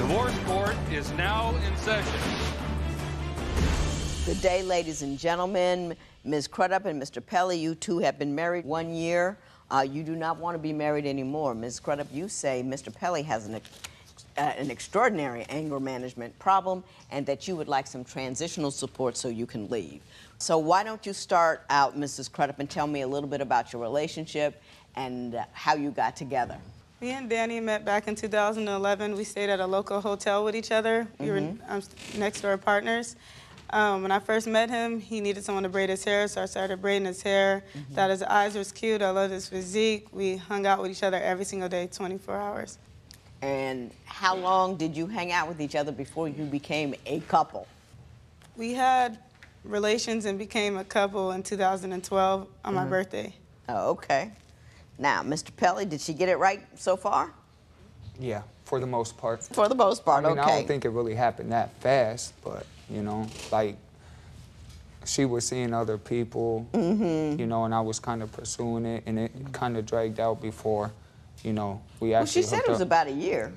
Divorce court is now in session. Good day, ladies and gentlemen. Ms. Crudup and Mr. Pelly, you two have been married 1 year. You do not want to be married anymore. Ms. Crudup, you say Mr. Pelly has an extraordinary anger management problem and that you would like some transitional support so you can leave. So why don't you start out, Mrs. Crudup, and tell me a little bit about your relationship and how you got together. Me and Danny met back in 2011. We stayed at a local hotel with each other. We were next door partners. When I first met him, he needed someone to braid his hair, so I started braiding his hair. Thought his eyes was cute. I loved his physique. We hung out with each other every single day, 24 hours. And how long did you hang out with each other before you became a couple? We had relations and became a couple in 2012 on my birthday. Oh, okay. Now, Mr. Pelly, did she get it right so far? Yeah, for the most part. For the most part, I mean, okay. I don't think it really happened that fast, but, you know, like, she was seeing other people, you know, and I was kind of pursuing it, and it kind of dragged out before, you know, we actually Well, she said it was about a year.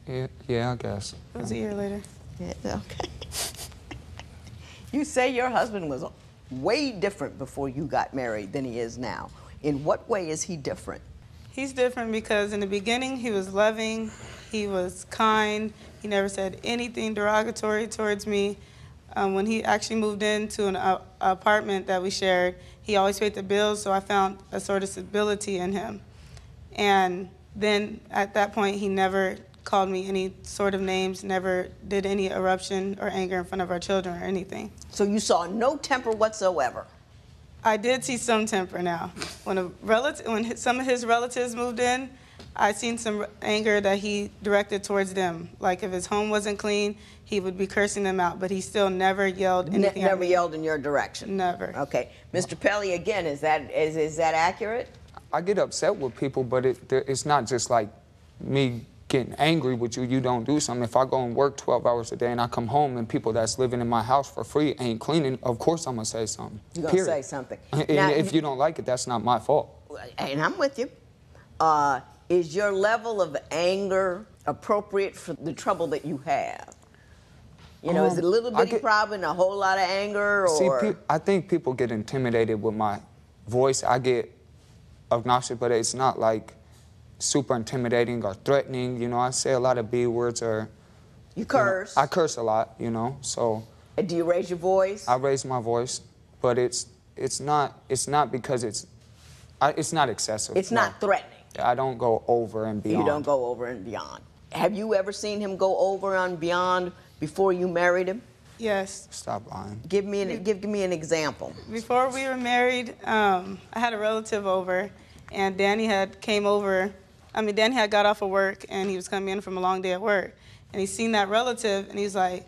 Yeah, I guess. It was a year later. Yeah, okay. You say your husband was way different before you got married than he is now. In what way is he different? He's different because in the beginning he was loving, he was kind, he never said anything derogatory towards me. When he actually moved into an apartment that we shared, he always paid the bills, so I found a sort of stability in him. And then at that point he never called me any sort of names, never did any eruption or anger in front of our children or anything. So you saw no temper whatsoever? I did see some temper now. When some of his relatives moved in, I seen some anger that he directed towards them. Like if his home wasn't clean, he would be cursing them out, but he still never yelled anything at me. Never yelled in your direction? Never. Okay. Mr. Pelly, again, is that accurate? I get upset with people, but it's not just like me getting angry with you, you don't do something. If I go and work 12 hours a day and I come home and people that's living in my house for free ain't cleaning, of course I'm gonna say something. You're gonna say something. And now, if you don't like it, that's not my fault. And I'm with you. Is your level of anger appropriate for the trouble that you have? You know, is it a little bitty problem, a whole lot of anger, or? See, I think people get intimidated with my voice. I get obnoxious, but it's not like super intimidating or threatening. You know, I say a lot of B words or... You curse? I curse a lot, you know, so... And do you raise your voice? I raise my voice, but it's not because it's not excessive. It's not threatening? I don't go over and beyond. You don't go over and beyond. Have you ever seen him go over and beyond before you married him? Yes. Stop lying. Give me an example. Before we were married, I had a relative over, and Danny had got off of work, and he was coming in from a long day at work, and he seen that relative, and he's like,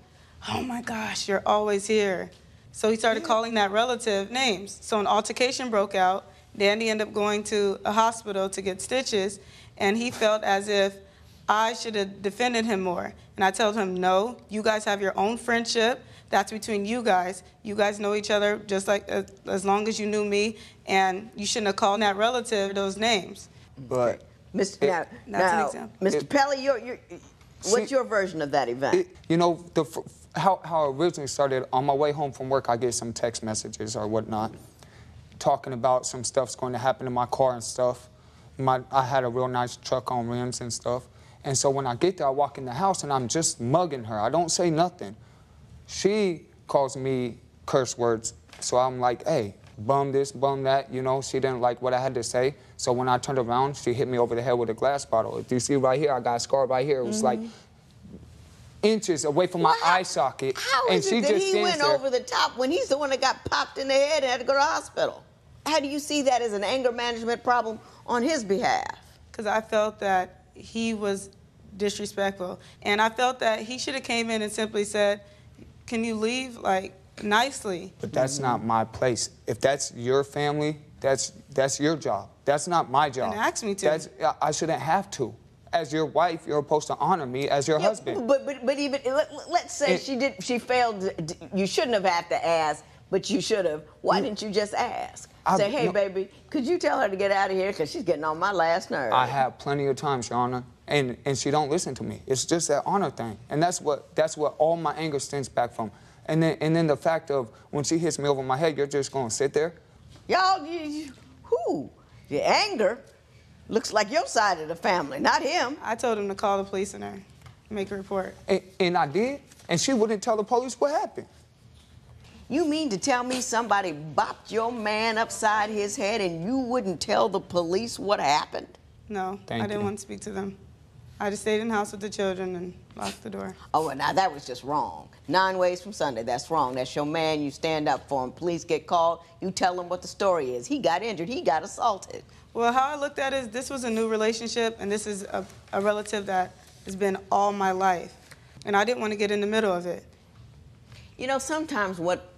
"Oh my gosh, you're always here." So he started calling that relative names. So an altercation broke out. Danny ended up going to a hospital to get stitches, and he felt as if I should have defended him more. And I told him, no, you guys have your own friendship. That's between you guys. You guys know each other just like as long as you knew me, and you shouldn't have called that relative those names. But that's an example. Mr. Pelly, what's your version of that event? You know, how it originally started, on my way home from work, I get some text messages or whatnot, talking about some stuff's going to happen in my car and stuff. I had a real nice truck on rims and stuff. And so when I get there, I walk in the house and I'm just mugging her. I don't say nothing. She calls me curse words. So I'm like, hey, bum this, bum that. You know, she didn't like what I had to say. So when I turned around, she hit me over the head with a glass bottle. If you see right here, I got a scar right here. It was like inches away from my eye socket. How is it that he went over the top when he's the one that got popped in the head and had to go to the hospital? How do you see that as an anger management problem on his behalf? Because I felt that he was disrespectful. And I felt that he should have came in and simply said, can you leave, like, nicely? But that's not my place. If that's your family, that's your job. That's not my job. And ask me to. I shouldn't have to. As your wife, you're supposed to honor me as your husband. But even, let's say she failed, you shouldn't have had to ask, but you should have. Why didn't you just ask? Say, hey, baby, could you tell her to get out of here because she's getting on my last nerve? I have plenty of time, Shauna. and she don't listen to me. It's just that honor thing, and that's what all my anger stems back from. And then the fact of when she hits me over my head, you're just gonna sit there. Y'all, who? The anger looks like your side of the family, not him. I told him to call the police on her, make a report. And I did, and she wouldn't tell the police what happened. You mean to tell me somebody bopped your man upside his head and you wouldn't tell the police what happened? No, Thank I didn't you. want to speak to them. I just stayed in the house with the children and locked the door. Oh, well, now that was just wrong. 9 ways from Sunday, that's wrong. That's your man, you stand up for him. Police get called, you tell them what the story is. He got injured, he got assaulted. Well, how I looked at it is this was a new relationship, and this is a relative that has been all my life. And I didn't want to get in the middle of it. You know, sometimes what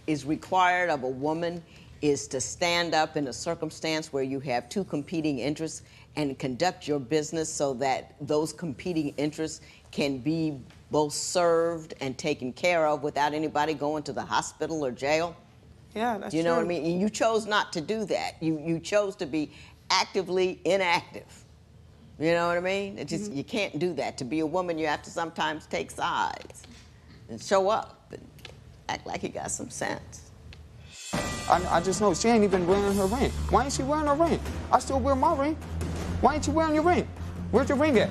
is required of a woman is to stand up in a circumstance where you have 2 competing interests and conduct your business so that those competing interests can be both served and taken care of without anybody going to the hospital or jail. Yeah, that's true. You know what I mean? And you chose not to do that. You chose to be actively inactive. You know what I mean? It just, you can't do that. To be a woman, you have to sometimes take sides and show up and act like you got some sense. I just know she ain't even wearing her ring. Why ain't she wearing her ring? I still wear my ring. Why ain't you wearing your ring? Where's your ring at?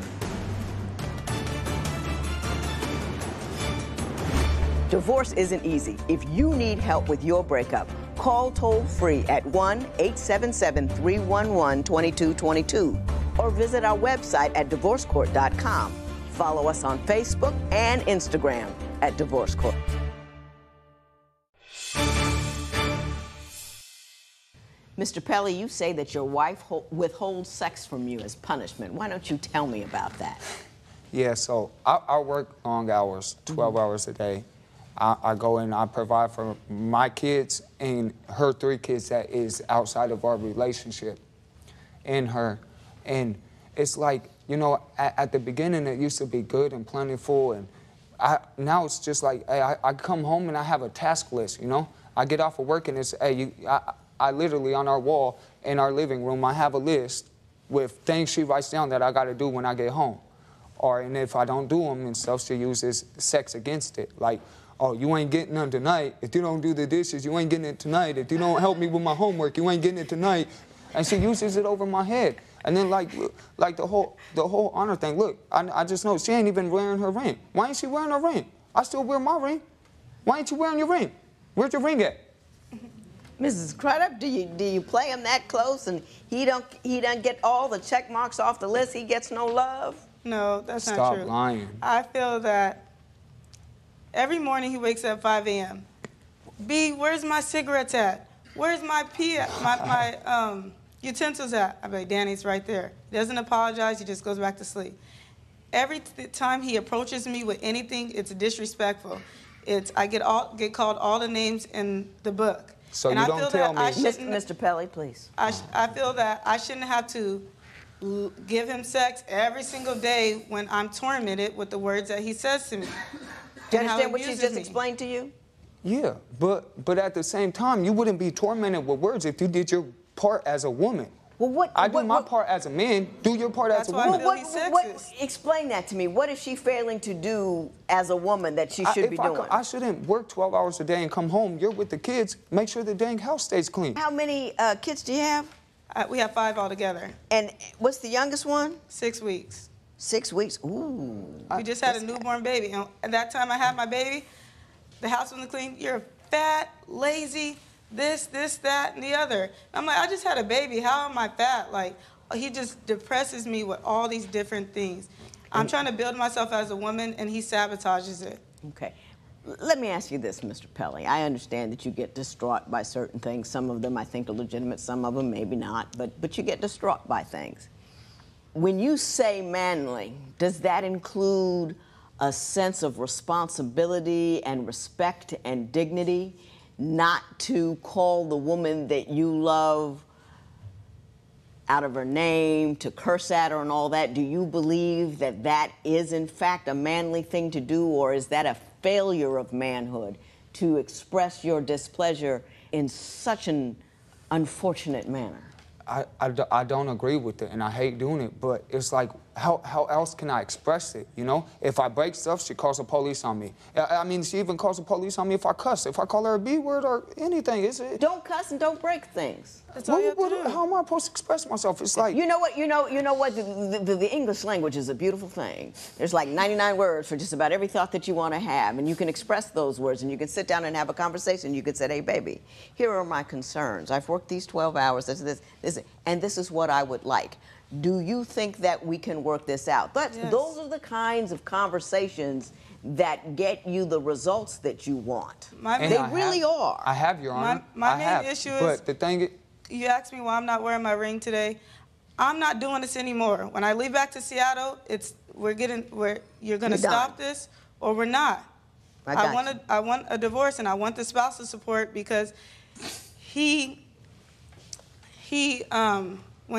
Divorce isn't easy. If you need help with your breakup, call toll-free at 1-877-311-2222 or visit our website at divorcecourt.com. Follow us on Facebook and Instagram at Divorce Court. Mr. Pelly, you say that your wife withholds sex from you as punishment. Why don't you tell me about that? Yeah, so I work long hours, 12 hours a day. I go in, I provide for my kids and her 3 kids that is outside of our relationship and her. And it's like, you know, at the beginning it used to be good and plentiful, and now it's just like, hey, I come home and I have a task list, you know? I get off of work and it's, hey, I literally on our wall in our living room, I have a list with things she writes down that I gotta do when I get home. And if I don't do them and stuff, she uses sex against it. Like, oh, you ain't getting none tonight. If you don't do the dishes, you ain't getting it tonight. If you don't help me with my homework, you ain't getting it tonight. And she uses it over my head. And then like the whole honor thing, look, I just know she ain't even wearing her ring. Why ain't she wearing her ring? I still wear my ring. Why ain't you wearing your ring? Where's your ring at? Mrs. Crudup, do you play him that close and he don't get all the check marks off the list? He gets no love? No, that's not true. Stop lying. I feel that every morning he wakes up at 5 a.m. B, where's my cigarettes at? Where's my pee at? My utensils at? I be like, Danny's right there. He doesn't apologize, he just goes back to sleep. Every time he approaches me with anything, it's disrespectful. I get called all the names in the book. So and you I don't feel tell that me. Mr. Pelly, please. I feel that I shouldn't have to give him sex every single day when I'm tormented with the words that he says to me. Do you understand what she just explained to you? Yeah, but at the same time, you wouldn't be tormented with words if you did your part as a woman. Well, I do my part as a man. Do your part as a woman. Explain that to me. What is she failing to do as a woman that she should be doing? I shouldn't work 12 hours a day and come home. You're with the kids. Make sure the dang house stays clean. How many kids do you have? We have 5 altogether. And what's the youngest one? 6 weeks. 6 weeks. Ooh. We just had a newborn baby. And at that time I had my baby, the house wasn't clean. You're fat, lazy, this, that, and the other. I'm like, I just had a baby. How am I fat? Like, he just depresses me with all these different things. I'm trying to build myself as a woman, and he sabotages it. Okay. Let me ask you this, Mr. Pelly. I understand that you get distraught by certain things. Some of them I think are legitimate, some of them maybe not, but you get distraught by things. When you say manly, does that include a sense of responsibility and respect and dignity, not to call the woman that you love out of her name, to curse at her and all that? Do you believe that that is in fact a manly thing to do, or is that a failure of manhood to express your displeasure in such an unfortunate manner? I don't agree with it, and I hate doing it, but it's like how else can I express it, you know? If I break stuff, she calls the police on me. I mean, she even calls the police on me if I cuss. If I call her a B word or anything, Don't cuss and don't break things. That's all you have to do. How am I supposed to express myself? It's like... You know what? The English language is a beautiful thing. There's like 99 words for just about every thought that you want to have, and you can express those words, and you can sit down and have a conversation. You could say, hey, baby, here are my concerns. I've worked these 12 hours, and this is what I would like. Do you think that we can work this out? Yes. Those are the kinds of conversations that get you the results that you want. They really are. I have, Your Honor. My main issue is... But the thing is... You asked me why I'm not wearing my ring today. I'm not doing this anymore. When I leave back to Seattle, you're going to stop this or we're not. I want a divorce, and I want the spousal support because when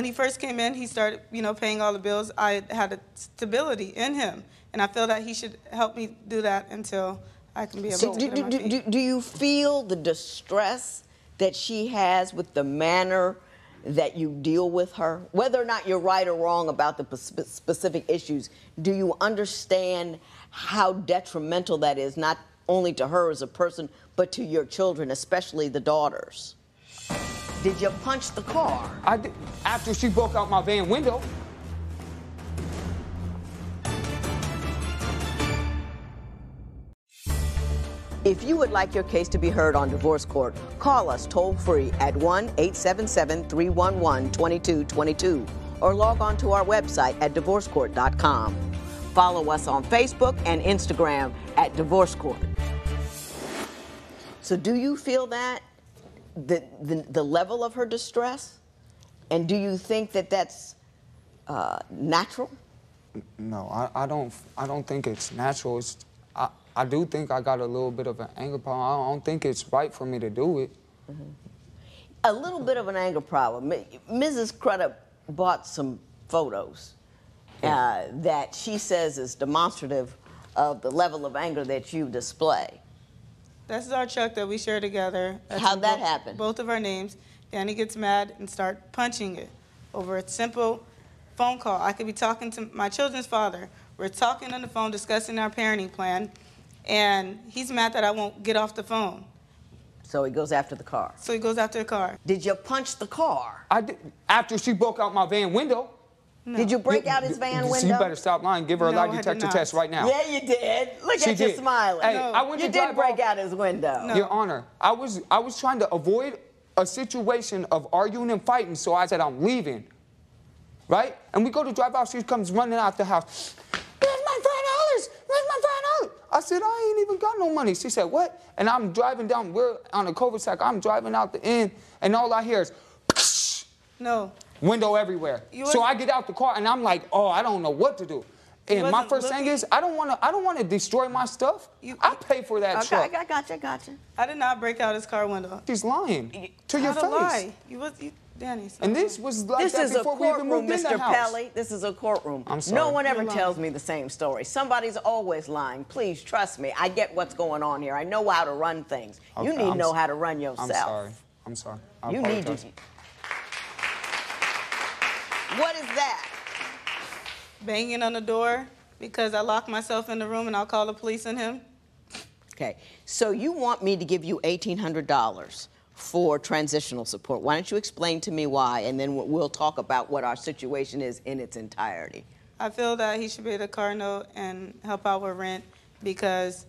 he first came in, he started, paying all the bills. I had a stability in him, and I feel that he should help me do that until I can be able to get on my feet. Do you feel the distress that she has with the manner that you deal with her? Whether or not you're right or wrong about the specific issues, do you understand how detrimental that is, not only to her as a person, but to your children, especially the daughters? Did you punch the car? I did. After she broke out my van window. If you would like your case to be heard on divorce court, call us toll-free at 1-877-311-2222 or log on to our website at divorcecourt.com. Follow us on Facebook and Instagram at Divorce Court. So do you feel that, the level of her distress? And do you think that that's natural? No, I don't think it's natural. I do think I got a little bit of an anger problem. I don't think it's right for me to do it. Mm-hmm. A little bit of an anger problem. Mrs. Crudup bought some photos that she says is demonstrative of the level of anger that you display. This is our truck that we share together. How'd that happen? Both of our names. Danny gets mad and starts punching it over a simple phone call. I could be talking to my children's father. We're talking on the phone, discussing our parenting plan, and he's mad that I won't get off the phone. So he goes after the car. So he goes after the car. Did you punch the car? I did. After she broke out my van window. No. Did you break out his van window? You better stop lying. Give her a lie detector test right now. Yeah, you did. Look at you smiling. Hey, no. I went you to did break out his window. No. Your Honor, I was trying to avoid a situation of arguing and fighting, so I said I'm leaving. Right? And we go to drive out. She comes running out the house. Where's my $5? Where's my $5? I said, I ain't even got no money. She said, what? And I'm driving down, we're on a cul-de-sac. I'm driving out the end, and all I hear is, no. Window everywhere. So I get out the car, and I'm like, oh, I don't know what to do. And my first thing is, I don't want to destroy my stuff. I pay for that truck. I gotcha. I did not break out his car window. She's lying to your face. Lie. Danny. And this was like that before we even moved in the house. Mr. Pelly, this is a courtroom. I'm sorry. No one ever tells me the same story. Somebody's always lying. Please trust me. I get what's going on here. I know how to run things. Okay, you need to know how to run yourself. I'm sorry. You need to. What is that? Banging on the door because I locked myself in the room and I'll call the police on him. Okay, so you want me to give you $1,800 for transitional support. Why don't you explain to me why, and then we'll talk about what our situation is in its entirety. I feel that he should pay the car note and help out with rent because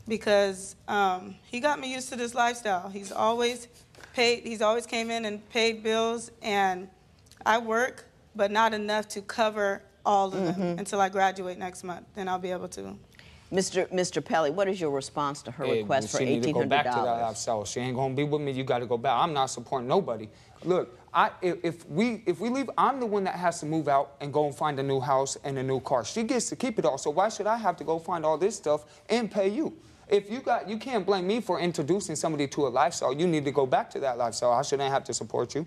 he got me used to this lifestyle. He's always came in and paid bills, and I work, but not enough to cover all of them until I graduate next month. Then I'll be able to. Mr. Pelly, what is your response to her request for $1,800? She need to go back to that lifestyle. She ain't gonna be with me. You got to go back. I'm not supporting nobody. Look, if we leave, I'm the one that has to move out and go and find a new house and a new car. She gets to keep it all. So why should I have to go find all this stuff and pay you? If you can't blame me for introducing somebody to a lifestyle. You need to go back to that lifestyle. I shouldn't have to support you.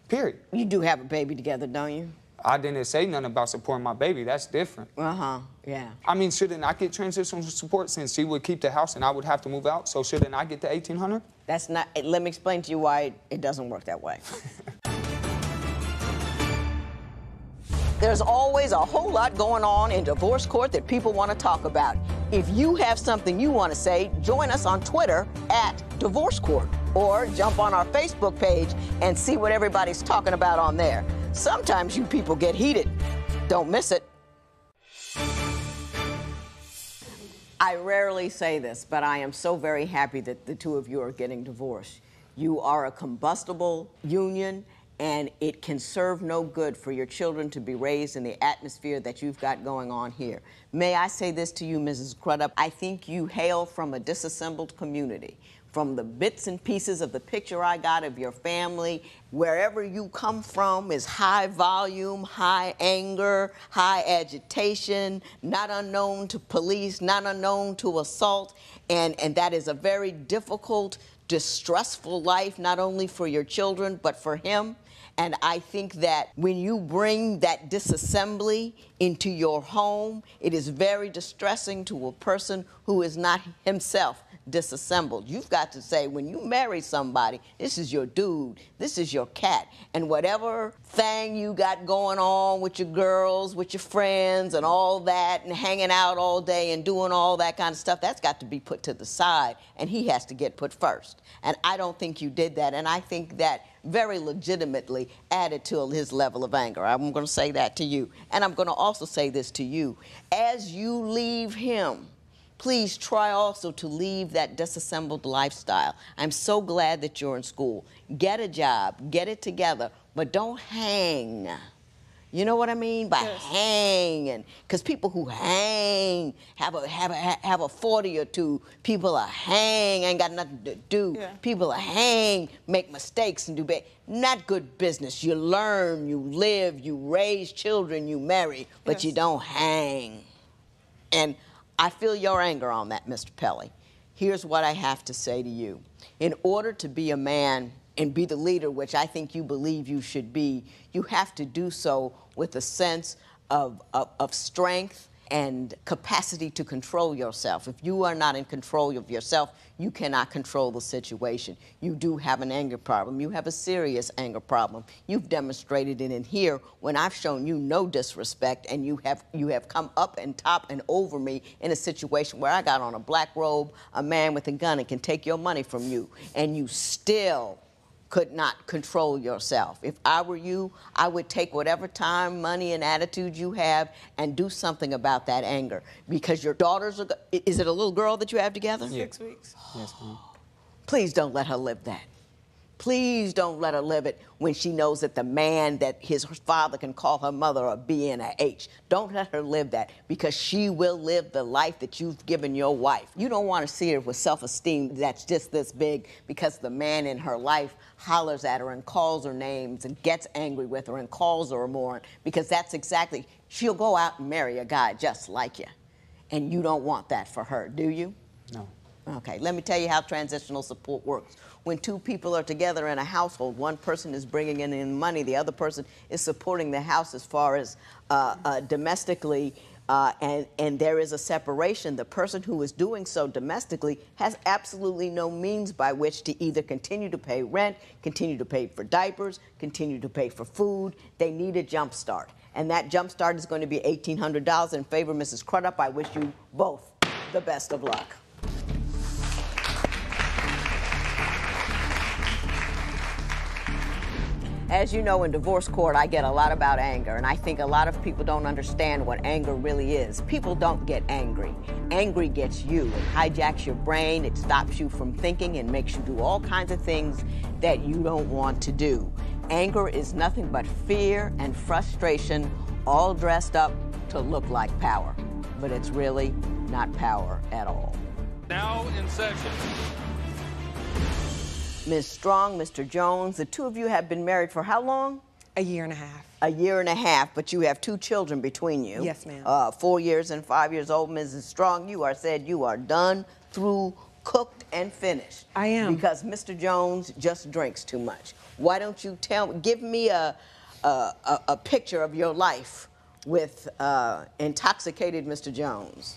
Period. You do have a baby together, don't you? I didn't say nothing about supporting my baby. That's different. Yeah. I mean, shouldn't I get transitional support since she would keep the house and I would have to move out? So shouldn't I get the $1,800? That's not. Let me explain to you why it doesn't work that way. There's always a whole lot going on in divorce court that people want to talk about. If you have something you want to say, join us on Twitter @Divorce Court, or jump on our Facebook page and see what everybody's talking about on there. Sometimes you people get heated. Don't miss it. I rarely say this, but I am so very happy that the two of you are getting divorced. You are a combustible union, and it can serve no good for your children to be raised in the atmosphere that you've got going on here. May I say this to you, Mrs. Crudup? I think you hail from a disassembled community. From the bits and pieces of the picture I got of your family, wherever you come from is high volume, high anger, high agitation, not unknown to police, not unknown to assault, and that is a very difficult, distressful life, not only for your children, but for him. And I think that when you bring that disassembly into your home, it is very distressing to a person who is not himself disassembled. You've got to say, when you marry somebody, this is your dude, this is your cat, and whatever thing you got going on with your girls, with your friends, and all that, and hanging out all day and doing all that kind of stuff, that's got to be put to the side, and he has to get put first. And I don't think you did that, and I think that very legitimately added to his level of anger. I'm going to say that to you. And I'm going to also say this to you. As you leave him, please try also to leave that disassembled lifestyle. I'm so glad that you're in school. Get a job, get it together, but don't hang. You know what I mean by hanging? Because people who hang have a 40 or two. People are hang, ain't got nothing to do. Yeah. People are hang, make mistakes and do bad. Not good business. You learn, you live, you raise children, you marry, but you don't hang. And I feel your anger on that, Mr. Pelly. Here's what I have to say to you. In order to be a man and be the leader, which I think you believe you should be, you have to do so with a sense of strength and capacity to control yourself. If you are not in control of yourself, you cannot control the situation. You do have an anger problem. You have a serious anger problem. You've demonstrated it in here when I've shown you no disrespect, and you have come up and top and over me in a situation where I got on a black robe, a man with a gun, and can take your money from you, and you still could not control yourself. If I were you, I would take whatever time, money, and attitude you have and do something about that anger. Because your daughters are, is it a little girl that you have together? 6 weeks. Yes, ma'am. Please don't let her live that. Please don't let her live it when she knows that the man that his father can call her mother a B and a H. Don't let her live that, because she will live the life that you've given your wife. You don't want to see her with self-esteem that's just this big because the man in her life hollers at her and calls her names and gets angry with her and calls her a moron, because that's exactly, she'll go out and marry a guy just like you. And you don't want that for her, do you? No. Okay, let me tell you how transitional support works. When two people are together in a household, one person is bringing in money, the other person is supporting the house as far as domestically, and there is a separation. The person who is doing so domestically has absolutely no means by which to either continue to pay rent, continue to pay for diapers, continue to pay for food. They need a jump start. And that jump start is going to be $1,800 in favor of Mrs. Crudup. I wish you both the best of luck. As you know, in divorce court, I get a lot about anger, and I think a lot of people don't understand what anger really is. People don't get angry. Angry gets you. It hijacks your brain, it stops you from thinking, and makes you do all kinds of things that you don't want to do. Anger is nothing but fear and frustration, all dressed up to look like power. But it's really not power at all. Now in session. Ms. Strong, Mr. Jones, the two of you have been married for how long? A year and a half. A year and a half, but you have two children between you. Yes, ma'am. 4 years and 5 years old. Mrs. Strong, you are said you are done, through, cooked, and finished. I am. Because Mr. Jones just drinks too much. Why don't you give me a picture of your life with intoxicated Mr. Jones?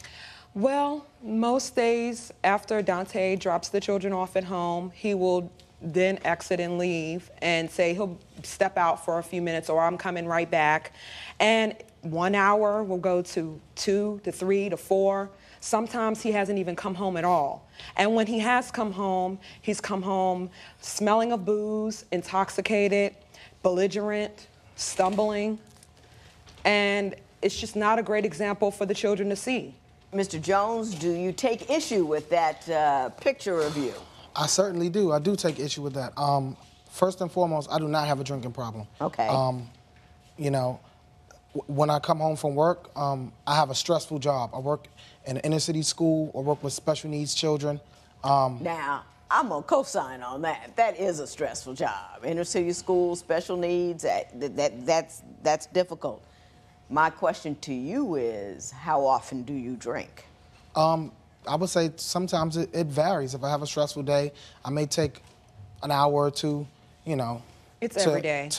Well, most days after Dante drops the children off at home, he will then exit and leave and say he'll step out for a few minutes or I'm coming right back. And 1 hour will go to 2 to 3 to 4. Sometimes he hasn't even come home at all. And when he has come home, he's come home smelling of booze, intoxicated, belligerent, stumbling. And it's just not a great example for the children to see. Mr. Jones, do you take issue with that picture of you? I certainly do. I do take issue with that. First and foremost, I do not have a drinking problem. Okay. You know, when I come home from work, I have a stressful job. I work in an inner city school. I work with special needs children. Now, I'm gonna co-sign on that. That is a stressful job. Inner city school, special needs, that's difficult. My question to you is, how often do you drink? I would say sometimes it varies. If I have a stressful day, I may take an hour or two, you know. It's every day.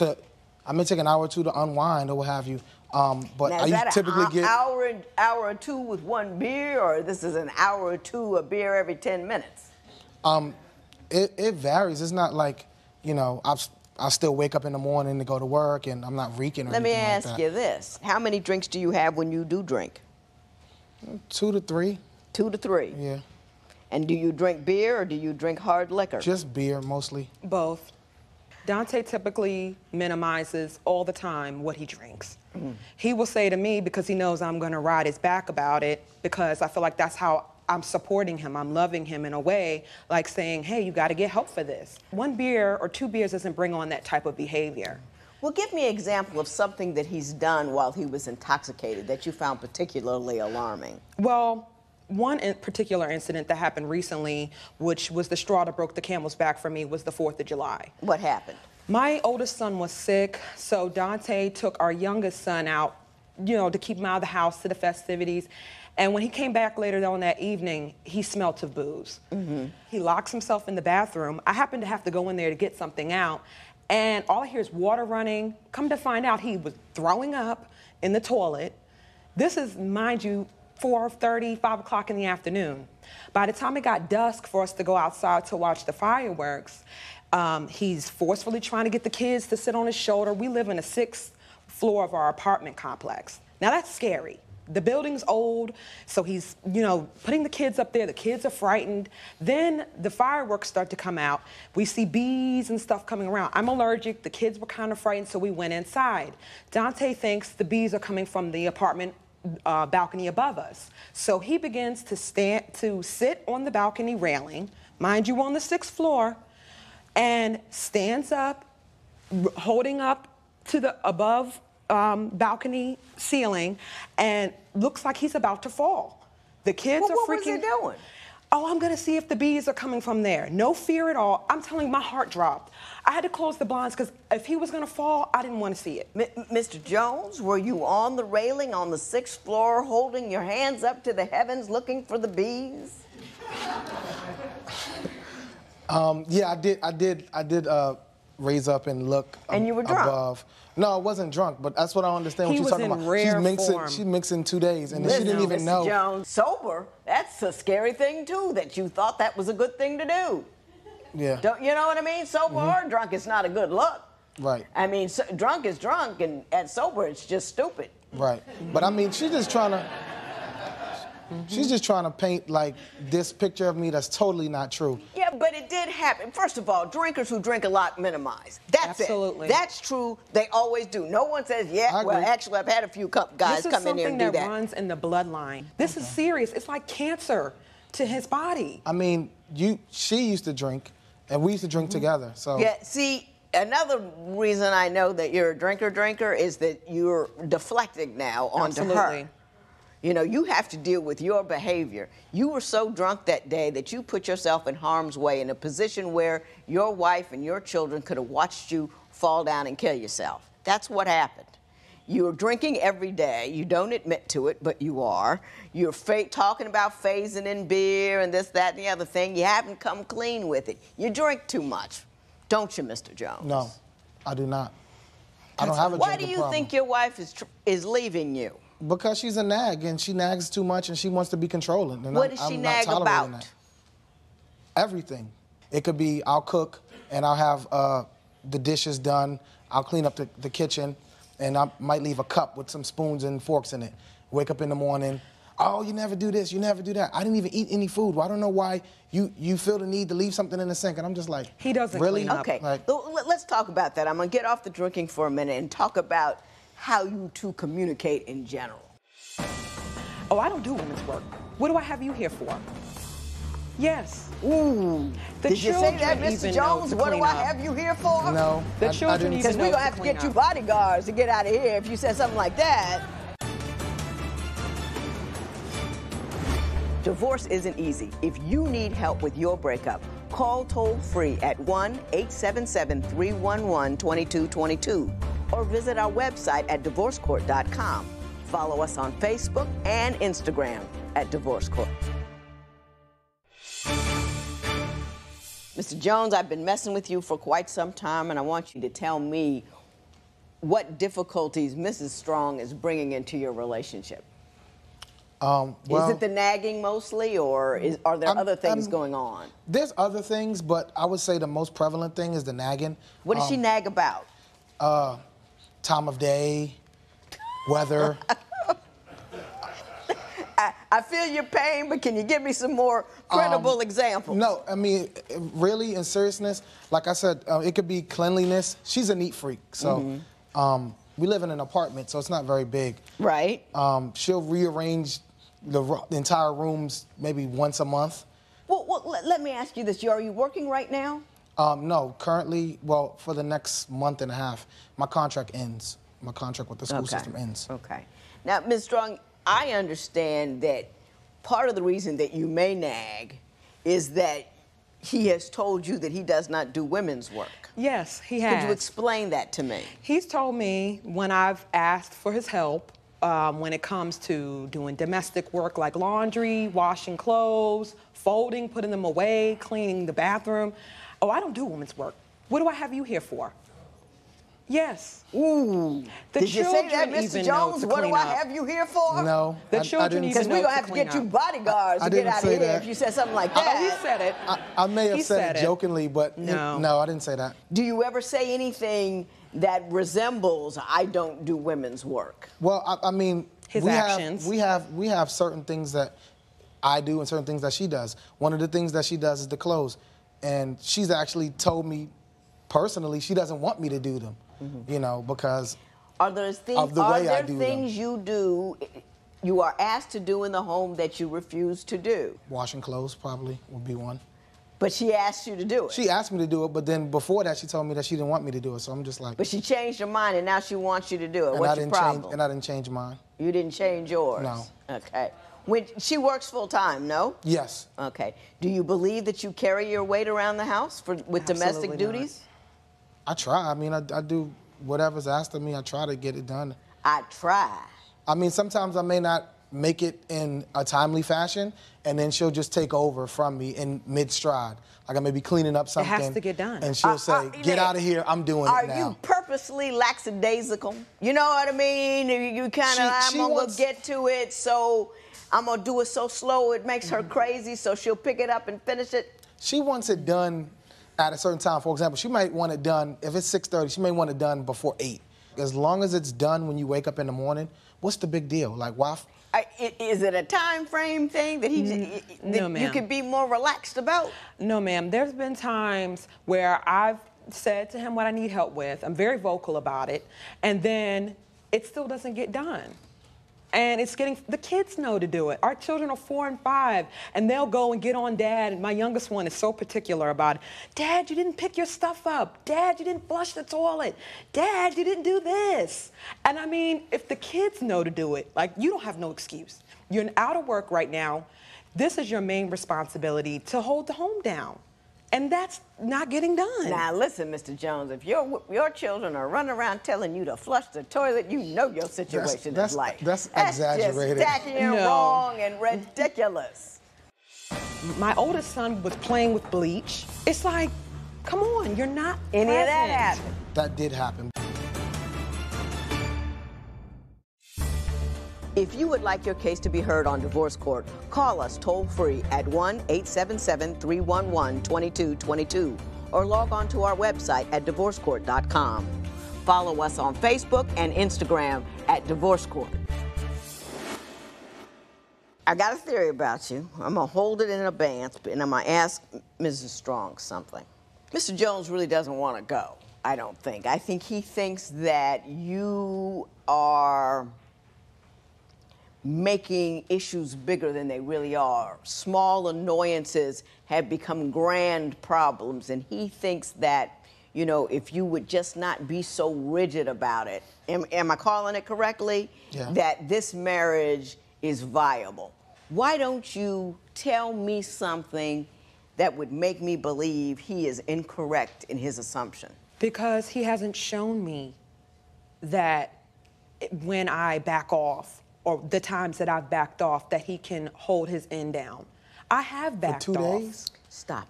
I may take an hour or two to unwind or what have you. But now, I typically get hour or two with one beer, or this is an hour or two of beer every 10 minutes? It varies. It's not like, you know, I still wake up in the morning to go to work and I'm not reeking or Let me anything like ask that. you this. How many drinks do you have when you do drink? 2 to 3. 2 to 3? Yeah. And do you drink beer or do you drink hard liquor? Just beer mostly. Both. Dante typically minimizes all the time what he drinks. He will say to me, because he knows I'm going to ride his back about it, because I feel like that's how I'm supporting him, I'm loving him in a way, like saying, hey, you got to get help for this. 1 beer or 2 beers doesn't bring on that type of behavior. Well, give me an example of something that he's done while he was intoxicated that you found particularly alarming. Well, one particular incident that happened recently, which was the straw that broke the camel's back for me, was the 4th of July. What happened? My oldest son was sick, so Dante took our youngest son out, you know, to keep him out of the house to the festivities. And when he came back later on that evening, he smelt of booze. He locks himself in the bathroom. I happened to have to go in there to get something out, and all I hear is water running. Come to find out, he was throwing up in the toilet. This is, mind you, 4:30, 5 o'clock in the afternoon. By the time it got dusk for us to go outside to watch the fireworks, he's forcefully trying to get the kids to sit on his shoulder. We live in the 6th floor of our apartment complex. Now that's scary. The building's old, so he's, you know, putting the kids up there. The kids are frightened. Then the fireworks start to come out. We see bees and stuff coming around. I'm allergic. The kids were kind of frightened, so we went inside. Dante thinks the bees are coming from the apartment balcony above us. So he begins to sit on the balcony railing, mind you, on the 6th floor, and stands up, holding up to the above balcony ceiling, and looks like he's about to fall. The kids are freaking. What was he doing? Oh, I'm gonna see if the bees are coming from there. No fear at all. I'm telling you, my heart dropped. I had to close the blinds because if he was gonna fall, I didn't want to see it. Mr. Jones, were you on the railing on the 6th floor holding your hands up to the heavens looking for the bees? Yeah, I did raise up and look And you were drunk? above. No, I wasn't drunk, but that's what I understand what He she's was talking in about. rare form. She's mixing 2 days, and she Listen, didn't even Mr. know. Jones, sober, that's a scary thing, too, that you thought that was a good thing to do. Yeah. Don't you know what I mean? Sober or drunk, it's not a good look. Right. I mean, drunk is drunk, and sober, it's just stupid. Right. But I mean, she's just trying to paint like this picture of me that's totally not true. Yeah, but it did happen. First of all, drinkers who drink a lot minimize. That's Absolutely. it. That's true. They always do. No one says, yeah, I well, agree. actually, I've had a few guys come in here and do This is something that that. runs in the bloodline. This is serious. It's like cancer to his body. I mean, she used to drink, and we used to drink together. So Yeah, see, another reason I know that you're a drinker is that you're deflecting now onto Absolutely. her. You know, you have to deal with your behavior. You were so drunk that day that you put yourself in harm's way, in a position where your wife and your children could have watched you fall down and kill yourself. That's what happened. You're drinking every day. You don't admit to it, but you are. You're talking about phasing in beer and this, that, and the other thing. You haven't come clean with it. You drink too much, don't you, Mr. Jones? no, I do not. I don't have a Why drinking do you problem. think your wife is leaving you? Because she's a nag, and she nags too much, and she wants to be controlling. And What does she I'm nag not tolerating about? that. Everything. It could be I'll cook, and I'll have the dishes done. I'll clean up the kitchen. and I might leave a cup with some spoons and forks in it. Wake up in the morning, oh, you never do this, you never do that. I didn't even eat any food. Well, I don't know why you feel the need to leave something in the sink. And I'm just like, he doesn't really? clean up. Okay, Like, let's talk about that. I'm gonna get off the drinking for a minute and talk about how you two communicate in general. Oh, I don't do women's work. What do I have you here for? Yes. Ooh. The Did you say that, children Mr. even Jones? know to What do clean I up. have you here for? no, The I children didn't. even Because we're know gonna have to clean get you up. bodyguards to get out of here if you said something like that. Divorce isn't easy. If you need help with your breakup, call toll-free at 1-877-311-2222 or visit our website at divorcecourt.com. Follow us on Facebook and Instagram at Divorce Court. Mr. Jones, I've been messing with you for quite some time, and I want you to tell me what difficulties Mrs. Strong is bringing into your relationship. Well, Is it the nagging mostly, or are there other things going on? There's other things, but I would say the most prevalent thing is the nagging. What does she nag about? Time of day, weather. I feel your pain, but can you give me some more credible examples? No, I mean, really, in seriousness, like I said, it could be cleanliness. She's a neat freak, so we live in an apartment, so it's not very big. Right. She'll rearrange the entire rooms maybe once a month. Well, let me ask you this. Are you working right now? No, currently, well, for the next month and a half, my contract ends. My contract with the school system ends. Okay. Now, Ms. Strong, I understand that part of the reason that you may nag is that he has told you that he does not do women's work. Yes, he has. Could you explain that to me? He's told me when I've asked for his help, when it comes to doing domestic work like laundry, washing clothes, folding, putting them away, cleaning the bathroom. Oh, I don't do women's work. What do I have you here for? Yes. Ooh. The Did you say that, children Mr. even know Jones? to What do clean I up. have you here for? No, The I children didn't even Because say we're know going to have to to get clean you up. bodyguards I to get didn't out of say here that. if you said something like Oh, that. he said it. I may have He said said it it. jokingly, but No. I didn't say that. Do you ever say anything that resembles, I don't do women's work? Well, I mean, His we actions. we have certain things that I do and certain things that she does. One of the things that she does is the clothes, and she's actually told me personally she doesn't want me to do them, you know, because Are there things, of the way I do them. you do, you are asked to do in the home that you refuse to do? Washing clothes probably would be one. But she asked you to do it. She asked me to do it, but then before that she told me that she didn't want me to do it. So I'm just like, But she changed her mind, and now she wants you to do it. and What's I your didn't problem? change, and I didn't change mine. You didn't change yours? No. Okay. When she works full time, no? Yes. Okay. Do you believe that you carry your weight around the house with domestic Absolutely not. duties? I try. I mean, I do whatever's asked of me. I try to get it done. I try. I mean, sometimes I may not make it in a timely fashion, and then she'll just take over from me in mid-stride. Like I may be cleaning up something. has to get done. And she'll say, get out of here, I'm doing it now. Are you purposely lackadaisical? You know what I mean? You kind of, I'm going to get to it, so I'm going to do it so slow it makes her crazy, so she'll pick it up and finish it? She wants it done at a certain time. For example, she might want it done, if it's 6:30, she may want it done before 8. As long as it's done when you wake up in the morning, what's the big deal? Like, why? Is it a time frame thing that No, you ma'am. could be more relaxed about? No, ma'am. There's been times where I've said to him what I need help with. I'm very vocal about it. And then it still doesn't get done. And it's getting, the kids know to do it. Our children are 4 and 5, and they'll go and get on Dad. And my youngest one is so particular about it. Dad, you didn't pick your stuff up. Dad, you didn't flush the toilet. Dad, you didn't do this. And I mean, if the kids know to do it, like, you don't have no excuse. You're out of work right now. This is your main responsibility to hold the home down. And that's not getting done. Now, listen, Mr. Jones, if your children are running around telling you to flush the toilet, you know your situation is like. That's exaggerated. Just tacky and No. wrong and ridiculous. My oldest son was playing with bleach. It's like, come on, you're not Any of that present. happened? That did happen. If you would like your case to be heard on Divorce Court, call us toll-free at 1-877-311-2222 or log on to our website at divorcecourt.com. follow us on Facebook and Instagram at Divorce Court. I got a theory about you. I'm going to hold it in abeyance, and I'm going to ask Mrs. Strong something. Mr. Jones really doesn't want to go, I don't think. I think he thinks that you are making issues bigger than they really are. Small annoyances have become grand problems, and he thinks that, you know, if you would just not be so rigid about it, am I calling it correctly? Yeah. That this marriage is viable. Why don't you tell me something that would make me believe he is incorrect in his assumption? Because he hasn't shown me that when I back off, or the times that I've backed off, that he can hold his end down. I have backed off. For 2 days? Stop.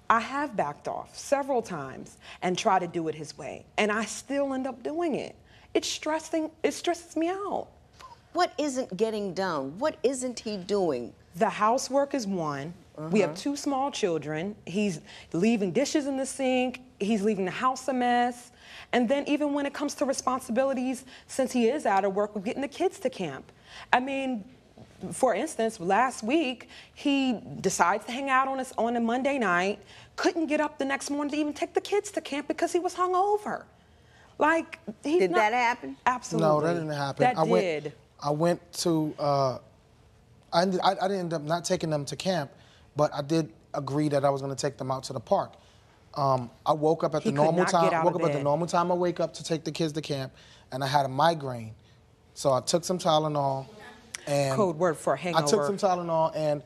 I have backed off several times and tried to do it his way, and I still end up doing it. It stresses me out. What isn't getting done? What isn't he doing? The housework is one. We have 2 small children. He's leaving dishes in the sink. He's leaving the house a mess. And then even when it comes to responsibilities, since he is out of work, we're getting the kids to camp. I mean, for instance, last week, he decides to hang out on a Monday night, couldn't get up the next morning to even take the kids to camp because he was hungover. Like, Did that happen? Absolutely. No, that didn't happen. That did. I went to, I didn't end up not taking them to camp, but I did agree that I was going to take them out to the park. I woke up at the normal time. I woke up at the normal time I wake up to take the kids to camp, and I had a migraine. So I took some Tylenol. And code word for hangover. I took some Tylenol, and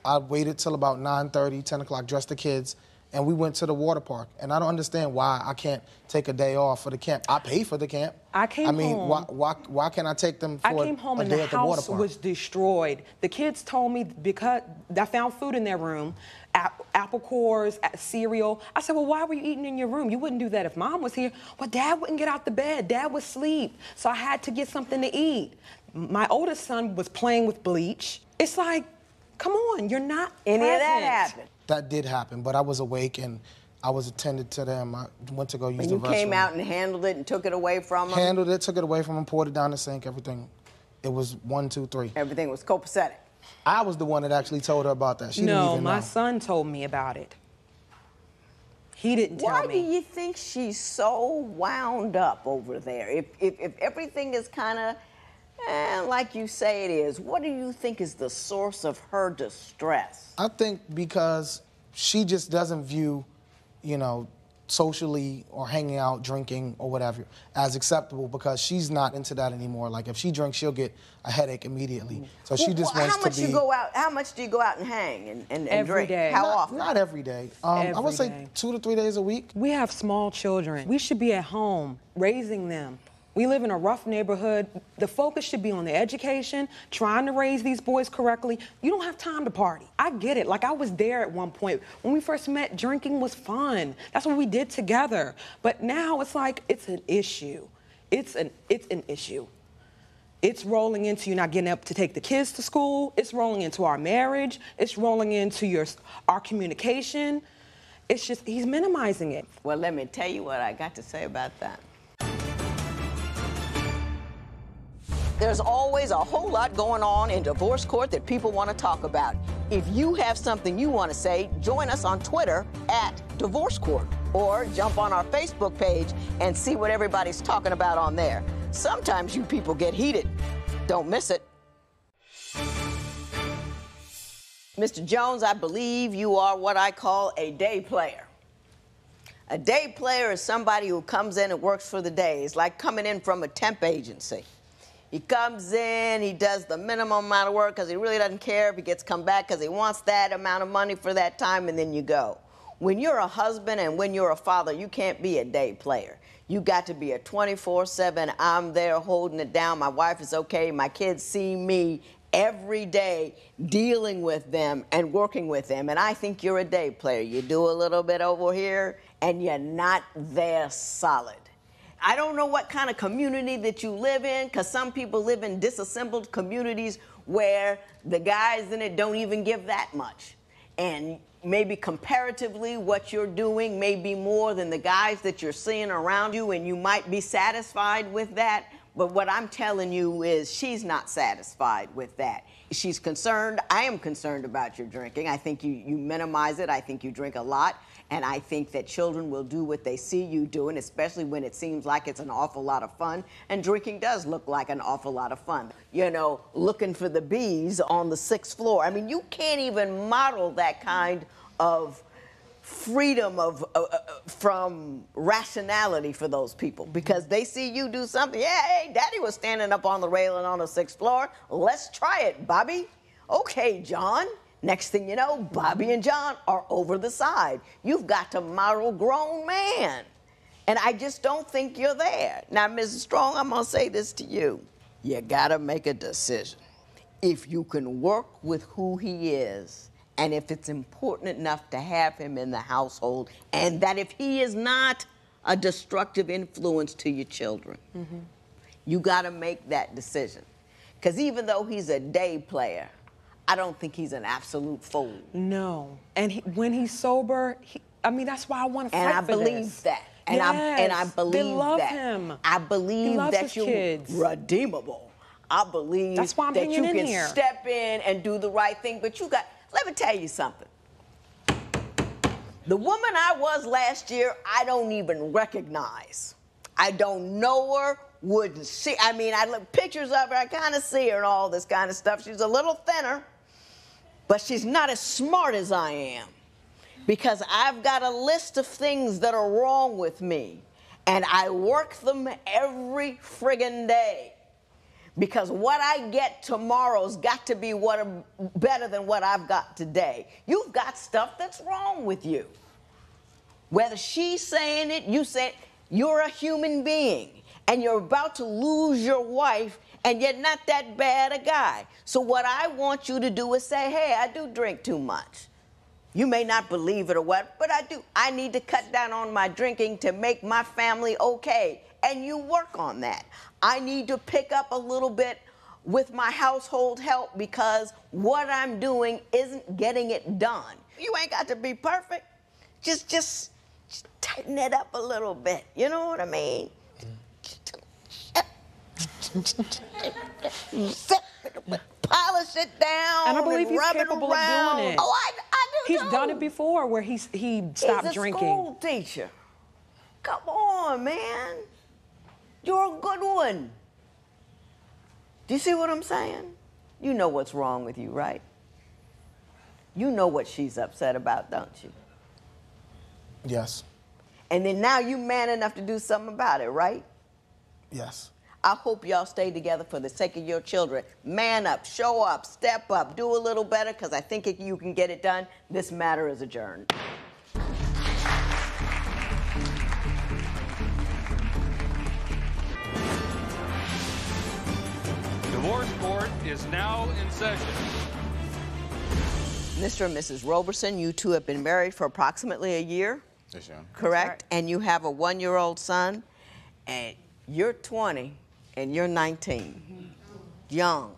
I waited till about 9:30, 10 o'clock, dressed the kids, and we went to the water park. And I don't understand why I can't take a day off for the camp. I pay for the camp. I mean, why can't I take them for I came home a and day the at the water house park? was destroyed. The kids told me, because I found food in their room, apple cores, cereal. I said, well, why were you eating in your room? You wouldn't do that if Mom was here. Well, Dad wouldn't get out the bed. Dad would sleep. So I had to get something to eat. My oldest son was playing with bleach. It's like, come on, you're not Any present. of that happened? That did happen, but I was awake and I was attended to them. I went to go use the restroom. And you came out and handled it and took it away from them? Handled it, took it away from them, poured it down the sink, everything. It was 1, 2, 3. Everything was copacetic? I was the one that actually told her about that. She didn't even know. No, my son told me about it. He didn't tell me. Why do you think she's so wound up over there? If everything is kind of like you say it is, what do you think is the source of her distress? I think because she just doesn't view, you know, socially or hanging out, drinking or whatever as acceptable, because she's not into that anymore. Like if she drinks, she'll get a headache immediately. So she just wants to be. How much do you go out and hang and Every drink? day. How often? Not every day. I would say 2 to 3 days a week. We have small children. We should be at home raising them. We live in a rough neighborhood. The focus should be on the education, trying to raise these boys correctly. You don't have time to party. I get it. Like, I was there at one point. When we first met, drinking was fun. That's what we did together. But now it's like, it's an issue. It's an issue. It's rolling into you not getting up to take the kids to school. It's rolling into our marriage. It's rolling into our communication. It's just, he's minimizing it. Well, let me tell you what I got to say about that. There's always a whole lot going on in divorce court that people want to talk about. If you have something you want to say, join us on Twitter at Divorce Court, or jump on our Facebook page and see what everybody's talking about on there. Sometimes you people get heated. Don't miss it. Mr. Jones, I believe you are what I call a day player. A day player is somebody who comes in and works for the day. It's like coming in from a temp agency. He comes in, he does the minimum amount of work because he really doesn't care if he gets come back because he wants that amount of money for that time, and then you go. When you're a husband and when you're a father, you can't be a day player. You got to be a 24/7, I'm there holding it down, my wife is okay, my kids see me every day dealing with them and working with them, and I think you're a day player. You do a little bit over here, and you're not there solid. I don't know what kind of community that you live in, because some people live in disassembled communities where the guys in it don't even give that much. and maybe comparatively what you're doing may be more than the guys that you're seeing around you, and you might be satisfied with that. But what I'm telling you is she's not satisfied with that. She's concerned. I am concerned about your drinking. I think you minimize it. I think you drink a lot. And I think that children will do what they see you doing, especially when it seems like it's an awful lot of fun. And drinking does look like an awful lot of fun. You know, looking for the bees on the 6th floor. I mean, you can't even model that kind of freedom from rationality for those people, because they see you do something. Yeah, hey, Daddy was standing up on the railing on the 6th floor. Let's try it, Bobby. Okay, John. Next thing you know, Bobby and John are over the side. You've got to model grown man. And I just don't think you're there. Now, Mrs. Strong, I'm going to say this to you. You got to make a decision. If you can work with who he is, and if it's important enough to have him in the household, and that if he is not a destructive influence to your children, you got to make that decision. Because even though he's a day player, I don't think he's an absolute fool. No. And when he's sober, I mean, that's why I want to fight for this. And I believe that. And I believe they love that. him. I believe he loves that his you're kids. redeemable. I believe that's why I'm that you in can here. step in and do the right thing. But you got, let me tell you something. The woman I was last year, I don't even recognize. I don't know her, wouldn't see. I mean, I look pictures of her, I kind of see her and all this kind of stuff. She's a little thinner, but she's not as smart as I am, because I've got a list of things that are wrong with me, and I work them every friggin' day. Because what I get tomorrow's got to be better than what I've got today. You've got stuff that's wrong with you. Whether she's saying it, you say it, you're a human being, and you're about to lose your wife, and you're not that bad a guy. So what I want you to do is say, hey, I do drink too much. You may not believe it or what, but I do. I need to cut down on my drinking to make my family okay. And you work on that. I need to pick up a little bit with my household help, because what I'm doing isn't getting it done. You ain't got to be perfect. Just tighten it up a little bit. You know what I mean? Polish it down. And I believe he's capable of doing it. Oh, I do He's done it before, where he stopped drinking. He's a school teacher. Come on, man. You're a good one. Do you see what I'm saying? You know what's wrong with you, right? You know what she's upset about, don't you? Yes. And then now you man enough to do something about it, right? Yes. I hope y'all stay together for the sake of your children. Man up, show up, step up, do a little better, because I think if you can get it done, this matter is adjourned. Divorce court is now in session. Mr. and Mrs. Roberson, you two have been married for approximately a year. Yes, Your Honor. Correct? Right. And you have a 1-year-old son, and you're 20 and you're 19. Young.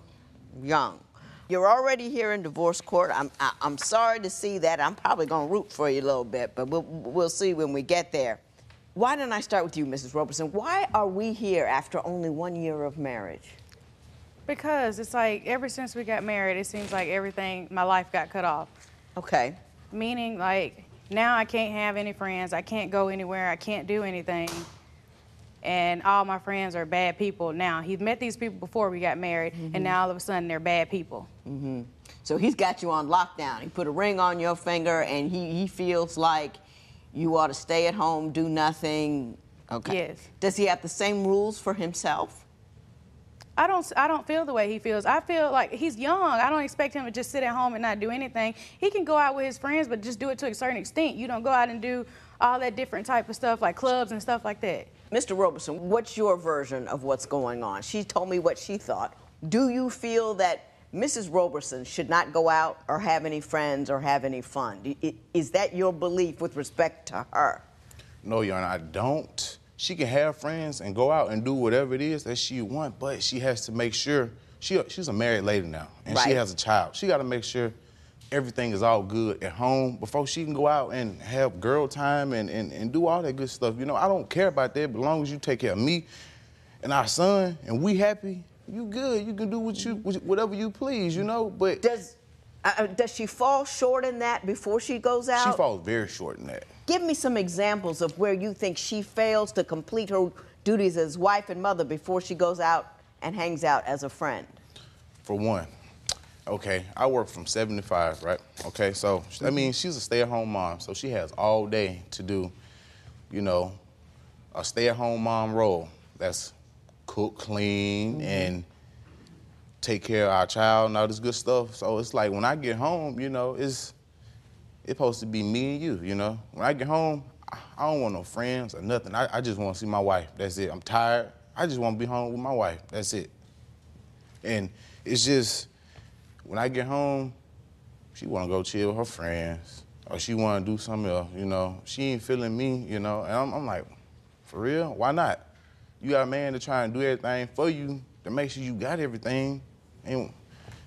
You're already here in divorce court. I'm sorry to see that. I'm probably going to root for you a little bit, but we'll see when we get there. Why don't I start with you, Mrs. Roberson? Why are we here after only 1 year of marriage? Because it's like ever since we got married, it seems like everything, my life got cut off. Okay. Meaning, like, now I can't have any friends, I can't go anywhere, I can't do anything. And all my friends are bad people now. He's met these people before we got married, and now all of a sudden they're bad people. So he's got you on lockdown. He put a ring on your finger, and he feels like you ought to stay at home, do nothing. Okay. Yes. Does he have the same rules for himself? I don't feel the way he feels. I feel like he's young. I don't expect him to just sit at home and not do anything. He can go out with his friends, but just do it to a certain extent. You don't go out and do all that different type of stuff like clubs and stuff like that. Mr. Roberson, what's your version of what's going on? She told me what she thought. Do you feel that Mrs. Roberson should not go out or have any friends or have any fun? Is that your belief with respect to her? No, Your Honor, I don't. She can have friends and go out and do whatever it is that she wants, but she has to make sure, she's a married lady now, and Right. she has a child. She got to make sure everything is all good at home before she can go out and have girl time and do all that good stuff. You know, I don't care about that, but as long as you take care of me and our son and we happy, you good. You can do whatever you please, you know, but... Does she fall short in that before she goes out? She falls very short in that. Give me some examples of where you think she fails to complete her duties as wife and mother before she goes out and hangs out as a friend. For one, okay, I work from 7 to 5, right? Okay, so that means she's a stay-at-home mom, so she has all day to do, you know, a stay-at-home mom role. That's cook, clean, and take care of our child and all this good stuff. So it's like when I get home, you know, it's supposed to be me and you, you know? When I get home, I don't want no friends or nothing. I just want to see my wife. That's it. I'm tired. I just want to be home with my wife. That's it. And it's just, when I get home, she want to go chill with her friends or she want to do something else, you know? She ain't feeling me, you know? And I'm like, for real? Why not? You got a man to try and do everything for you to make sure you got everything. And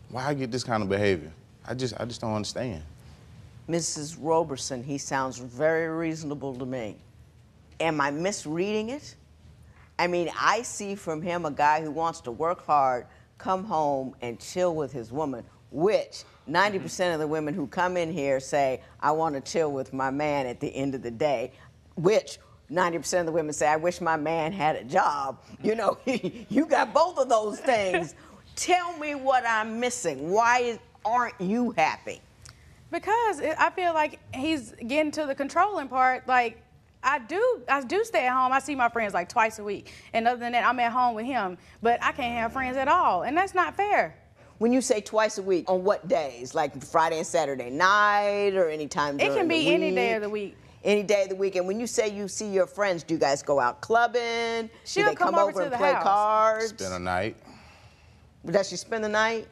why I get this kind of behavior? I just don't understand. Mrs. Roberson, he sounds very reasonable to me. Am I misreading it? I mean, I see from him a guy who wants to work hard, come home and chill with his woman, which 90% of the women who come in here say, I want to chill with my man at the end of the day, which 90% of the women say, I wish my man had a job. You know, you got both of those things. Tell me what I'm missing. Why aren't you happy? Because I feel like he's getting to the controlling part. Like, I do stay at home. I see my friends like twice a week. And other than that, I'm at home with him. But I can't have friends at all. And that's not fair. When you say twice a week, on what days? Like Friday and Saturday night or any time during the week? It can be any day of the week. Any day of the week. And when you say you see your friends, do you guys go out clubbing? She'll do they come over to and the play house. cards? Spend a night. Does she spend the night?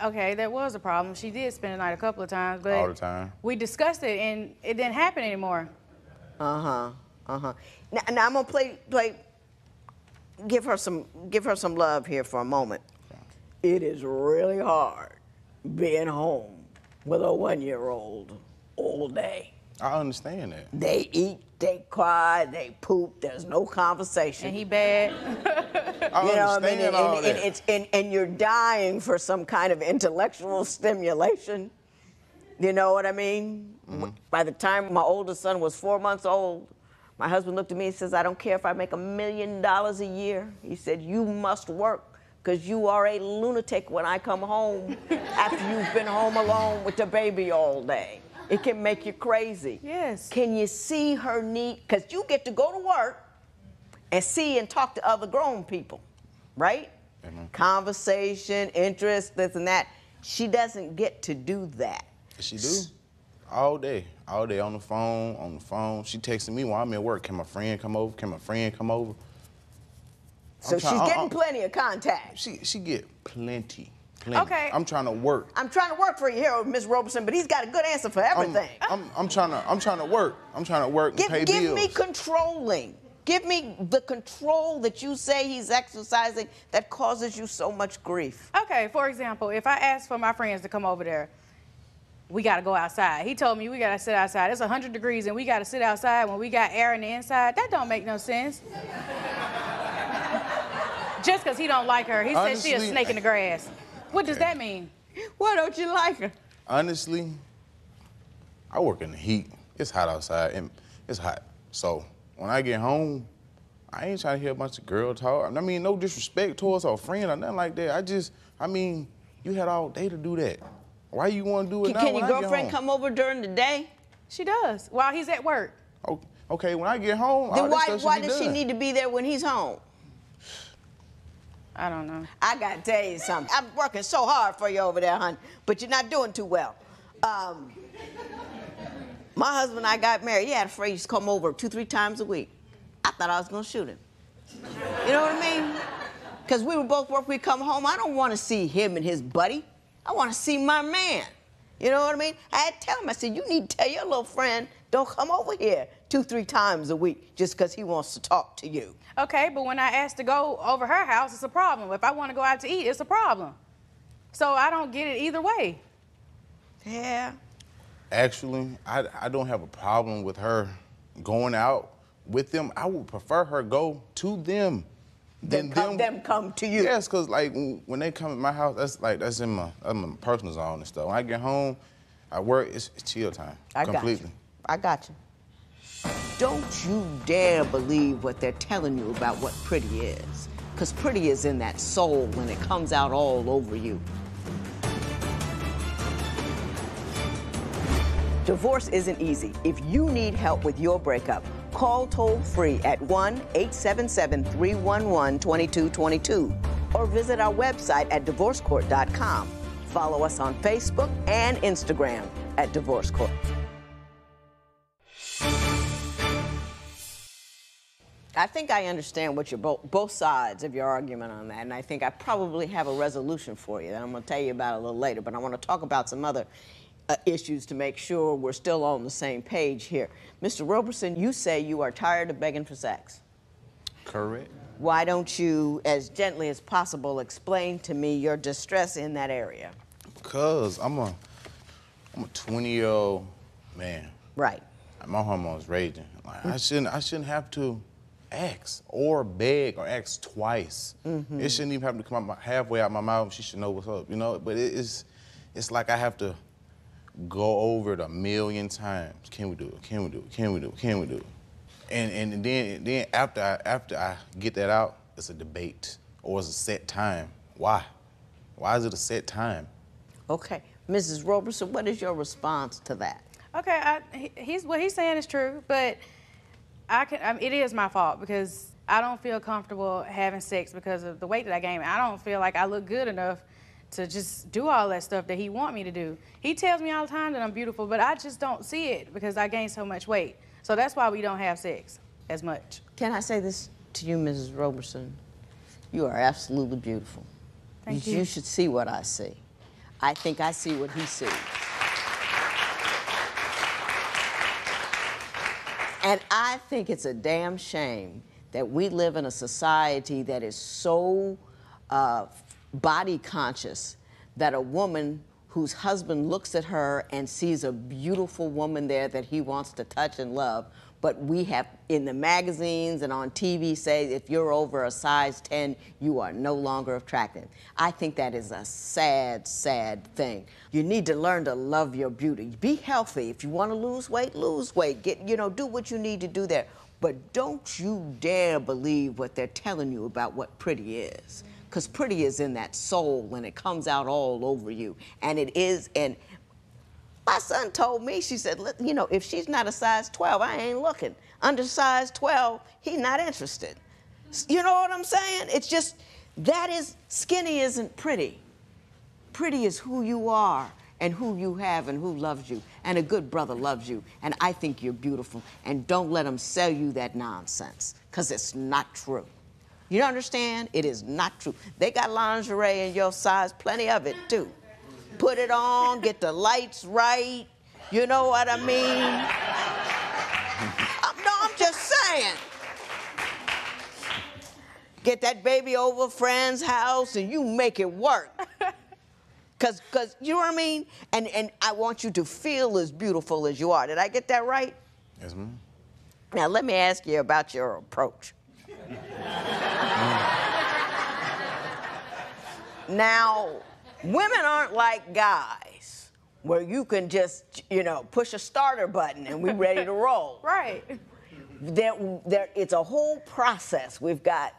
Okay, that was a problem. She did spend the night a couple of times, but all the time. We discussed it and it didn't happen anymore. Now I'm gonna give her some love here for a moment. It is really hard being home with a 1-year-old all day. I understand that. They eat, they cry, they poop. There's no conversation. And he bad. I understand all that. And you're dying for some kind of intellectual stimulation. You know what I mean? Mm-hmm. By the time my oldest son was 4 months old, my husband looked at me and says, I don't care if I make $1 million a year. He said, you must work because you are a lunatic when I come home after you've been home alone with the baby all day. It can make you crazy. Yes. Can you see her need? Because you get to go to work and see and talk to other grown people, right? Mm-hmm. Conversation, interest, this and that. She doesn't get to do that. She do. All day on the phone. She texting me while I'm at work. Can my friend come over? Can my friend come over? So she's getting plenty of contact. She get plenty. Okay. I'm trying to work. I'm trying to work for you here, Ms. Roberson, but he's got a good answer for everything. I'm trying to work. I'm trying to work and pay bills. Give me controlling. Give me the control that you say he's exercising that causes you so much grief. Okay, for example, if I ask for my friends to come over there, we got to go outside. He told me we got to sit outside. It's 100 degrees and we got to sit outside when we got air in the inside. That don't make no sense. Just because he don't like her. He said she a snake in the grass. What does that mean? Why don't you like her? Honestly, I work in the heat. It's hot outside and it's hot. So when I get home, I ain't trying to hear a bunch of girl talk. I mean, no disrespect towards our friend or nothing like that. You had all day to do that. Why you want to do it now? Can your girlfriend come over during the day? She does, while he's at work. Okay, when I get home, then why does she need to be there when he's home? I don't know. I got to tell you something. I'm working so hard for you over there, hon, but you're not doing too well. My husband and I got married. He had a friend who used to come over 2-3 times a week. I thought I was going to shoot him. You know what I mean? Because we would both work, we'd come home. I don't want to see him and his buddy. I want to see my man. You know what I mean? I had to tell him, I said, you need to tell your little friend, don't come over here 2-3 times a week just because he wants to talk to you. Okay, but when I ask to go over her house, it's a problem. If I want to go out to eat, it's a problem. So I don't get it either way. Yeah. Actually, I don't have a problem with her going out with them. I would prefer her go to them than them come to you. Yes, because like when they come at my house, that's in my personal zone and stuff. When I get home, I work, it's chill time. Completely. I got you. Don't you dare believe what they're telling you about what pretty is. Because pretty is in that soul and it comes out all over you. Divorce isn't easy. If you need help with your breakup, call toll-free at 1-877-311-2222 or visit our website at divorcecourt.com. Follow us on Facebook and Instagram at Divorce Court. I think I understand what you're both sides of your argument on that, and I think I probably have a resolution for you that I'm going to tell you about a little later, but I want to talk about some other issues to make sure we're still on the same page here. Mr. Roberson, you say you are tired of begging for sex. Correct. Why don't you, as gently as possible, explain to me your distress in that area? Because I'm a 20-year-old man. Right. My hormones raging. Like, I shouldn't have to ask or beg or ask twice. It shouldn't even have to come out halfway out my mouth. She should know what's up, you know? But it's like I have to go over it a million times. Can we do it? Can we do it? Can we do it? Can we do it? And then after I get that out, it's a debate or it's a set time. Why? Why is it a set time? Okay. Mrs. Roberson, what is your response to that? Okay, what he's saying is true, but it is my fault because I don't feel comfortable having sex because of the weight that I gained. I don't feel like I look good enough to just do all that stuff that he wants me to do. He tells me all the time that I'm beautiful, but I just don't see it because I gained so much weight. So that's why we don't have sex as much. Can I say this to you, Mrs. Roberson? You are absolutely beautiful. Thank you. You should see what I see. I think I see what he sees. And I think it's a damn shame that we live in a society that is so body conscious that a woman whose husband looks at her and sees a beautiful woman there that he wants to touch and love, but we have in the magazines and on TV say if you're over a size 10, you are no longer attractive. I think that is a sad, sad thing. You need to learn to love your beauty. Be healthy. If you want to lose weight, lose weight. Do what you need to do there. But don't you dare believe what they're telling you about what pretty is. Because pretty is in that soul and it comes out all over you. And it is, and my son told me, she said, if she's not a size 12, I ain't looking. Under size 12, he's not interested. You know what I'm saying? It's just, skinny isn't pretty. Pretty is who you are and who you have and who loves you. And a good brother loves you. And I think you're beautiful. And don't let them sell you that nonsense, because it's not true. You understand? It is not true. They got lingerie in your size, plenty of it, too. Put it on, get the lights right. You know what I mean? I'm just saying. Get that baby over a friend's house and you make it work. Cause you know what I mean? And I want you to feel as beautiful as you are. Did I get that right? Yes, ma'am. Now, let me ask you about your approach. Now, women aren't like guys, where you can just, push a starter button and we're ready to roll. Right. It's a whole process. We've got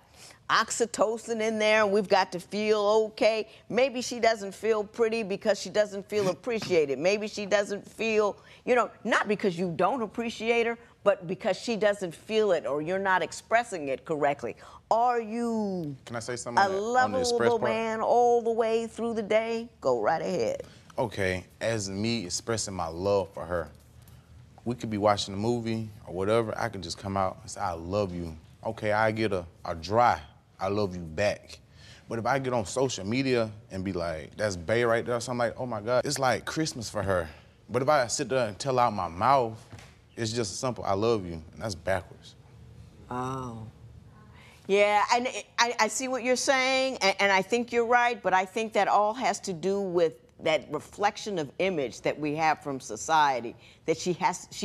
oxytocin in there, and we've got to feel okay. Maybe she doesn't feel pretty because she doesn't feel appreciated. Maybe she doesn't feel, not because you don't appreciate her, but because she doesn't feel it or you're not expressing it correctly. Are you Can I say something a lovable man all the way through the day? Go right ahead. Okay, as me expressing my love for her, we could be watching a movie or whatever, I could just come out and say, I love you. Okay, I get a dry, I love you back. But if I get on social media and be like, that's bae right there, so I'm like, oh my God, it's like Christmas for her. But if I sit there and tell out my mouth, it's just a simple, I love you, and that's backwards. Oh. Yeah, and I see what you're saying, and I think you're right, but I think that all has to do with that reflection of image that we have from society, that she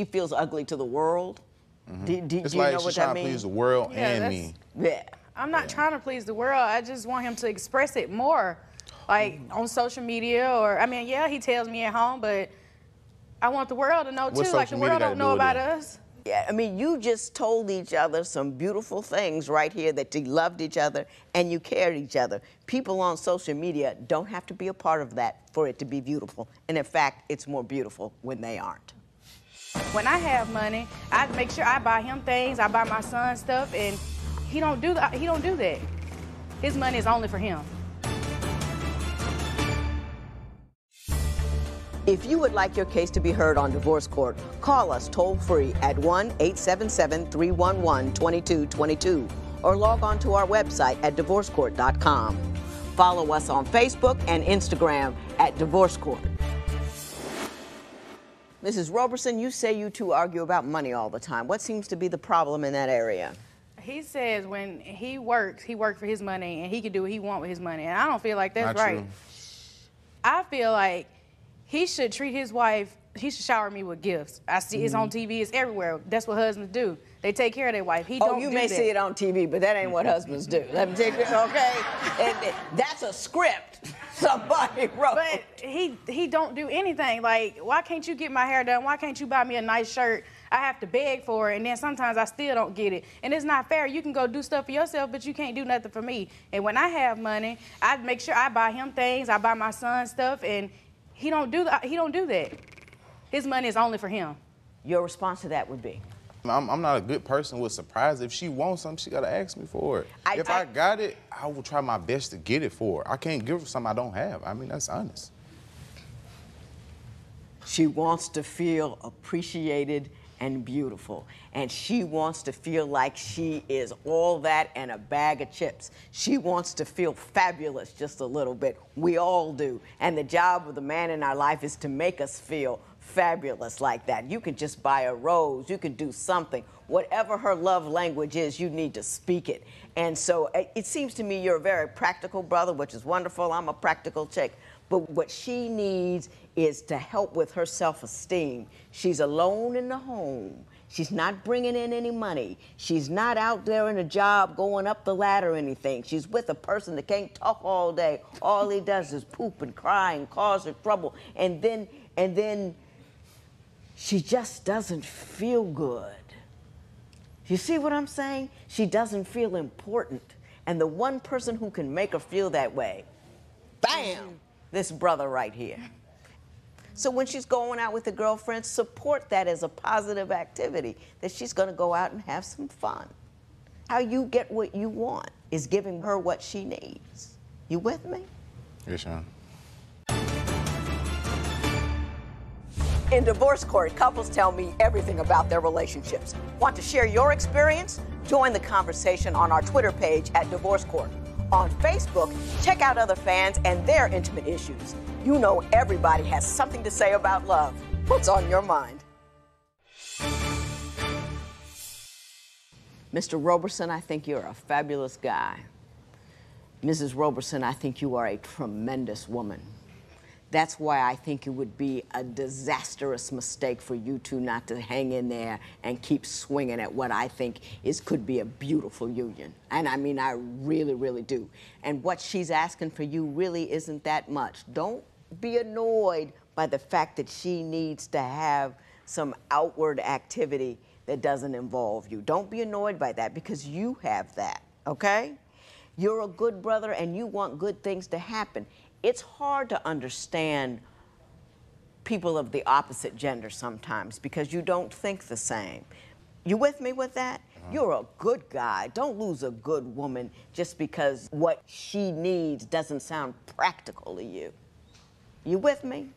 feels ugly to the world. Mm-hmm. Do It's you like know she's what trying that to please means? the world Yeah, and that's- me. Yeah. I'm not trying to please the world. I just want him to express it more, like on social media, or I mean, yeah, he tells me at home, but I want the world to know What too. Like the social media world got don't to know do with about it? us. Yeah, I mean, you just told each other some beautiful things right here, that you loved each other and you cared each other. People on social media don't have to be a part of that for it to be beautiful. And in fact, it's more beautiful when they aren't. When I have money, I make sure I buy him things. I buy my son stuff, and he don't do that. He don't do that. His money is only for him. If you would like your case to be heard on divorce court, call us toll-free at 1-877-311-2222 or log on to our website at divorcecourt.com. Follow us on Facebook and Instagram at Divorce Court. Mrs. Roberson, you say you two argue about money all the time. What seems to be the problem in that area? He says when he works for his money, and he can do what he wants with his money. And I don't feel like that's Not right. true. I feel like he should treat his wife, he should shower me with gifts. I see it's on TV, it's everywhere. That's what husbands do. They take care of their wife. He don't you do may that. see it on TV, but that ain't what husbands do. Let me take it, okay? And that's a script somebody wrote. But he don't do anything. Like, why can't you get my hair done? Why can't you buy me a nice shirt? I have to beg for it, and then sometimes I still don't get it. And it's not fair. You can go do stuff for yourself, but you can't do nothing for me. And when I have money, I make sure I buy him things. I buy my son stuff, and he don't do that. His money is only for him. Your response to that would be? I'm not a good person with surprise. If she wants something, she gotta ask me for it. If I got it, I will try my best to get it for her. I can't give her something I don't have. I mean, that's honest. She wants to feel appreciated and beautiful. And she wants to feel like she is all that and a bag of chips. She wants to feel fabulous just a little bit. We all do. And the job of the man in our life is to make us feel fabulous like that. You can just buy a rose. You can do something. Whatever her love language is, you need to speak it. And so it seems to me you're a very practical brother, which is wonderful. I'm a practical chick. But what she needs is to help with her self-esteem. She's alone in the home. She's not bringing in any money. She's not out there in a job going up the ladder or anything. She's with a person that can't talk all day. All he does is poop and cry and cause her trouble. And then she just doesn't feel good. You see what I'm saying? She doesn't feel important. And the one person who can make her feel that way, bam, this brother right here. So when she's going out with a girlfriend, support that as a positive activity, that she's going to go out and have some fun. How you get what you want is giving her what she needs. You with me? Yes, Sean. In divorce court, couples tell me everything about their relationships. Want to share your experience? Join the conversation on our Twitter page at Divorce Court. On Facebook, check out other fans and their intimate issues. You know everybody has something to say about love. What's on your mind? Mr. Roberson, I think you're a fabulous guy. Mrs. Roberson, I think you are a tremendous woman. That's why I think it would be a disastrous mistake for you two not to hang in there and keep swinging at what I think could be a beautiful union. And I mean, I really, really do. And what she's asking for you really isn't that much. Don't be annoyed by the fact that she needs to have some outward activity that doesn't involve you. Don't be annoyed by that, because you have that, okay? You're a good brother and you want good things to happen. It's hard to understand people of the opposite gender sometimes because you don't think the same. You with me with that? You're a good guy. Don't lose a good woman just because what she needs doesn't sound practical to you. You with me?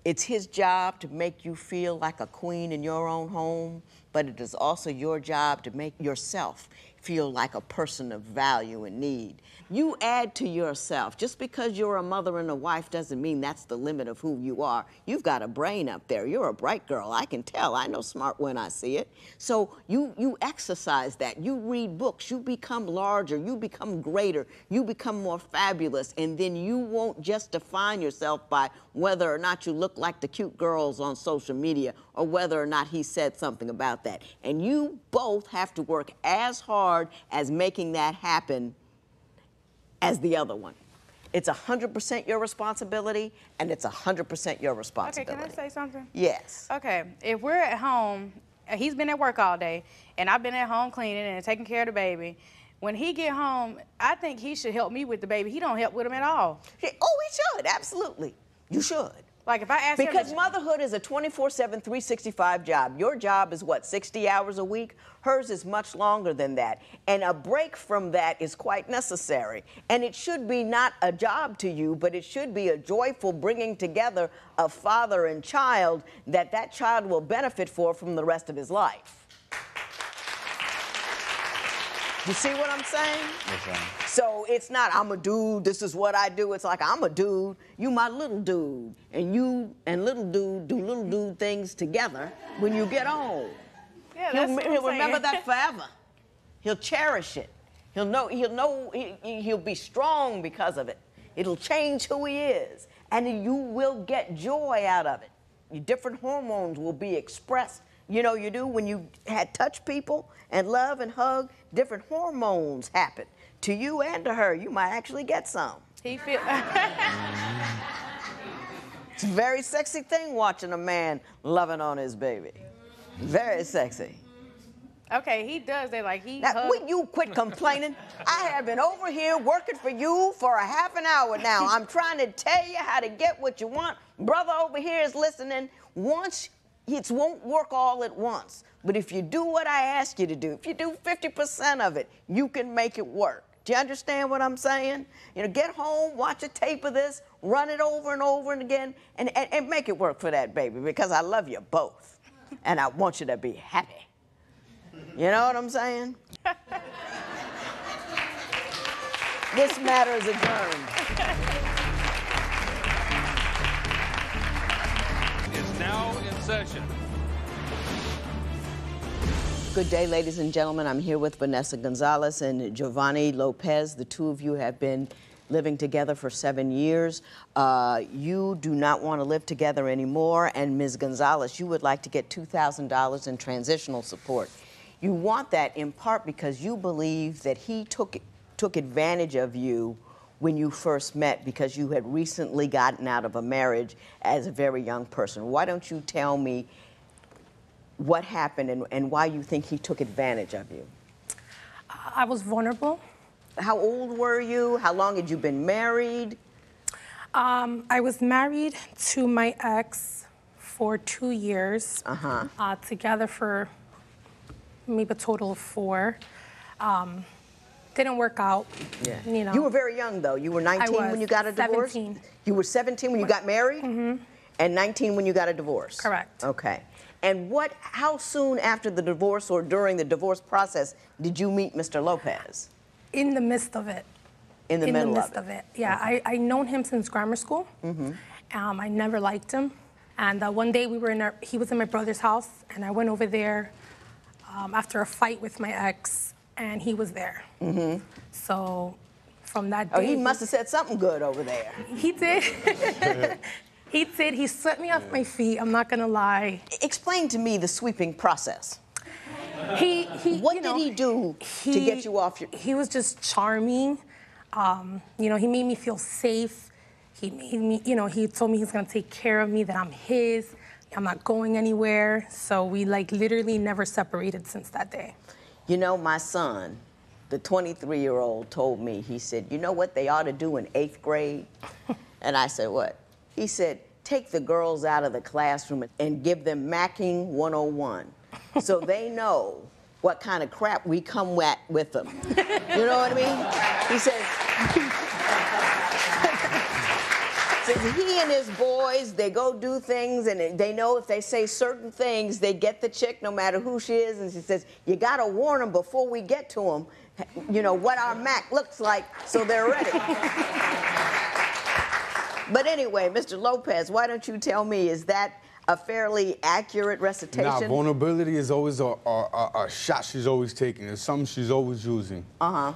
It's his job to make you feel like a queen in your own home, but it is also your job to make yourself feel like a person of value and need. You add to yourself. Just because you're a mother and a wife doesn't mean that's the limit of who you are. You've got a brain up there. You're a bright girl. I can tell. I know smart when I see it. So you exercise that. You read books. You become larger. You become greater. You become more fabulous. And then you won't just define yourself by whether or not you look like the cute girls on social media or whether or not he said something about that. And you both have to work as hard as making that happen as the other one. It's 100% your responsibility, and it's 100% your responsibility. Okay, can I say something? Yes. Okay, if we're at home, he's been at work all day, and I've been at home cleaning and taking care of the baby. When he get home, I think he should help me with the baby. He don't help with him at all. Oh, he should, absolutely. You should. Like if I ask him Because motherhood is a 24/7, 365 job. Your job is what, 60 hours a week? Hers is much longer than that. And a break from that is quite necessary. And it should be not a job to you, but it should be a joyful bringing together of father and child that child will benefit from the rest of his life. You see what I'm saying? Okay. So it's not, I'm a dude, this is what I do. It's like, I'm a dude, you my little dude. And you and little dude do little dude things together when you get home. Yeah, that's what I'm He'll remember saying. that forever. He'll cherish it. He'll be strong because of it. It'll change who he is. And you will get joy out of it. Your different hormones will be expressed. You know, you do when you touch people and love and hug, different hormones happen. To you and to her, you might actually get some. He feel. It's a very sexy thing watching a man loving on his baby. Very sexy. Okay, he does that like he. Now, will you quit complaining? I have been over here working for you for a half an hour now. I'm trying to tell you how to get what you want. Brother over here is listening. It won't work all at once. But if you do what I ask you to do, if you do 50% of it, you can make it work. Do you understand what I'm saying? You know, get home, watch a tape of this, run it over and over and again, and make it work for that baby, because I love you both. And I want you to be happy. You know what I'm saying? This matter is adjourned. Is now in session. Good day, ladies and gentlemen. I'm here with Vanessa Gonzalez and Giovanni Lopez. The two of you have been living together for 7 years. You do not want to live together anymore, and Ms. Gonzalez, you would like to get $2,000 in transitional support. You want that in part because you believe that he took advantage of you when you first met, because you had recently gotten out of a marriage as a very young person. Why don't you tell me what happened and why you think he took advantage of you? I was vulnerable. How old were you? How long had you been married? I was married to my ex for 2 years. Together for maybe a total of 4. Didn't work out. Yeah. You know. You were very young, though. You were 19 when you got a divorce? 17. You were 17 when you got married? Mm-hmm. And 19 when you got a divorce? Correct. Okay. And how soon after the divorce or during the divorce process did you meet Mr. Lopez? In the midst of it. In the middle of it. Yeah, okay. I known him since grammar school. Mm-hmm. I never liked him. And one day he was in my brother's house, and I went over there after a fight with my ex, and he was there. Mm-hmm. So from that day. Oh, he must have said something good over there. He did. He did. He swept me off my feet. I'm not gonna lie. Explain to me the sweeping process. What did he do to get you off your? He was just charming. He made me feel safe. He made me, he told me he's gonna take care of me, that I'm his. I'm not going anywhere. So we literally never separated since that day. You know, my son, the 23-year-old, told me, he said, you know what they ought to do in 8th grade? And I said, what? He said, take the girls out of the classroom and give them nagging 101 so they know what kind of crap we come at with them. You know what I mean? He says, says he and his boys, they go do things, and they know if they say certain things, they get the chick no matter who she is. And she says, you got to warn them before we get to them, you know, what our Mac looks like so they're ready. But anyway, Mr. Lopez, why don't you tell me, is that a fairly accurate recitation? Nah, vulnerability is always a shot she's always taking. It's something she's always using. I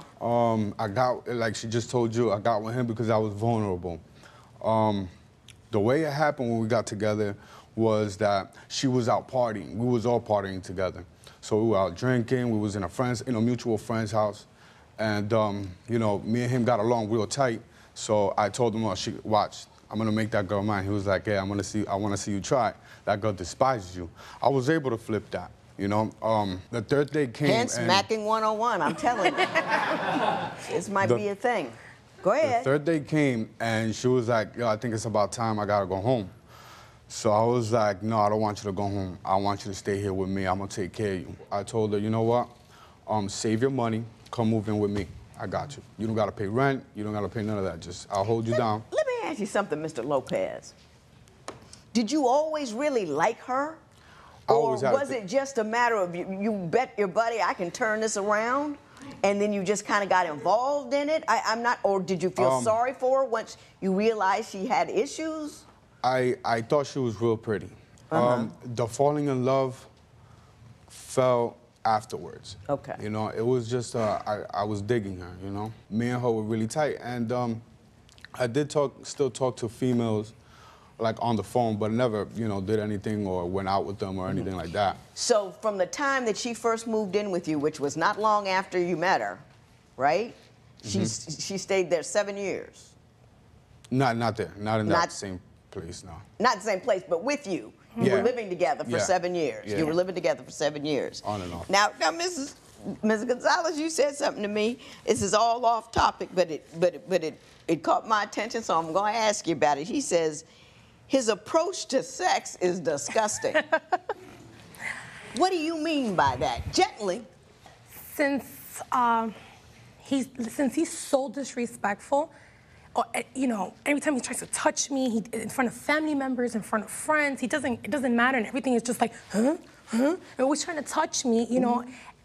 got, like she just told you, I got with him because I was vulnerable. The way it happened when we got together was that she was out partying. We was all partying together. So we were out drinking. We was in a mutual friend's house. And, you know, me and him got along real tight. So I told him, oh, watch, I'm gonna make that girl mine. He was like, yeah, I wanna see you try it. That girl despises you. I was able to flip that, you know? The third day came. Hence, Macking 101, I'm telling you. This might be a thing. Go ahead. The third day came, and she was like, yo, I think it's about time I gotta go home. So I was like, no, I don't want you to go home. I want you to stay here with me. I'm gonna take care of you. I told her, you know what? Save your money, come move in with me. I got you. You don't gotta pay rent, you don't gotta pay none of that. Just, I'll hold you down. Let me ask you something, Mr. Lopez. Did you always really like her? Or was it just a matter of you bet your buddy I can turn this around? And then you just kind of got involved in it? I'm not, or did you feel sorry for her once you realized she had issues? I thought she was real pretty. The falling in love fell afterwards. Okay. You know, it was just, I was digging her, you know? Me and her were really tight. And I did still talk to females, like on the phone, but never, you know, did anything or went out with them or anything like that. So from the time that she first moved in with you, which was not long after you met her, right? She stayed there 7 years. Not there, not in that same place, no. Not the same place, but with you. You were living together for 7 years. Yeah. You were living together for 7 years. On and off. Now, Mrs. Gonzalez, you said something to me. This is all off topic, but it caught my attention, so I'm going to ask you about it. He says his approach to sex is disgusting. What do you mean by that? Gently. Since he's so disrespectful, or, you know, every time he tries to touch me, in front of family members, in front of friends, it doesn't matter, and everything is just like, huh? They're always trying to touch me, you know,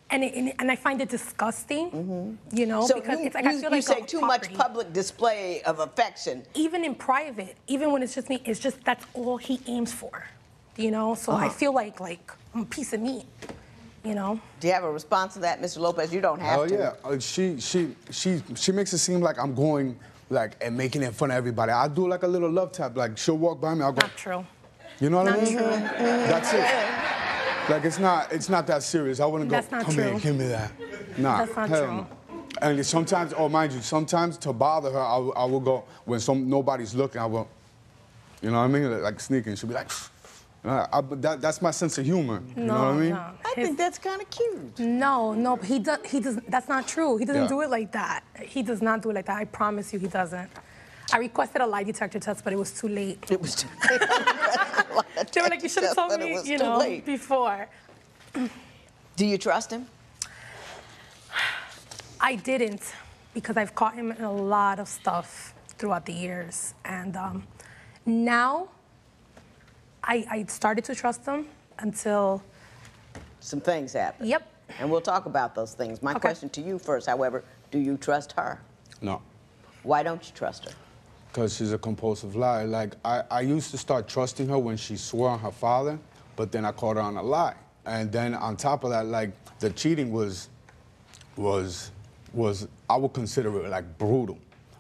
and I find it disgusting, you know, so because it's like you, I feel you like say too much public display of affection. Even in private, even when it's just me, it's just that's all he aims for, you know. So I feel like I'm a piece of meat, you know. Do you have a response to that, Mr. Lopez? You don't have to. Oh yeah, she makes it seem like I'm going and making it fun of everybody. I do like a little love tap, like she'll walk by me, I'll go. Not true. You know what I mean? Not true. That's it. Like it's not that serious. I wouldn't go, come here, give me that. Nah, that's not hell true. No. And sometimes, oh mind you, sometimes to bother her, I will go, when nobody's looking, I will, you know what I mean? Like sneaking, she'll be like, that's my sense of humor, you know what I mean? No. I think that's kind of cute. No, he does, that's not true. He doesn't do it like that. He does not do it like that. I promise you he doesn't. I requested a lie detector test, but it was too late. It was too late. They were like, you should have told me, you know, before. Do you trust him? I didn't, because I've caught him in a lot of stuff throughout the years. And now, I started to trust him until... Some things happen. Yep. And we'll talk about those things. My question to you first, however, do you trust her? No. Why don't you trust her? Because she's a compulsive liar. Like, I used to start trusting her when she swore on her father, but then I caught her on a lie. And then on top of that, like, the cheating was I would consider it like brutal,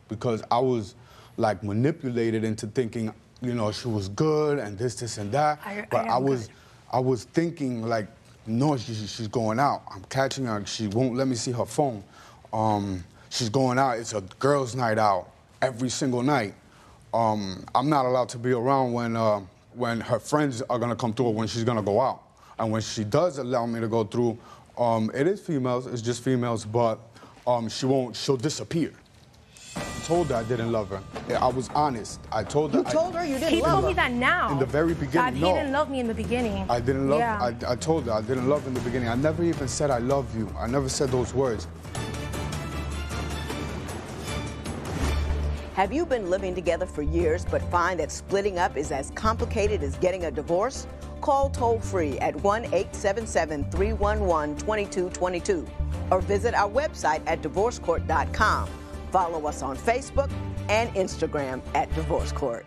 because I was like manipulated into thinking, you know, she was good and this and that. But I was thinking like, no, she's going out. I'm catching her. She won't let me see her phone. She's going out. It's a girls' night out every single night. I'm not allowed to be around when her friends are gonna come through or when she's gonna go out. And when she does allow me to go through, it is females. It's just females, but she'll disappear. I told her I didn't love her. Yeah, I was honest. I told her. You told her you didn't He love her? told me that now. In the very beginning, He didn't love me in the beginning. I didn't love, Yeah. I told her I didn't love in the beginning. I never even said I love you. I never said those words. Have you been living together for years but find that splitting up is as complicated as getting a divorce? Call toll-free at 1-877-311-2222 or visit our website at divorcecourt.com. Follow us on Facebook and Instagram at Divorce Court.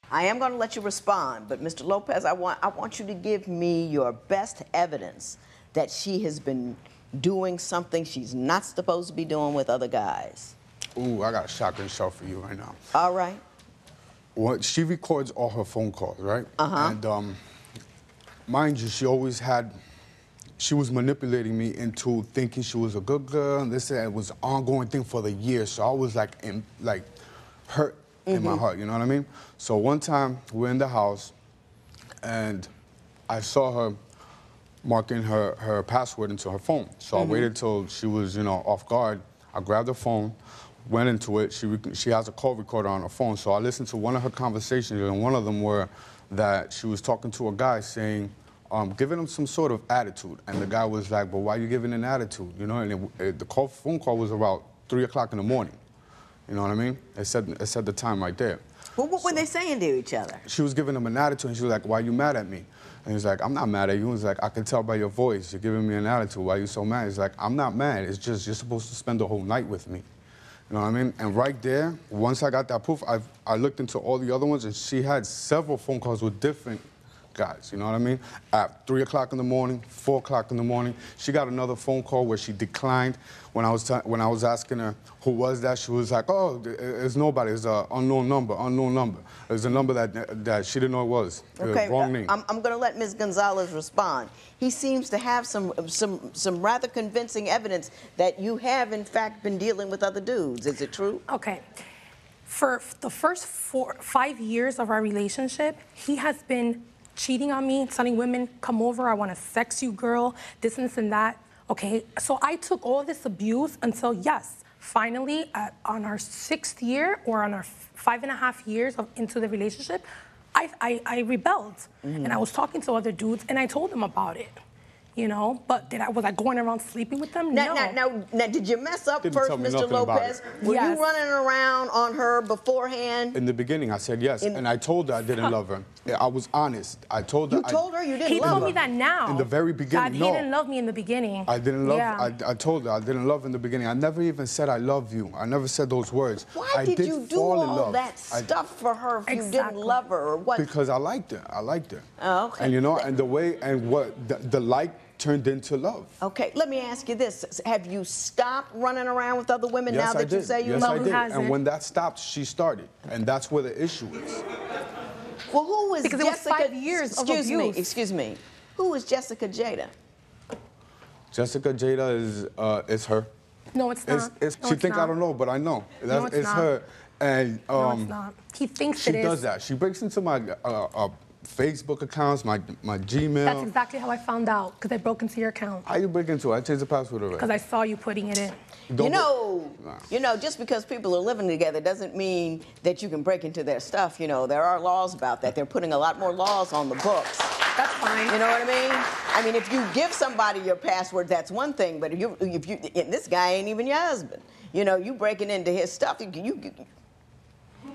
I am going to let you respond, but Mr. Lopez, I want you to give me your best evidence that she has been doing something she's not supposed to be doing with other guys. Ooh, I got a shotgun shot for you right now. All right. Well, she records all her phone calls, right? Uh-huh. And mind you, she was manipulating me into thinking she was a good girl, and this and it was an ongoing thing for the years. So I was like hurt in my heart, you know what I mean? So one time we're in the house, and I saw her marking her password into her phone. So I waited till she was, off guard. I grabbed the phone, went into it. She has a call recorder on her phone. So I listened to one of her conversations, and one of them were that she was talking to a guy saying, giving him some sort of attitude. And the guy was like, but why are you giving an attitude? And the phone call was about 3 o'clock in the morning. You know what I mean? It said the time right there. Well, what were they saying to each other? She was giving him an attitude, and she was like, why are you mad at me? And he's like, I'm not mad at you. He's like, I can tell by your voice. You're giving me an attitude. Why are you so mad? He's like, I'm not mad. It's just you're supposed to spend the whole night with me. You know what I mean? And right there, once I got that proof, I looked into all the other ones, and she had several phone calls with different guys, you know what I mean? At 3 o'clock in the morning, 4 o'clock in the morning. She got another phone call where she declined. When I was asking her who was that, she was like, oh, it's nobody. It's an unknown number. It's a number that she didn't know it was. Okay, wrong name. I'm going to let Ms. Gonzalez respond. He seems to have some rather convincing evidence that you have, in fact, been dealing with other dudes. Is it true? Okay. For the first 5 years of our relationship, he has been cheating on me, telling women, come over, I want to sex you, girl, this and that. Okay, so I took all this abuse until, yes, finally, on our 6th year or on our 5.5 years into the relationship, I rebelled. And I was talking to other dudes, and I told them about it. But was I going around sleeping with them? No. Now, did you mess up first, Mr. Lopez? Were Yes. you running around on her beforehand? In the beginning, I said yes, and I told her I didn't love her. I was honest. I told her. You told her you didn't He love her? told me that now. In the very beginning, He no. didn't love me in the beginning. I didn't love. Yeah. I told her I didn't love in the beginning. I never even said I love you. I never said those words. Why did you do all that stuff for her if you didn't love her, or what? Because I liked her. Oh, okay. And and the way and what the like turned into love. Okay, let me ask you this. Have you stopped running around with other women now that you say you love Yes, I her? did. And when that stopped, she started. And that's where the issue is. Well, who is Because Jessica? it was 5 years of abuse. Excuse me. Who is Jessica Jada? Jessica Jada is her. No, it's not. She think I don't know, but I know. No, it's not. Her. And No, it's not. He thinks she it is. does that. She breaks into my Facebook accounts, my Gmail. That's exactly how I found out, because I broke into your account. How you break into it? I changed the password already. Because I saw you putting it in. Just because people are living together doesn't mean that you can break into their stuff. There are laws about that. They're putting a lot more laws on the books. That's fine. You know what I mean? I mean, if you give somebody your password, that's one thing. But if you this guy ain't even your husband. You breaking into his stuff.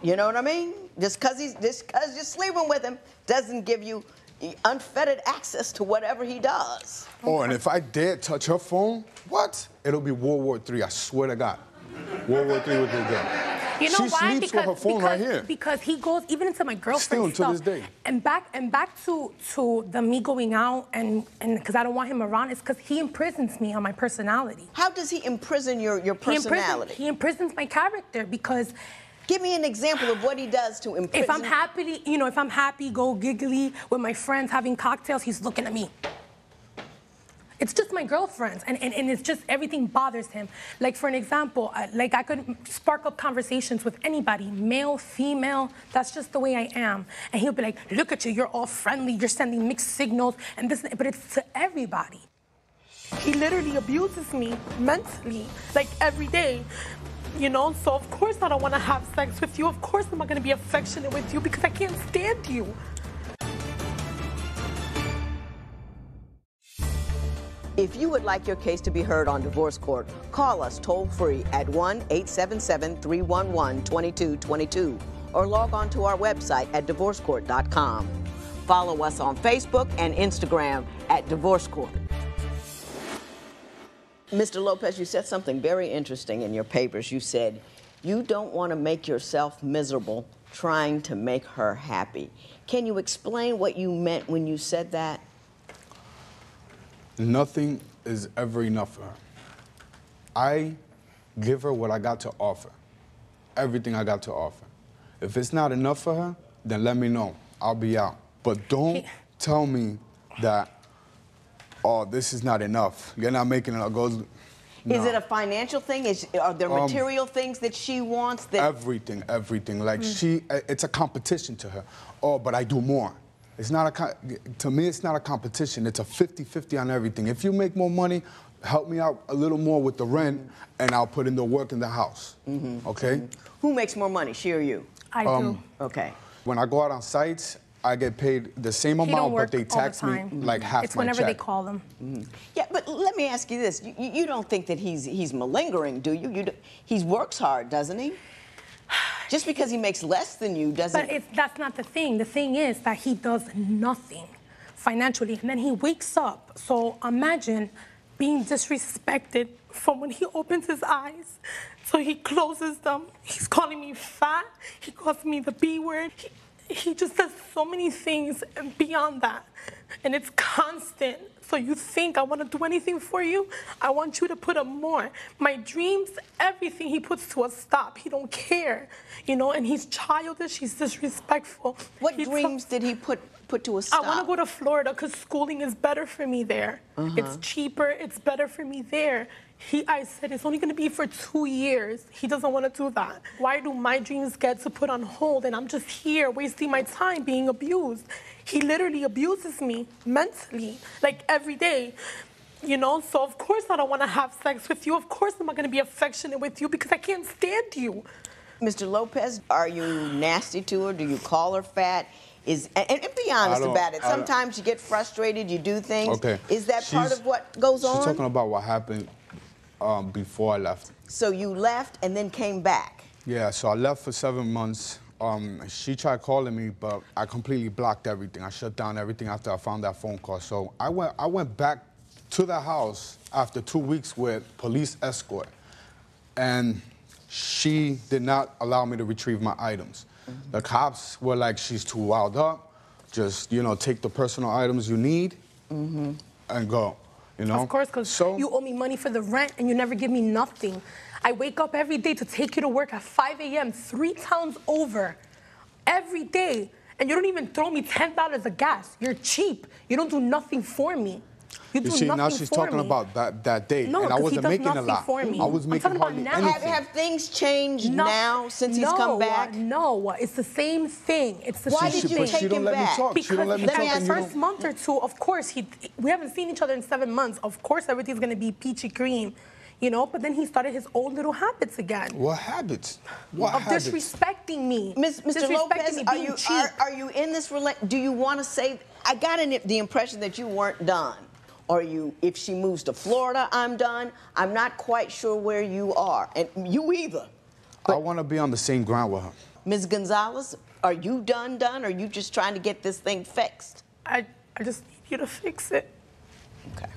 You know what I mean? Just because you're sleeping with him doesn't give you unfettered access to whatever he does. Oh, and if I dare touch her phone, what? It'll be World War III, I swear to God. World War III with this girl. You know she why? sleeps with her phone right here. Because he goes even into my girlfriend's Still, to stuff. this day. And back to the me going out and because I don't want him around, it's because he imprisons me on my personality. How does he imprison your personality? He imprisons my character because. Give me an example of what he does to imprison. If I'm happy, go giggly with my friends having cocktails, he's looking at me. It's just my girlfriends, and it's just everything bothers him. Like, for an example, I could spark up conversations with anybody, male, female, that's just the way I am. And he'll be like, look at you, you're all friendly, you're sending mixed signals, and this, but it's to everybody. He literally abuses me mentally, like every day. So of course I don't want to have sex with you. Of course I'm not going to be affectionate with you because I can't stand you. If you would like your case to be heard on divorce court, call us toll-free at 1-877-311-2222 or log on to our website at divorcecourt.com. Follow us on Facebook and Instagram at Divorce Court. Mr. Lopez, you said something very interesting in your papers. You said, you don't want to make yourself miserable trying to make her happy. Can you explain what you meant when you said that? Nothing is ever enough for her. I give her what I got to offer, everything I got to offer. If it's not enough for her, then let me know. I'll be out. But don't tell me that, oh, this is not enough. You're not making it. Goes. No. Is it a financial thing? Are there material things that she wants? That everything. Like it's a competition to her. Oh, but I do more. It's not to me, it's not a competition. It's a 50-50 on everything. If you make more money, help me out a little more with the rent, and I'll put in the work in the house. Okay? Who makes more money, she or you? I do. Okay. When I go out on sites, I get paid the same amount, but they tax me like half my check. It's whenever they call them. Yeah, but let me ask you this. You don't think that he's malingering, do you? He works hard, doesn't he? Just because he makes less than you doesn't... But that's not the thing. The thing is that he does nothing financially, and then he wakes up. So imagine being disrespected from when he opens his eyes. So he closes them. He's calling me fat. He calls me the B word. He just does so many things beyond that. And it's constant. So you think I want to do anything for you? I want you to put up more. My dreams, everything he puts to a stop. He don't care, you know, and he's childish, he's disrespectful. What dreams did he put to a stop? I want to go to Florida because schooling is better for me there. It's cheaper, it's better for me there. I said it's only going to be for 2 years. He doesn't want to do that. Why do my dreams get to put on hold and I'm just here wasting my time being abused? He literally abuses me mentally, like every day, you know? So of course I don't want to have sex with you. Of course I'm not going to be affectionate with you because I can't stand you. Mr. Lopez, are you nasty to her? Do you call her fat? And be honest about it. Sometimes you get frustrated, you do things. Okay. Is that part of what goes on? She's talking about what happened before I left. So you left and then came back? Yeah, so I left for 7 months. She tried calling me, but I completely blocked everything. I shut down everything after I found that phone call. So I went back to the house after 2 weeks with police escort, and she did not allow me to retrieve my items. The cops were like, she's too wild up. Just, you know, take the personal items you need and go. You know? Of course, because you owe me money for the rent and you never give me nothing. I wake up every day to take you to work at 5 a.m. 3 towns over every day. And you don't even throw me $10 of gas. You're cheap. You don't do nothing for me. You do see, nothing now she's for talking me. about that day, No, and I wasn't making a lot. For me. I was making hardly anything. Have things changed now since he's come back? No, it's the same thing. It's the Why same did you thing. take him back? Because in the first month or two, of course, we haven't seen each other in 7 months. Of course, everything's going to be peachy cream, you know? But then he started his old little habits again. What habits? What of habits? Disrespecting me. Mr. Lopez, are you in this relationship? Do you want to say, I got the impression that you weren't done. Or if she moves to Florida, I'm done. I'm not quite sure where you are, and you either. I want to be on the same ground with her. Ms. Gonzalez, are you done, or are you just trying to get this thing fixed? I just need you to fix it. Okay.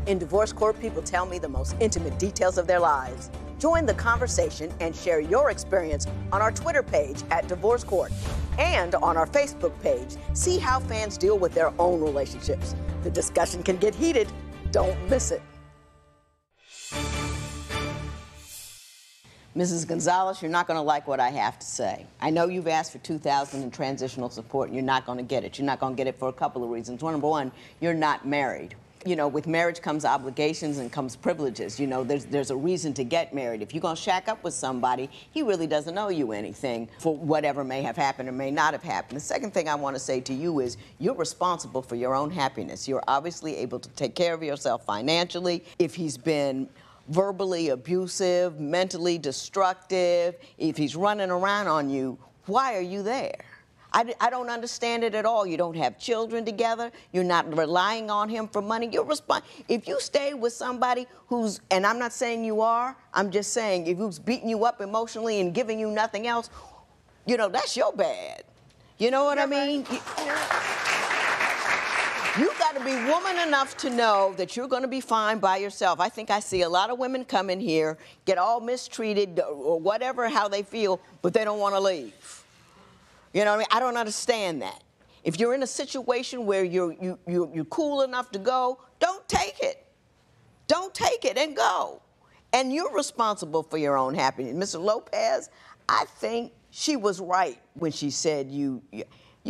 In divorce court, people tell me the most intimate details of their lives. Join the conversation and share your experience on our Twitter page at Divorce Court and on our Facebook page. See how fans deal with their own relationships. The discussion can get heated. Don't miss it. Mrs. Gonzalez, you're not going to like what I have to say. I know you've asked for $2,000 in transitional support, and you're not going to get it. You're not going to get it for a couple of reasons. Number one, you're not married. You know, with marriage comes obligations and comes privileges. You know, there's a reason to get married. If you're going to shack up with somebody, he really doesn't owe you anything for whatever may have happened or may not have happened. The second thing I want to say to you is you're responsible for your own happiness. You're obviously able to take care of yourself financially. If he's been verbally abusive, mentally destructive, if he's running around on you, why are you there? I don't understand it at all. You don't have children together. You're not relying on him for money. If you stay with somebody who's, and I'm not saying you are, I'm just saying if who's beating you up emotionally and giving you nothing else, you know, that's your bad. You know what I mean? You got to be woman enough to know that you're going to be fine by yourself. I think I see a lot of women come in here, get all mistreated or whatever, how they feel, but they don't want to leave. You know what I mean? I don't understand that. If you're in a situation where you're cool enough to go, don't take it. Don't take it and go. And you're responsible for your own happiness. Mr. Lopez, I think she was right when she said you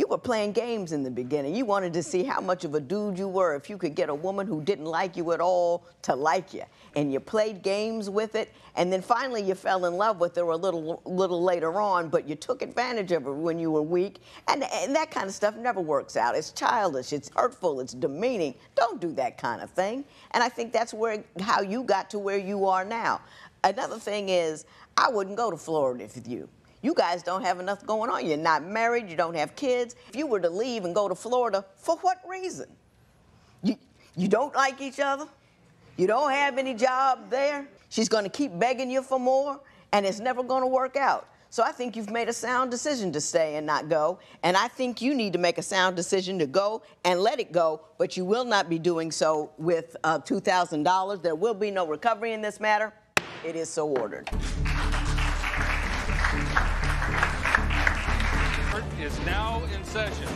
were playing games in the beginning. You wanted to see how much of a dude you were if you could get a woman who didn't like you at all to like you. And you played games with it, and then finally you fell in love with her a little later on, but you took advantage of her when you were weak, and that kind of stuff never works out. It's childish, it's hurtful, it's demeaning. Don't do that kind of thing. And I think that's how you got to where you are now. Another thing is, I wouldn't go to Florida with you. You guys don't have enough going on. You're not married, you don't have kids. If you were to leave and go to Florida, for what reason? You don't like each other? You don't have any job there? She's going to keep begging you for more, and it's never going to work out. So I think you've made a sound decision to stay and not go, and I think you need to make a sound decision to go and let it go, but you will not be doing so with $2,000. There will be no recovery in this matter. It is so ordered. Is now in session.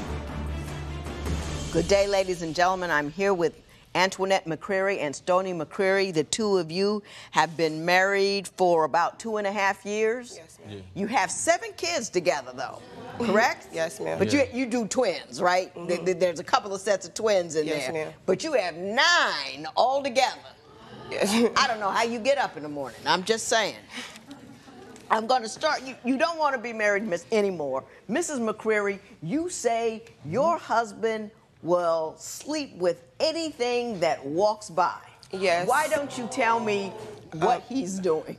Good day, ladies and gentlemen. I'm here with Antoinette McCreary and Stoney McCreary. The two of you have been married for about 2.5 years. Yes, ma'am. Yeah. You have 7 kids together, though, correct? Yes, ma'am. But you do twins, right? Mm-hmm. There's a couple of sets of twins in there. Yes, ma'am. But you have 9 altogether. Yes. I don't know how you get up in the morning. I'm just saying. I'm going to start. You don't want to be married anymore. Mrs. McCreary, you say your husband will sleep with anything that walks by. Yes. Why don't you tell me what he's doing?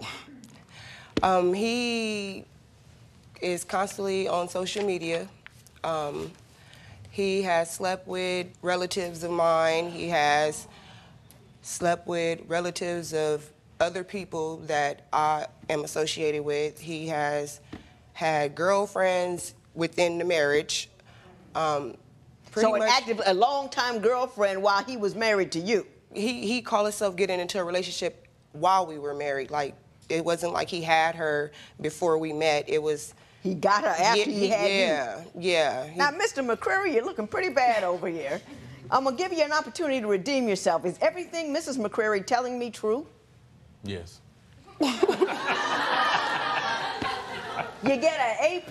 He is constantly on social media. He has slept with relatives of mine. He has slept with relatives of other people that I am associated with. He has had girlfriends within the marriage. So a long-time girlfriend while he was married to you? He called himself getting into a relationship while we were married. Like, it wasn't like he had her before we met. It was... He got her after he had you? Yeah. Now, Mr. McCreary, you're looking pretty bad over here. I'm going to give you an opportunity to redeem yourself. Is everything Mrs. McCreary telling me true? Yes. You get an A+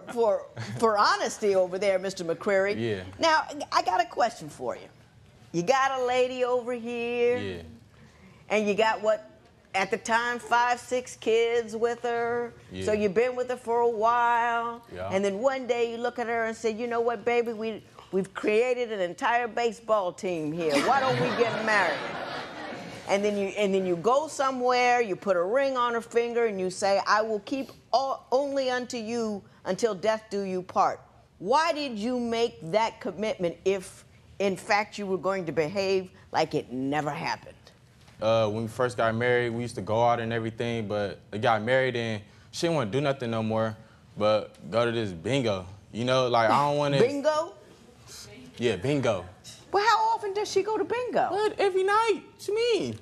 for honesty over there, Mr. McCreary. Yeah. Now, I got a question for you. You got a lady over here. Yeah. And you got what, at the time, 5, 6 kids with her. Yeah. So you've been with her for a while. Yeah. And then one day you look at her and say, you know what, baby, we've created an entire baseball team here. Why don't we get married? And then you go somewhere, you put a ring on her finger, and you say, I will keep only unto you until death do you part. Why did you make that commitment if, in fact, you were going to behave like it never happened? When we first got married, we used to go out and everything, but I got married and she didn't want to do nothing no more, but go to this bingo. You know, like, I don't want to... Bingo? Yeah, bingo. Well, how often does she go to bingo? What? Every night? What you mean?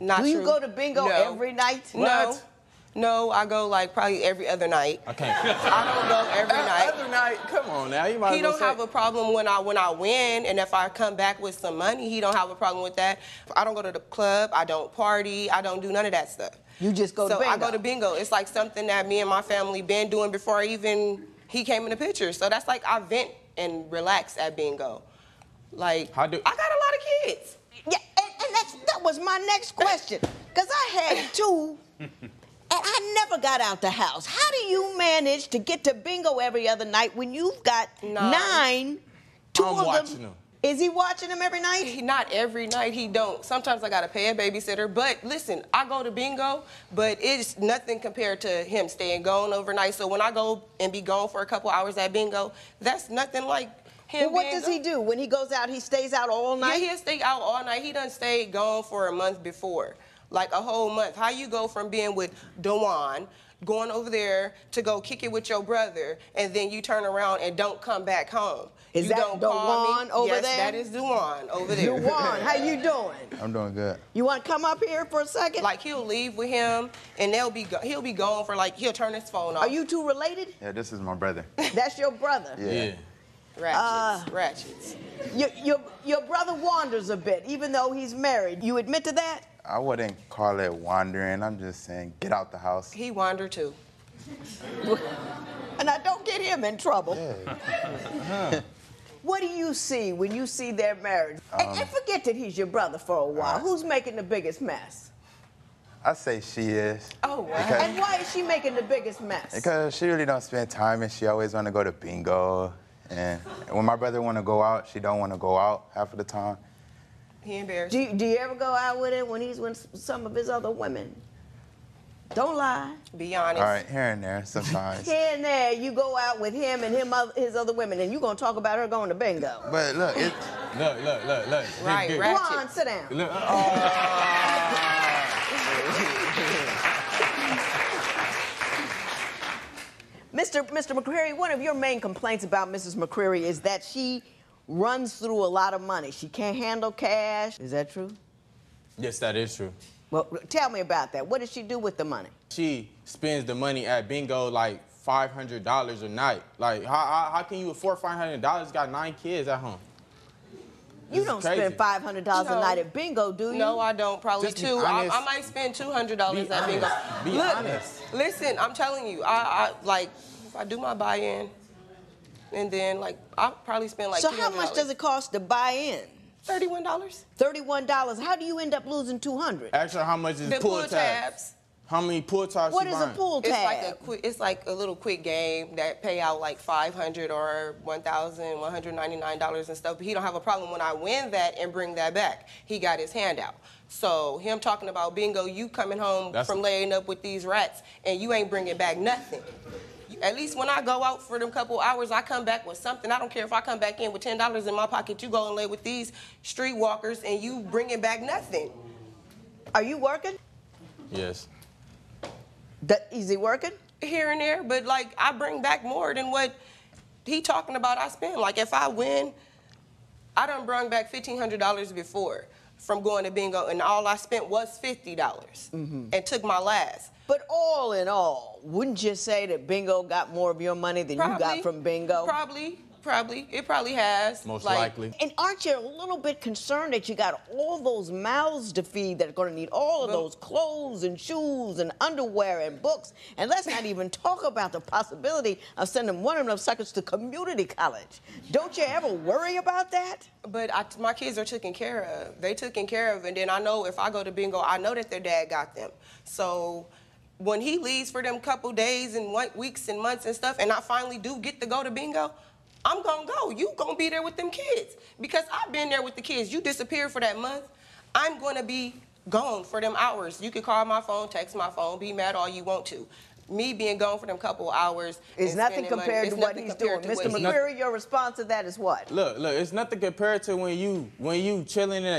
Not Do you true. go to bingo every night? No. No, I go like probably every other night. I can't. I don't go every night. Every night? Come on now. You might He don't have a problem when I win, and if I come back with some money, he don't have a problem with that. I don't go to the club. I don't party. I don't do none of that stuff. You just go to bingo? So I go to bingo. It's like something that me and my family been doing before he came in the picture. So that's like I vent and relax at bingo. Like, I got a lot of kids. Yeah, and that was my next question. Because I had 2, and I never got out the house. How do you manage to get to bingo every other night when you've got 9, 2 of them? I'm watching them. Is he watching him every night? Not every night, he don't. Sometimes I gotta pay a babysitter, but listen, I go to bingo, but it's nothing compared to him staying gone overnight. So when I go and be gone for a couple hours at bingo, that's nothing like him. Well, what does he do? When he goes out, he stays out all night? Yeah, he'll stay out all night. He done stayed gone for a month before, like a whole month. How you go from being with Dewan, going over there to go kick it with your brother, and then you turn around and don't come back home? Is you that don't call me. over yes, there? Yes, that is Dewan over there. Dewan, how you doing? I'm doing good. You want to come up here for a second? Like, he'll leave with him, and he'll be gone for, like, he'll turn his phone off. Are you two related? Yeah, this is my brother. That's your brother? Yeah. Ratchets. Your brother wanders a bit, even though he's married. You admit to that? I wouldn't call it wandering. I'm just saying, get out the house. He wandered too. And I don't get him in trouble. Yeah. What do you see when you see their marriage? And forget that he's your brother for a while. Who's making the biggest mess? I say she is. Oh, wow. And why is she making the biggest mess? Because she really don't spend time, and she always want to go to bingo. And when my brother want to go out, she don't want to go out half of the time. He embarrassed. Do you ever go out with him when he's with some of his other women? Don't lie. Be honest. All right, here and there, sometimes. Here and there, you go out with him and his other women, and you're going to talk about her going to bingo. But look, it... Look. Right, Go on, sit down. Look. Mr. McCreary, one of your main complaints about Mrs. McCreary is that she runs through a lot of money. She can't handle cash. Is that true? Yes, that is true. Well, tell me about that. What does she do with the money? She spends the money at bingo like $500 a night. Like, how can you afford $500? Got 9 kids at home. You don't spend $500 a night at bingo, do you? No, I don't. Probably Just be two. honest. I might spend $200 at bingo. Be honest. Listen, I'm telling you, I like, if I do my buy-in, and then like I'll probably spend like. So $200. how much does it cost to buy in? $31. $31. How do you end up losing $200? Actually, how much is The pull pull tabs? tabs. How many pull tabs What she is a buying? pull tab? It's like a little quick game that pay out like $500 or $1,199 and stuff. But he don't have a problem when I win that and bring that back. He got his hand out. So him talking about bingo, you coming home from laying up with these rats and you ain't bringing back nothing. At least when I go out for them couple hours, I come back with something. I don't care if I come back in with $10 in my pocket. You go and lay with these streetwalkers and you bringing back nothing. Are you working? Yes. Is he working? Here and there, but like I bring back more than what he talking about I spend. Like if I win, I done brought back $1,500 before from going to bingo, and all I spent was $50 and took my last. But all in all, wouldn't you say that bingo got more of your money than you got from bingo? Probably. It probably has. Most likely. And aren't you a little bit concerned that you got all those mouths to feed that are going to need all of those clothes and shoes and underwear and books? And let's not even talk about the possibility of sending one of them suckers to community college. Don't you ever worry about that? But my kids are taken care of. They taken care of, and then I know if I go to bingo, I know that their dad got them. So when he leaves for them couple days and weeks and months and stuff, and I finally do get to go to bingo, I'm gonna go. You gonna be there with them kids. Because I've been there with the kids. You disappear for that month, I'm gonna be gone for them hours. You can call my phone, text my phone, be mad all you want to. Me being gone for them couple hours is nothing compared to what he's doing. Mr. McCreary, your response to that is what? Look, it's nothing compared to when you chilling in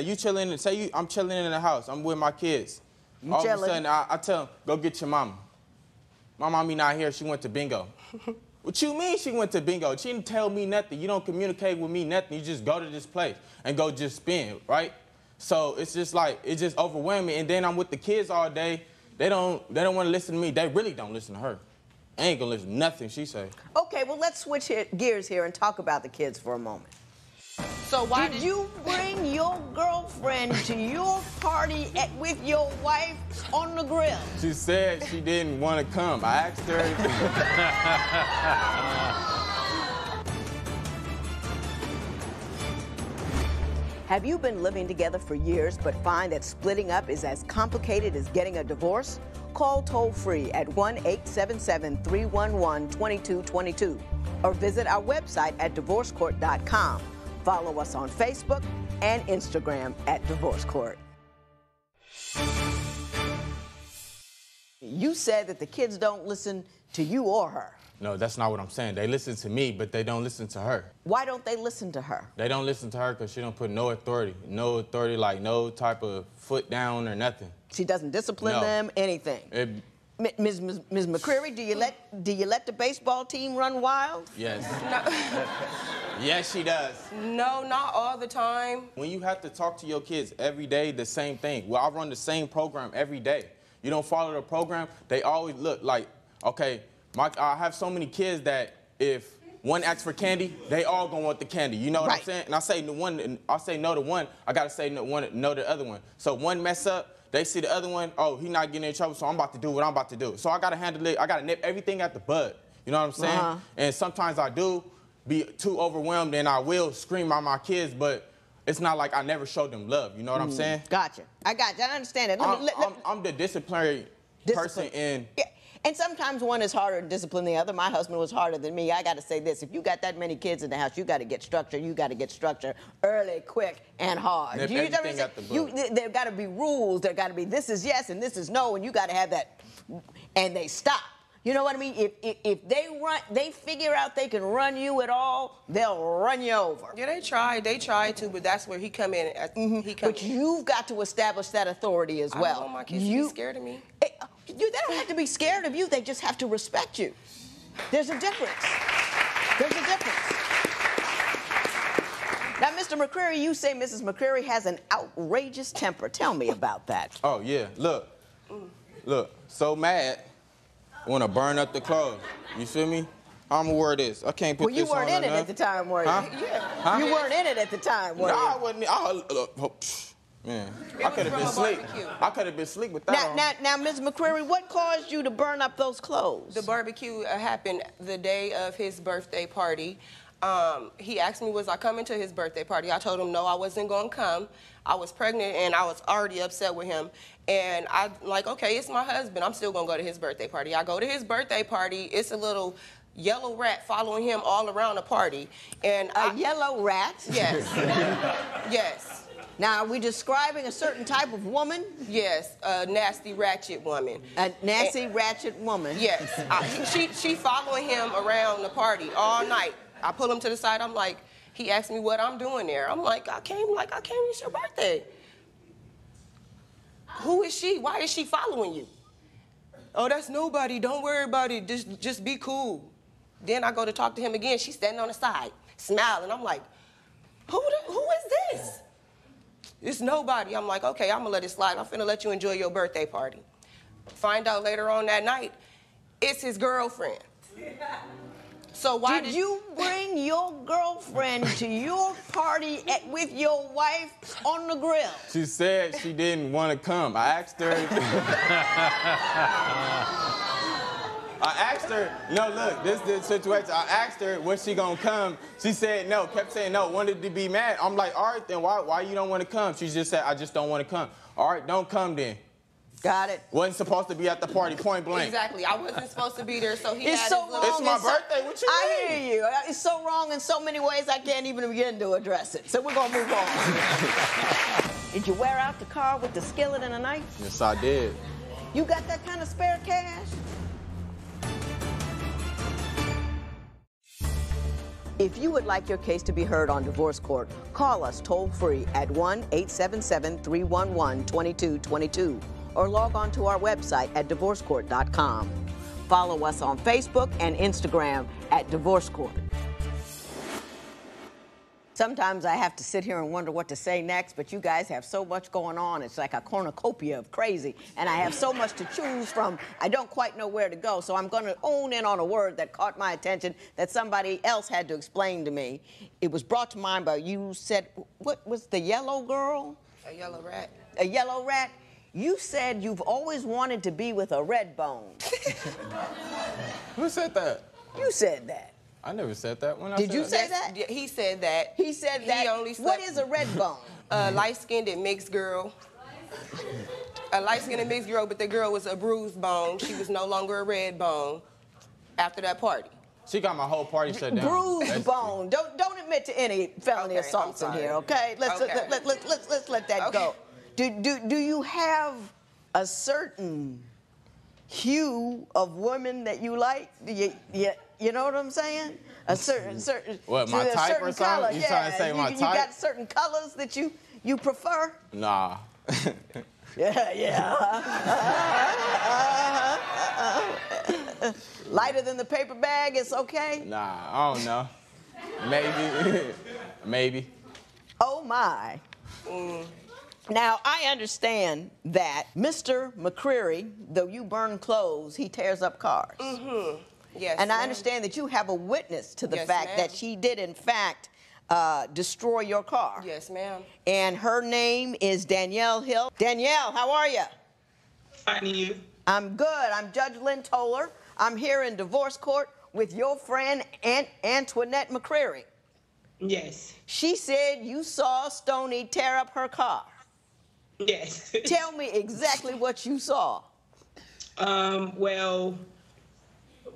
I'm chilling in the house, I'm with my kids. All of a sudden I tell them, go get your mama. My mommy not here, she went to bingo. What you mean she went to bingo? She didn't tell me nothing. You don't communicate with me nothing. You just go to this place and go just spin, right? So it's just like, it's just overwhelming. And then I'm with the kids all day. They don't want to listen to me. They really don't listen to her. I ain't gonna listen to nothing she say. Okay, well, let's switch gears here and talk about the kids for a moment. So why did you bring your girlfriend to your party with your wife on the grill? She said she didn't want to come. I asked her. Have you been living together for years but find that splitting up is as complicated as getting a divorce? Call toll-free at 1-877-311-2222 or visit our website at divorcecourt.com. Follow us on Facebook and Instagram at Divorce Court. You said that the kids don't listen to you or her. No, that's not what I'm saying. They listen to me, but they don't listen to her. Why don't they listen to her? They don't listen to her because she don't put no authority, like no type of foot down or nothing. She doesn't discipline them, anything. Ms. McCreary, do you let the baseball team run wild? Yes. Yes, she does. No, not all the time. When you have to talk to your kids every day, the same thing. Well, I run the same program every day. You don't follow the program, they always look like, okay, I have so many kids that if one asks for candy, they all gonna want the candy. You know what I'm saying? And I say no to one, I gotta say no to the other one. So one mess up, they see the other one, oh, he not getting in trouble, so I'm about to do what I'm about to do. So I gotta handle it, I gotta nip everything at the bud. You know what I'm saying? And sometimes I do be too overwhelmed and I will scream at my kids, but it's not like I never showed them love. You know what I'm saying? Gotcha. I understand it. I'm the disciplinary person in... Yeah. And sometimes one is harder to discipline than the other. My husband was harder than me. I got to say this. If you got that many kids in the house, you got to get structure. You got to get structure early, quick, and hard. There got to be rules. There got to be this is yes and this is no, and you got to have that. And they stop. You know what I mean? If they figure out they can run you at all, they'll run you over. Yeah, they try to, but that's where he come in. But you've got to establish that authority as well. I don't want my kids to be scared of me. They don't have to be scared of you. They just have to respect you. There's a difference. There's a difference. Now, Mr. McCreary, you say Mrs. McCreary has an outrageous temper. Tell me about that. Oh, yeah. Look, so mad. Want to burn up the clothes. You feel me? I'm gonna wear this. I can't put this on. Well, you weren't in it at the time, were you? Huh? You weren't in it at the time, were you? No, I wasn't. Man, I could have been asleep. I could have been asleep with that on. Now, Ms. McCreary, what caused you to burn up those clothes? The barbecue happened the day of his birthday party. He asked me, was I coming to his birthday party? I told him, no, I wasn't going to come. I was pregnant, and I was already upset with him. And I'm like, okay, it's my husband. I'm still going to go to his birthday party. I go to his birthday party. It's a little yellow rat following him all around the party. And a yellow rat? Yes. Yes. Now, are we describing a certain type of woman? Yes, a nasty, ratchet woman. A nasty, ratchet woman? Yes. She following him around the party all night. I pull him to the side. I'm like, he asked me what I'm doing there. I'm like, I came, it's your birthday. Who is she? Why is she following you? Oh, that's nobody. Don't worry about it. Just be cool. Then I go to talk to him again. She's standing on the side, smiling. I'm like, who is this? It's nobody. I'm like, okay, I'm gonna let it slide. I'm finna let you enjoy your birthday party. Find out later on that night, it's his girlfriend. So why did you bring your girlfriend to your party with your wife on the grill? She said she didn't want to come. I asked her, no, look, this is the situation. I asked her, was she gonna come? She said no, kept saying no, wanted to be mad. I'm like, all right, then why you don't want to come? She just said, I just don't want to come. All right, don't come then. Got it. Wasn't supposed to be at the party, point blank. Exactly, I wasn't supposed to be there, so he it's had so his wrong. It's my birthday, what you mean? I hear you. It's so wrong in so many ways I can't even begin to address it. So we're gonna move on. Did you wear out the car with the skillet and a knife? Yes, I did. You got that kind of spare cash? If you would like your case to be heard on Divorce Court, call us toll-free at 1-877-311-2222 or log on to our website at divorcecourt.com. Follow us on Facebook and Instagram at Divorce Court. Sometimes I have to sit here and wonder what to say next, but you guys have so much going on. It's like a cornucopia of crazy, and I have so much to choose from, I don't quite know where to go, so I'm going to hone in on a word that caught my attention that somebody else had to explain to me. It was brought to mind by you said, what was the yellow girl? A yellow rat. A yellow rat? You said you've always wanted to be with a red bone. Who said that? You said that. I never said that. When Did you say that? He said that. He said that. What is a red bone? A light-skinned and mixed girl. A light-skinned and mixed girl, but the girl was a bruised bone. She was no longer a red bone after that party. She got my whole party shut down. Bruised bone. Don't admit to any felony assaults in here, okay? Let's let that go. Do you have a certain hue of women that you like? You know what I'm saying? A certain what, my type or something? Color. You trying to say my type? You got certain colors that you prefer? Nah. Yeah. Lighter than the paper bag, it's okay? Nah, I don't know. Maybe. Maybe. Oh, my. Now, I understand that Mr. McCreary, though you burn clothes, he tears up cars. Mm-hmm. Yes, and I understand that you have a witness to the fact that she did, in fact, destroy your car. Yes, ma'am. And her name is Danielle Hill. Danielle, how are you? Fine, and you? I'm good. I'm Judge Lynn Toler. I'm here in divorce court with your friend, Antoinette McCreary. Yes. She said you saw Stoney tear up her car. Yes. Tell me exactly what you saw. Well,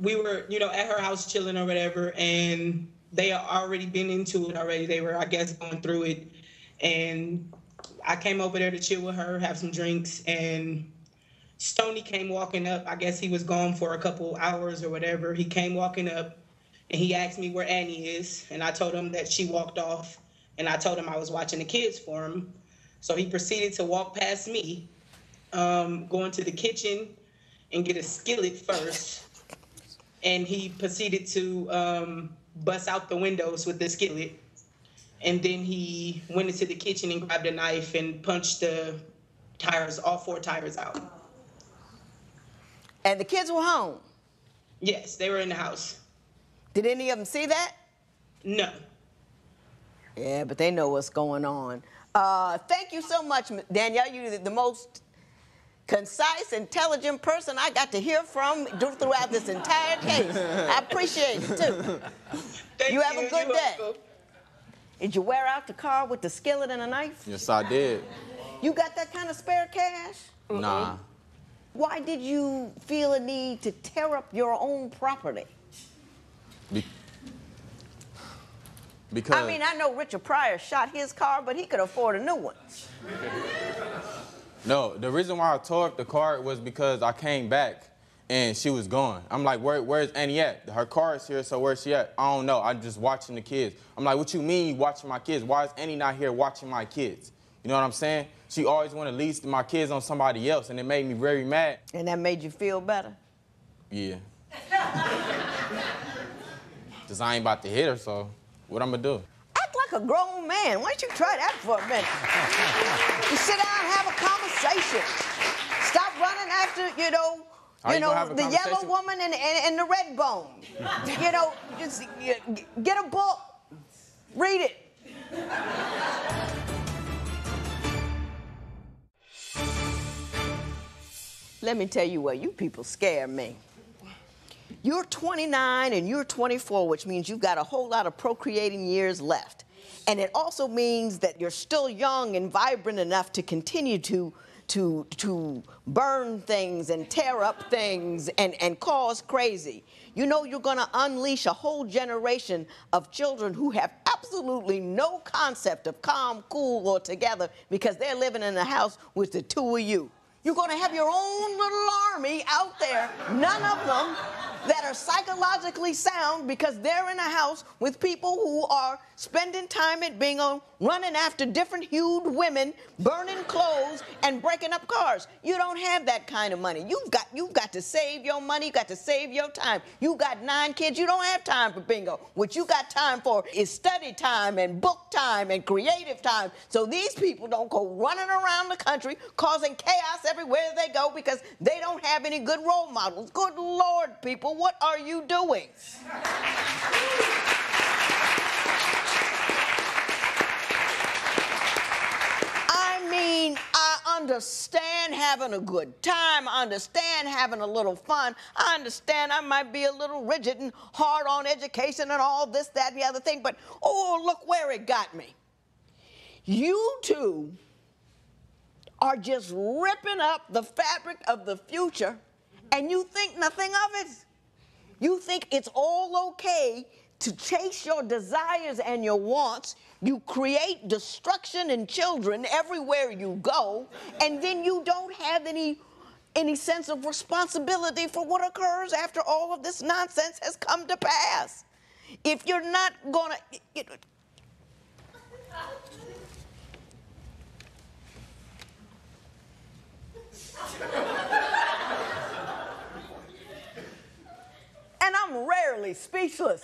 we were, at her house chilling or whatever, and they had already been into it already. They were, I guess, going through it. And I came over there to chill with her, have some drinks, and Stoney came walking up. I guess he was gone for a couple hours or whatever. He came walking up, and he asked me where Annie is, and I told him that she walked off, and I told him I was watching the kids for him. So he proceeded to walk past me, go into the kitchen and get a skillet first, and he proceeded to bust out the windows with the skillet, and then he went into the kitchen and grabbed a knife and punched the tires, all 4 tires out. And the kids were home? Yes, they were in the house. Did any of them see that? No. Yeah, but they know what's going on. Thank you so much, Danielle. You're the most concise, intelligent person I got to hear from throughout this entire case. I appreciate it, too. Thank you have a good day. Welcome. Did you wear out the car with the skillet and a knife? Yes, I did. You got that kind of spare cash? Nah. Why did you feel a need to tear up your own property? Because I mean, I know Richard Pryor shot his car, but he could afford a new one. No, the reason why I tore up the car was because I came back and she was gone. I'm like, where's Annie at? Her car is here, so where's she at? I don't know. I'm just watching the kids. I'm like, what you mean you watching my kids? Why is Annie not here watching my kids? You know what I'm saying? She always want to lease my kids on somebody else, and it made me very mad. And that made you feel better? Yeah. Because I ain't about to hit her, so what I'm going to do? Act like a grown man. Why don't you try that for a minute? You sit down and have a conversation. Stop running after, the yellow woman and the red bone. Just get a book, read it. Let me tell you what, you people scare me. You're 29 and you're 24, which means you've got a whole lot of procreating years left. And it also means that you're still young and vibrant enough to continue to burn things and tear up things and cause crazy. You know you're going to unleash a whole generation of children who have absolutely no concept of calm, cool, or together because they're living in a house with the two of you. You're going to have your own little army out there, none of them that are psychologically sound because they're in a house with people who are spending time at bingo, running after different hued women, burning clothes, and breaking up cars. You don't have that kind of money. You've got to save your money. You've got to save your time. You got 9 kids. You don't have time for bingo. What you got time for is study time and book time and creative time. So these people don't go running around the country causing chaos everywhere they go because they don't have any good role models. Good Lord, people, what are you doing? I understand having a good time. I understand having a little fun. I understand I might be a little rigid and hard on education and all this, that, and the other thing, but oh, look where it got me. You two are just ripping up the fabric of the future, and you think nothing of it. You think it's all okay to chase your desires and your wants. You create destruction in children everywhere you go, and then you don't have any sense of responsibility for what occurs after all of this nonsense has come to pass. If you're not gonna... And I'm rarely speechless.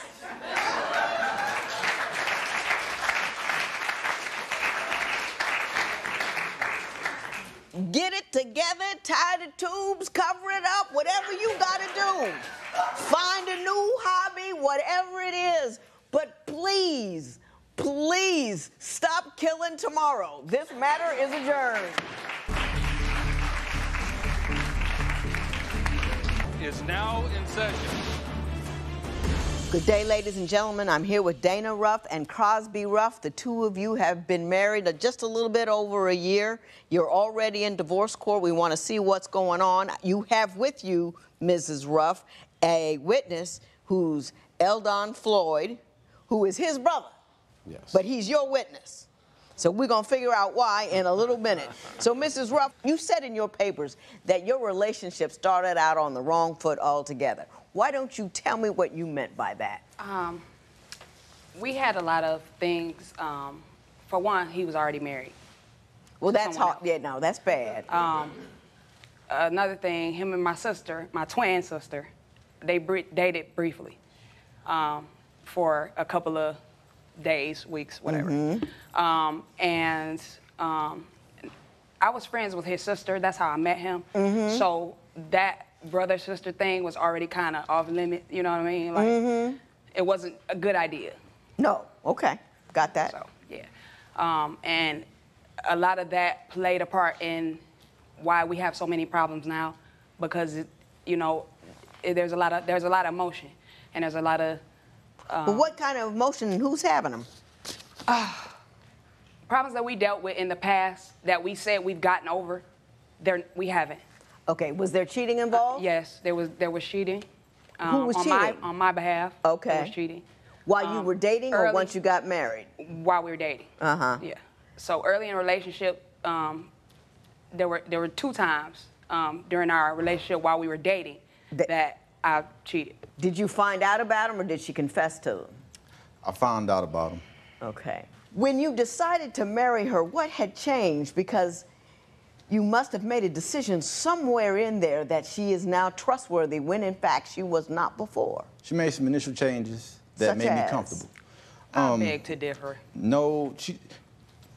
Get it together, tie the tubes, cover it up, whatever you gotta do. Find a new hobby, whatever it is. But please, please stop killing tomorrow. This matter is adjourned. Is now in session. Good day, ladies and gentlemen. I'm here with Dana Ruff and Crosby Ruff. The two of you have been married just a little bit over a year. You're already in divorce court. We want to see what's going on. You have with you, Mrs. Ruff, a witness who's Eldon Floyd, who is his brother. Yes. But he's your witness. So we're going to figure out why in a little minute. So, Mrs. Ruff, you said in your papers that your relationship started out on the wrong foot altogether. Why don't you tell me what you meant by that? We had a lot of things. For one, he was already married. Well, that's hard. Yeah, no, that's bad. Another thing, him and my sister, my twin sister, they dated briefly for a couple of days, weeks, whatever. Mm-hmm. I was friends with his sister. That's how I met him. Mm-hmm. So that brother-sister thing was already kind of off limit. You know what I mean? Like, mm-hmm. It wasn't a good idea. No. Okay. Got that. So, yeah. And a lot of that played a part in why we have so many problems now, because there's a lot of emotion, and there's a lot of. But what kind of emotion and who's having them? Problems that we dealt with in the past that we said we've gotten over, we haven't. Okay, was there cheating involved? Yes, there was cheating. Who was cheating? On my behalf. Okay. There was cheating. While you were dating or once you got married? While we were dating. Uh-huh. Yeah. So early in the relationship, there were 2 times during our relationship while we were dating that I cheated. Did you find out about him or did she confess to him? I found out about him. Okay. When you decided to marry her, what had changed? Because you must have made a decision somewhere in there that she is now trustworthy when in fact she was not before. She made some initial changes that made me comfortable. I beg to differ. No,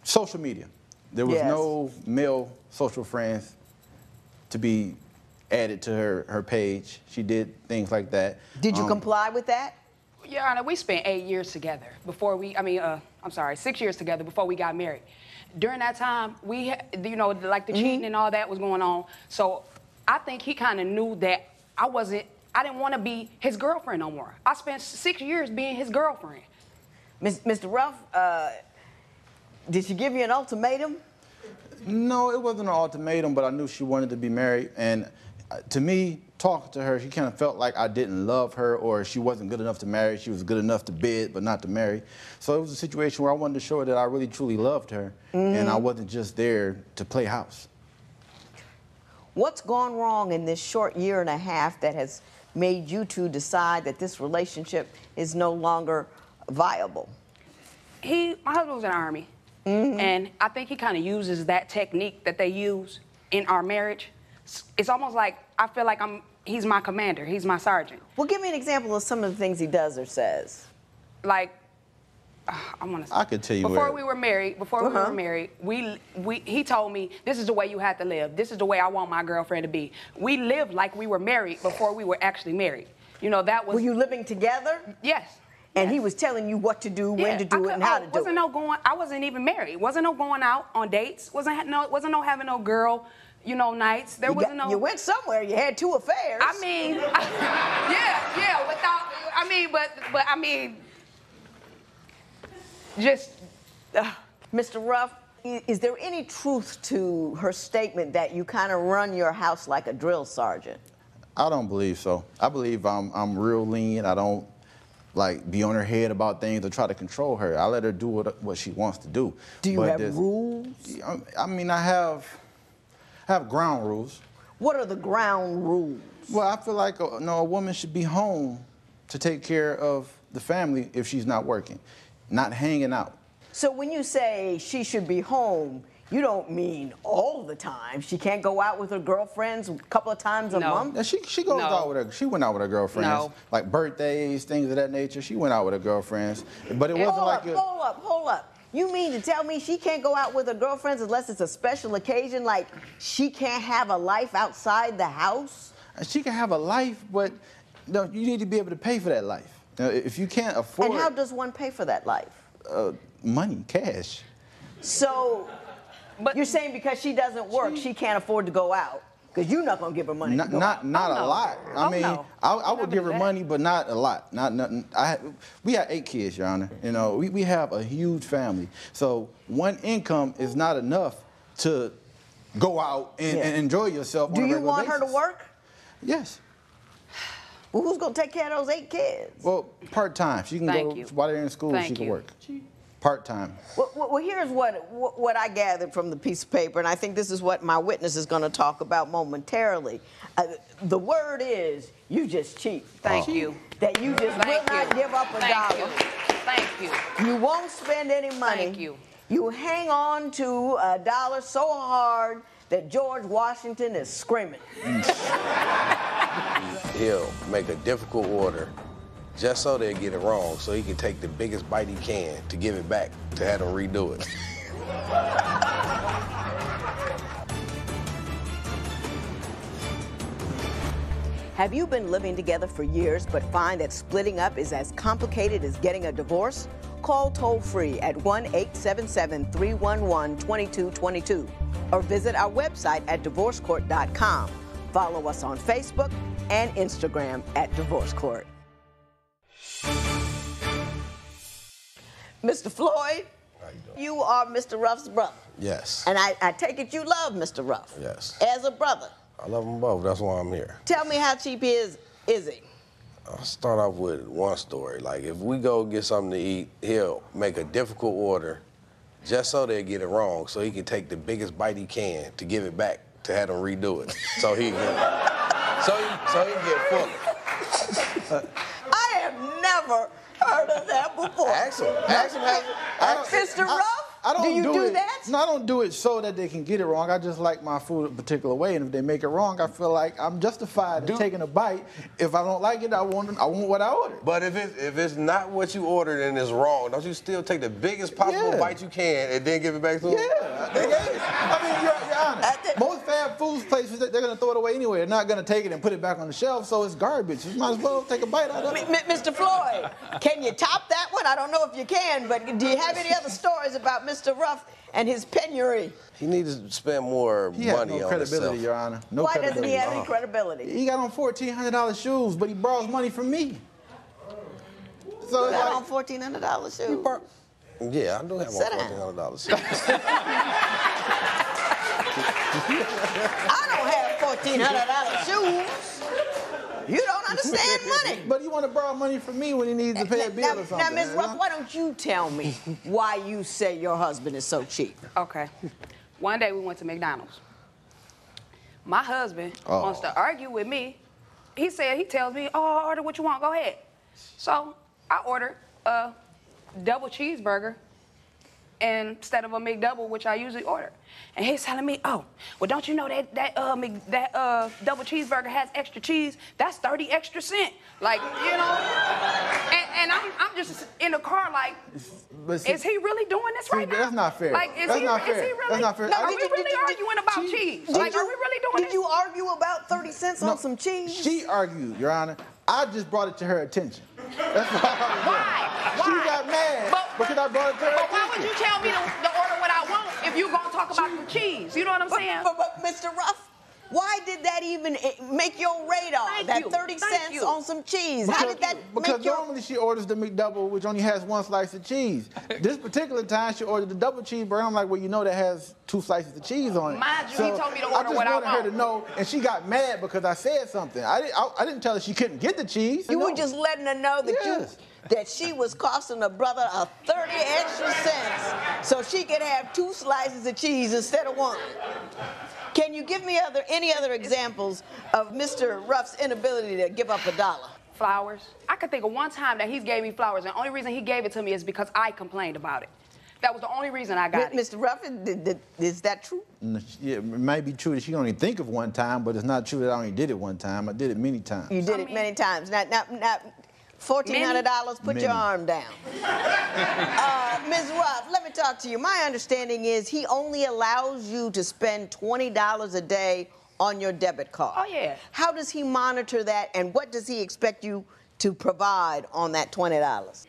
social media. There was no male social friends to be added to her page. She did things like that. Did you comply with that? Your Honor, we spent 8 years together before 6 years together before we got married. During that time, we, like the cheating and all that was going on. So I think he kind of knew that I didn't want to be his girlfriend no more. I spent 6 years being his girlfriend. Mr. Ruff, did she give you an ultimatum? No, it wasn't an ultimatum, but I knew she wanted to be married. And to me, talking to her, she kind of felt like I didn't love her or she wasn't good enough to marry. She was good enough to bid, but not to marry. So it was a situation where I wanted to show her that I really, truly loved her, and I wasn't just there to play house. What's gone wrong in this short year and a half that has made you two decide that this relationship is no longer viable? My husband was in the Army, and I think he kind of uses that technique that they use in our marriage. It's almost like I feel like he's my commander, he's my sergeant. Well, give me an example of some of the things he does or says. Like, I could tell you before we were married, he told me, this is the way you have to live. This is the way I want my girlfriend to be. We lived like we were married before we were actually married. That was... Were you living together? Yes. And he was telling you what to do, when to do it, and how to do it. I wasn't even married. Wasn't no going out on dates. Wasn't no having no girl, nights. There wasn't no... You went somewhere. You had 2 affairs. I mean, Mr. Ruff, is there any truth to her statement that you kind of run your house like a drill sergeant? I don't believe so. I believe I'm real lean. I don't like be on her head about things or try to control her. I let her do what she wants to do. Do you have rules? I mean, I have ground rules. What are the ground rules? Well, I feel like a woman should be home to take care of the family if she's not working, not hanging out. So when you say she should be home, you don't mean all the time. She can't go out with her girlfriends a couple of times a month? Yeah, she goes out with her. She went out with her girlfriends, like birthdays, things of that nature. She went out with her girlfriends, but it wasn't like Hold up. You mean to tell me she can't go out with her girlfriends unless it's a special occasion, like she can't have a life outside the house? She can have a life, but no, you need to be able to pay for that life. Now, if you can't afford... And how does one pay for that life? Money, cash. So, you're saying because she doesn't work, she can't afford to go out? Because you're not going to give her money to go out. Not a lot. I mean, I would give her money, but not a lot. We have 8 kids, Your Honor. You know, we have a huge family. So one income is not enough to go out and enjoy yourself on a regular basis. Do you want her to work? Yes. Well, who's going to take care of those 8 kids? Well, part-time. She can go, while they're in school, she can work. Part-time. Well, here's what I gathered from the piece of paper, and I think this is what my witness is going to talk about momentarily. The word is, you just cheat. Thank you. That you just will not give up a dollar. Thank you. You won't spend any money. Thank you. You hang on to a dollar so hard that George Washington is screaming. He'll make a difficult order just so they'll get it wrong, so he can take the biggest bite he can to give it back, to have them redo it. Have you been living together for years but find that splitting up is as complicated as getting a divorce? Call toll-free at 1-877-311-2222 or visit our website at divorcecourt.com. Follow us on Facebook and Instagram at Divorce Court. Mr. Floyd, you are Mr. Ruff's brother. Yes. And I take it you love Mr. Ruff. Yes. As a brother. I love them both. That's why I'm here. Tell me how cheap is he? I'll start off with one story. Like, if we go get something to eat, he'll make a difficult order just so they'll get it wrong, so he can take the biggest bite he can to give it back, to have them redo it, so he can get fuller. I have never heard of that before. Ask him. Mr. Ruff, do you do that? No, I don't do it so that they can get it wrong. I just like my food a particular way, and if they make it wrong, I feel like I'm justified in taking a bite. If I don't like it, I want what I ordered. But if it's not what you ordered and it's wrong, don't you still take the biggest possible bite you can and then give it back to them? Yeah. I mean, Your Honor, most fast food places, they're going to throw it away anyway. They're not going to take it and put it back on the shelf, so it's garbage. You might as well take a bite out of it. Mr. Floyd, can you top that one? I don't know if you can, but do you have any other stories about Mr. Ruff and his penury? He needs to spend more money on himself. No credibility, Your Honor. No Why credibility. doesn't he have any credibility? He got on $1,400 shoes, but he borrows money from me. So you got on $1,400 shoes? Yeah, I do have on $1,400 shoes. I don't have $1,400 shoes. You don't understand money. But you want to borrow money from me when he needs to pay a bill or something. Now, Ms. Ruff, why don't you tell me why you say your husband is so cheap? Okay. One day we went to McDonald's. My husband wants to argue with me. He tells me, oh, order what you want, go ahead. So I ordered a double cheeseburger instead of a McDouble, which I usually order. And he's telling me, oh, well, don't you know that double cheeseburger has extra cheese? That's 30 extra cents. Like, you know? And I'm just in the car like, is he really doing this right now? That's not fair. Like, is he really? That's not fair. Are we really arguing about cheese? Like, are we really doing this? Did you argue about 30 cents on some cheese? She argued, Your Honor. I just brought it to her attention. That's why. She got mad because I brought it to her attention. But why would you tell me to order what I want if you're going to talk about the cheese? You know what I'm saying? But Mr. Ruff, Why did that even make your radar? That 30 cents on some cheese. How did that make your... Because normally she orders the McDouble, which only has 1 slice of cheese. This particular time she ordered the double cheeseburger. I'm like, well, you know that has 2 slices of cheese on it. Mind you, he told me to order what I want. I just wanted her to know, and she got mad because I said something. I didn't tell her she couldn't get the cheese. You were just letting her know that that she was costing her brother 30 extra cents so she could have 2 slices of cheese instead of 1. Can you give me any other examples of Mr. Ruff's inability to give up $1? Flowers. I could think of one time that he gave me flowers, and the only reason he gave it to me is because I complained about it. That was the only reason I got it. Mr. Ruff, is that true? Yeah, it may be true that she can only think of one time, but it's not true that I only did it one time. I did it many times. You did it many times. Not $1,400, put your arm down. Ms. Ruff, let me talk to you. My understanding is he only allows you to spend $20 a day on your debit card. Oh, yeah. How does he monitor that, and what does he expect you to provide on that $20?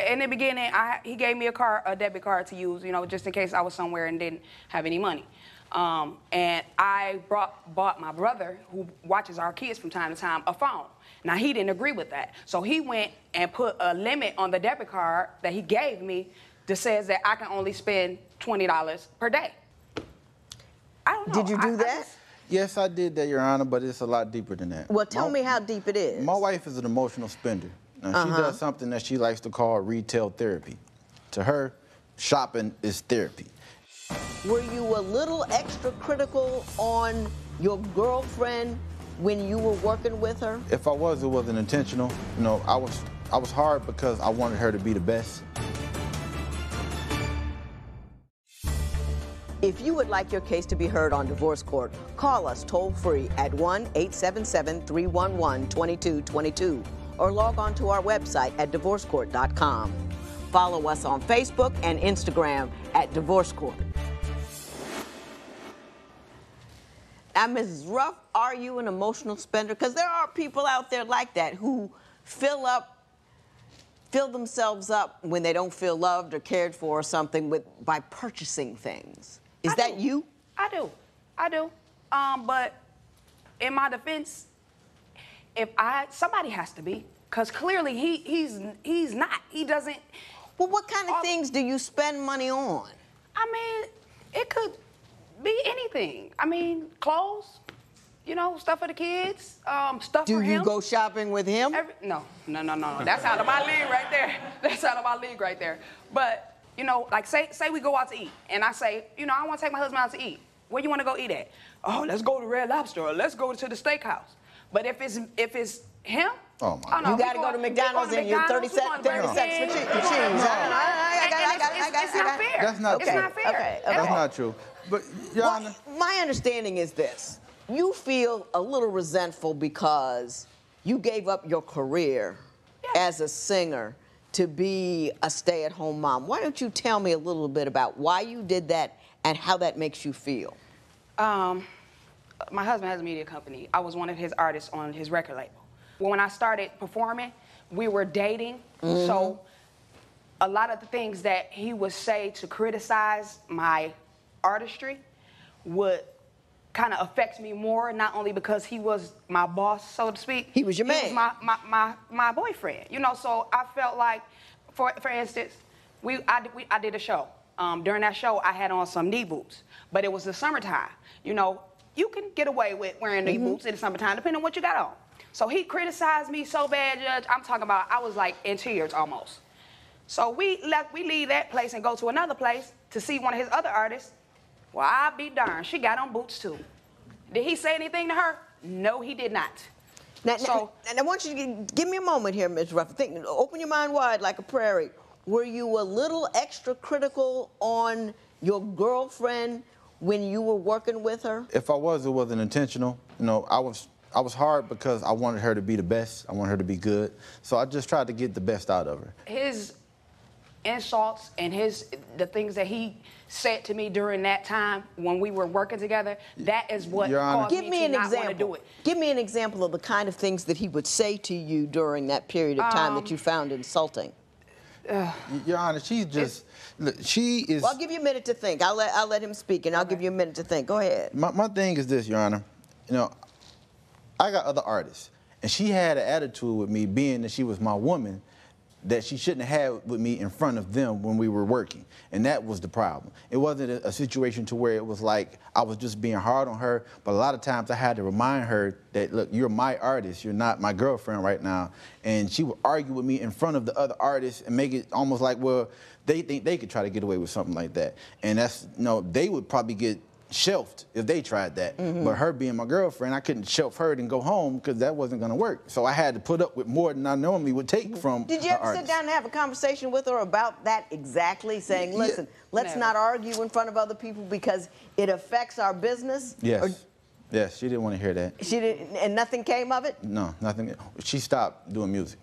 In the beginning, he gave me a debit card to use, you know, just in case I was somewhere and didn't have any money. And I bought my brother, who watches our kids from time to time, a phone. Now, he didn't agree with that. So he went and put a limit on the debit card that he gave me that says that I can only spend $20 per day. I don't know. Did you do that? Yes, I did that, Your Honor, but it's a lot deeper than that. Well, tell me how deep it is. My wife is an emotional spender. Now, she does something that she likes to call retail therapy. To her, shopping is therapy. Were you a little extra critical on your girlfriend when you were working with her? If I was, it wasn't intentional. You know, I was hard because I wanted her to be the best. If you would like your case to be heard on divorce court, call us toll-free at 1-877-311-2222 or log on to our website at divorcecourt.com. Follow us on Facebook and Instagram at Divorce Court. Now, Mrs. Ruff, are you an emotional spender? Because there are people out there like that who fill themselves up when they don't feel loved or cared for or something by purchasing things. Is that you? I do. But in my defense, somebody has to be, because clearly he's not. He doesn't. Well, what kind of things do you spend money on? I mean, it could be anything. I mean, clothes, you know, stuff for the kids, stuff for him. Do you go shopping with him? No. That's out of my league right there. That's out of my league right there. But, you know, like say we go out to eat, and I say, you know, I want to take my husband out to eat. Where you want to go eat at? Oh, let's go to Red Lobster, or let's go to the steakhouse. But if it's him, oh my! You got to go to McDonald's and you're 30 cents for cheese. It's not fair. That's not It's not fair. Okay. That's not true. But, Your Honor, my understanding is this. You feel a little resentful because you gave up your career as a singer to be a stay-at-home mom. Why don't you tell me a little bit about why you did that and how that makes you feel? My husband has a media company. I was one of his artists on his record label. When I started performing, we were dating, so a lot of the things that he would say to criticize my artistry would kind of affect me more, not only because he was my boss, so to speak. He was your man. He was my boyfriend, you know, so I felt like, for instance, I did a show. During that show, I had on some knee boots, but it was the summertime. You know, you can get away with wearing knee boots in the summertime, depending on what you got on. So he criticized me so bad, Judge, I'm talking about, I was like in tears almost. So we leave that place and go to another place to see one of his other artists. Well, I'll be darned, she got on boots too. Did he say anything to her? No, he did not. Now, I want you to give me a moment here, Ms. Ruff. Open your mind wide like a prairie. Were you a little extra critical on your girlfriend when you were working with her? If I was, it wasn't intentional. You know, I was hard because I wanted her to be the best. I wanted her to be good. So I just tried to get the best out of her. His insults and the things that he said to me during that time when we were working together, that is what caused me to not want to do it. Give me an example of the kind of things that he would say to you during that period of time that you found insulting. Your Honor, she is... Well, I'll give you a minute to think. I'll let him speak, and I'll give you a minute to think. Go ahead. My thing is this, Your Honor. you know, I got other artists, and she had an attitude with me, being that she was my woman, that she shouldn't have had with me in front of them when we were working. And that was the problem. It wasn't a situation to where it was like I was just being hard on her, but a lot of times I had to remind her that, look, you're my artist, you're not my girlfriend right now. And she would argue with me in front of the other artists and make it almost like, well, they think they could try to get away with something like that. And that's, you know, they would probably get shelved if they tried that. But her being my girlfriend, I couldn't shelf her and go home because that wasn't going to work. So I had to put up with more than I normally would take from Did you ever sit down and have a conversation with her about that exactly, saying, listen, let's not argue in front of other people because it affects our business? Yes. Or Yes, she didn't want to hear that. she didn't, and nothing came of it? No, nothing. She stopped doing music.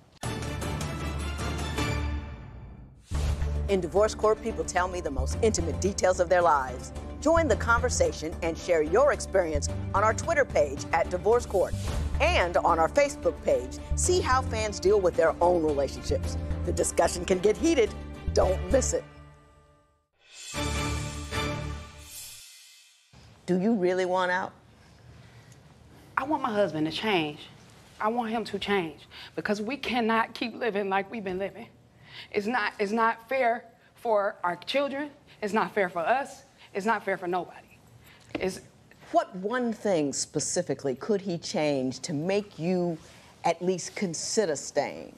In divorce court, people tell me the most intimate details of their lives. Join the conversation and share your experience on our Twitter page @Divorce Court and on our Facebook page. See how fans deal with their own relationships. The discussion can get heated. Don't miss it. Do you really want out? I want my husband to change. I want him to change because we cannot keep living like we've been living. It's not fair for our children. It's not fair for us. It's not fair for nobody. What one thing specifically could he change to make you at least consider staying?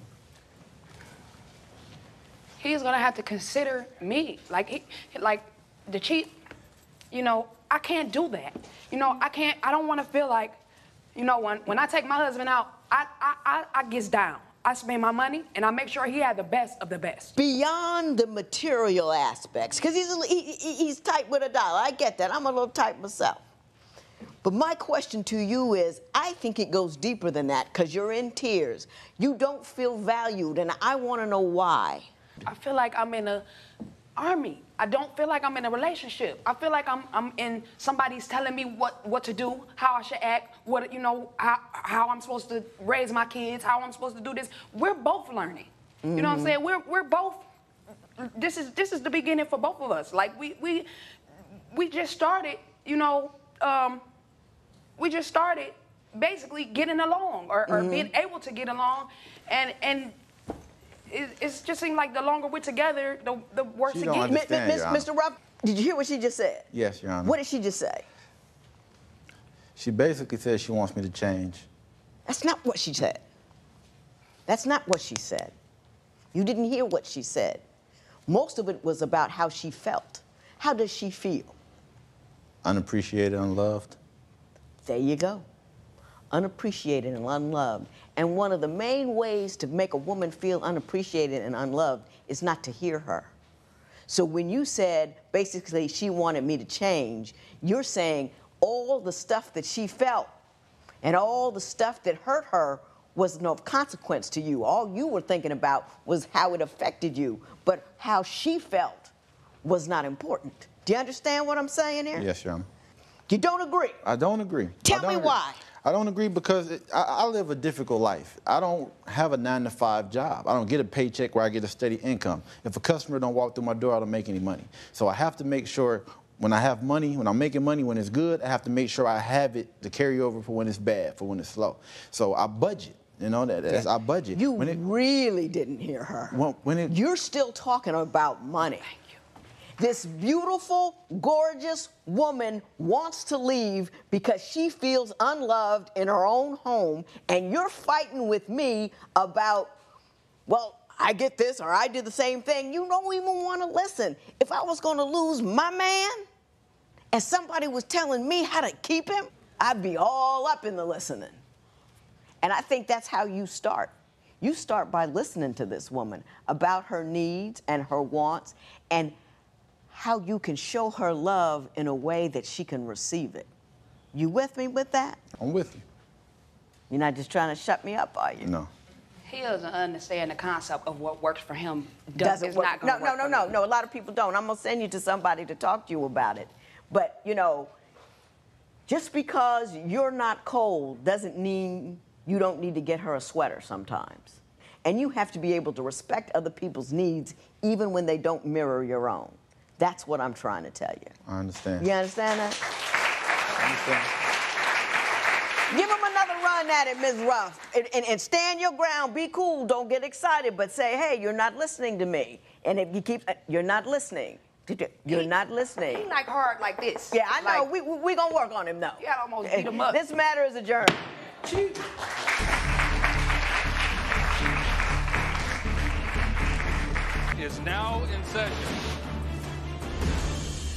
He's gonna have to consider me. Like the cheat, you know, I can't do that. You know, I don't wanna feel like, you know, when I take my husband out, I gets down. I spend my money, and I make sure he had the best of the best. Beyond the material aspects, because he's tight with a dollar. I get that. I'm a little tight myself. But my question to you is, I think it goes deeper than that, because you're in tears. You don't feel valued, and I want to know why. I feel like I'm in a army. I don't feel like I'm in a relationship. I feel like I'm in, somebody's telling me what to do, how I should act, what, you know, how I'm supposed to raise my kids, how I'm supposed to do this. We're both learning. You know what I'm saying? We're both, this is the beginning for both of us. Like we just started, you know, we just started basically getting along or being able to get along, and it just seems like the longer we're together, the worse it gets. Mr. Ruff, did you hear what she just said? Yes, Your Honor. What did she just say? She basically said she wants me to change. That's not what she said. That's not what she said. You didn't hear what she said. Most of it was about how she felt. How does she feel? Unappreciated, unloved. There you go. Unappreciated and unloved. And one of the main ways to make a woman feel unappreciated and unloved is not to hear her. So when you said, basically, she wanted me to change, you're saying all the stuff that she felt and all the stuff that hurt her was no consequence to you. All you were thinking about was how it affected you, but how she felt was not important. Do you understand what I'm saying here? Yes, Your Honor. You don't agree? I don't agree. Tell me why. I don't agree because I live a difficult life. I don't have a 9-to-5 job. I don't get a paycheck where I get a steady income. If a customer don't walk through my door, I don't make any money. So I have to make sure when I have money, when I'm making money, when it's good, I have to make sure I have it to carry over for when it's bad, for when it's slow. So I budget. You know, that's our budget. You really didn't hear her. You're still talking about money. Thank you. This beautiful, gorgeous woman wants to leave because she feels unloved in her own home, and you're fighting with me about, well, I get this or I did the same thing. You don't even want to listen. If I was going to lose my man and somebody was telling me how to keep him, I'd be all up in the listening. And I think that's how you start. You start by listening to this woman about her needs and her wants and how you can show her love in a way that she can receive it. You with me with that? I'm with you. You're not just trying to shut me up, are you? No. He doesn't understand the concept of what works for him. Doesn't work. No. A lot of people don't. I'm going to send you to somebody to talk to you about it. But, you know, just because you're not cold doesn't mean you don't need to get her a sweater sometimes. And you have to be able to respect other people's needs even when they don't mirror your own. That's what I'm trying to tell you. I understand. You understand that? I understand. Give him another run at it, Ms. Ruff. And stand your ground. Be cool. Don't get excited. But say, hey, you're not listening to me. And if you keep, you're not listening. You're not listening. He like hard like this. Yeah, I know. Like, we gonna work on him, though. Yeah, I almost beat him up. This matter is adjourned. Is now in session.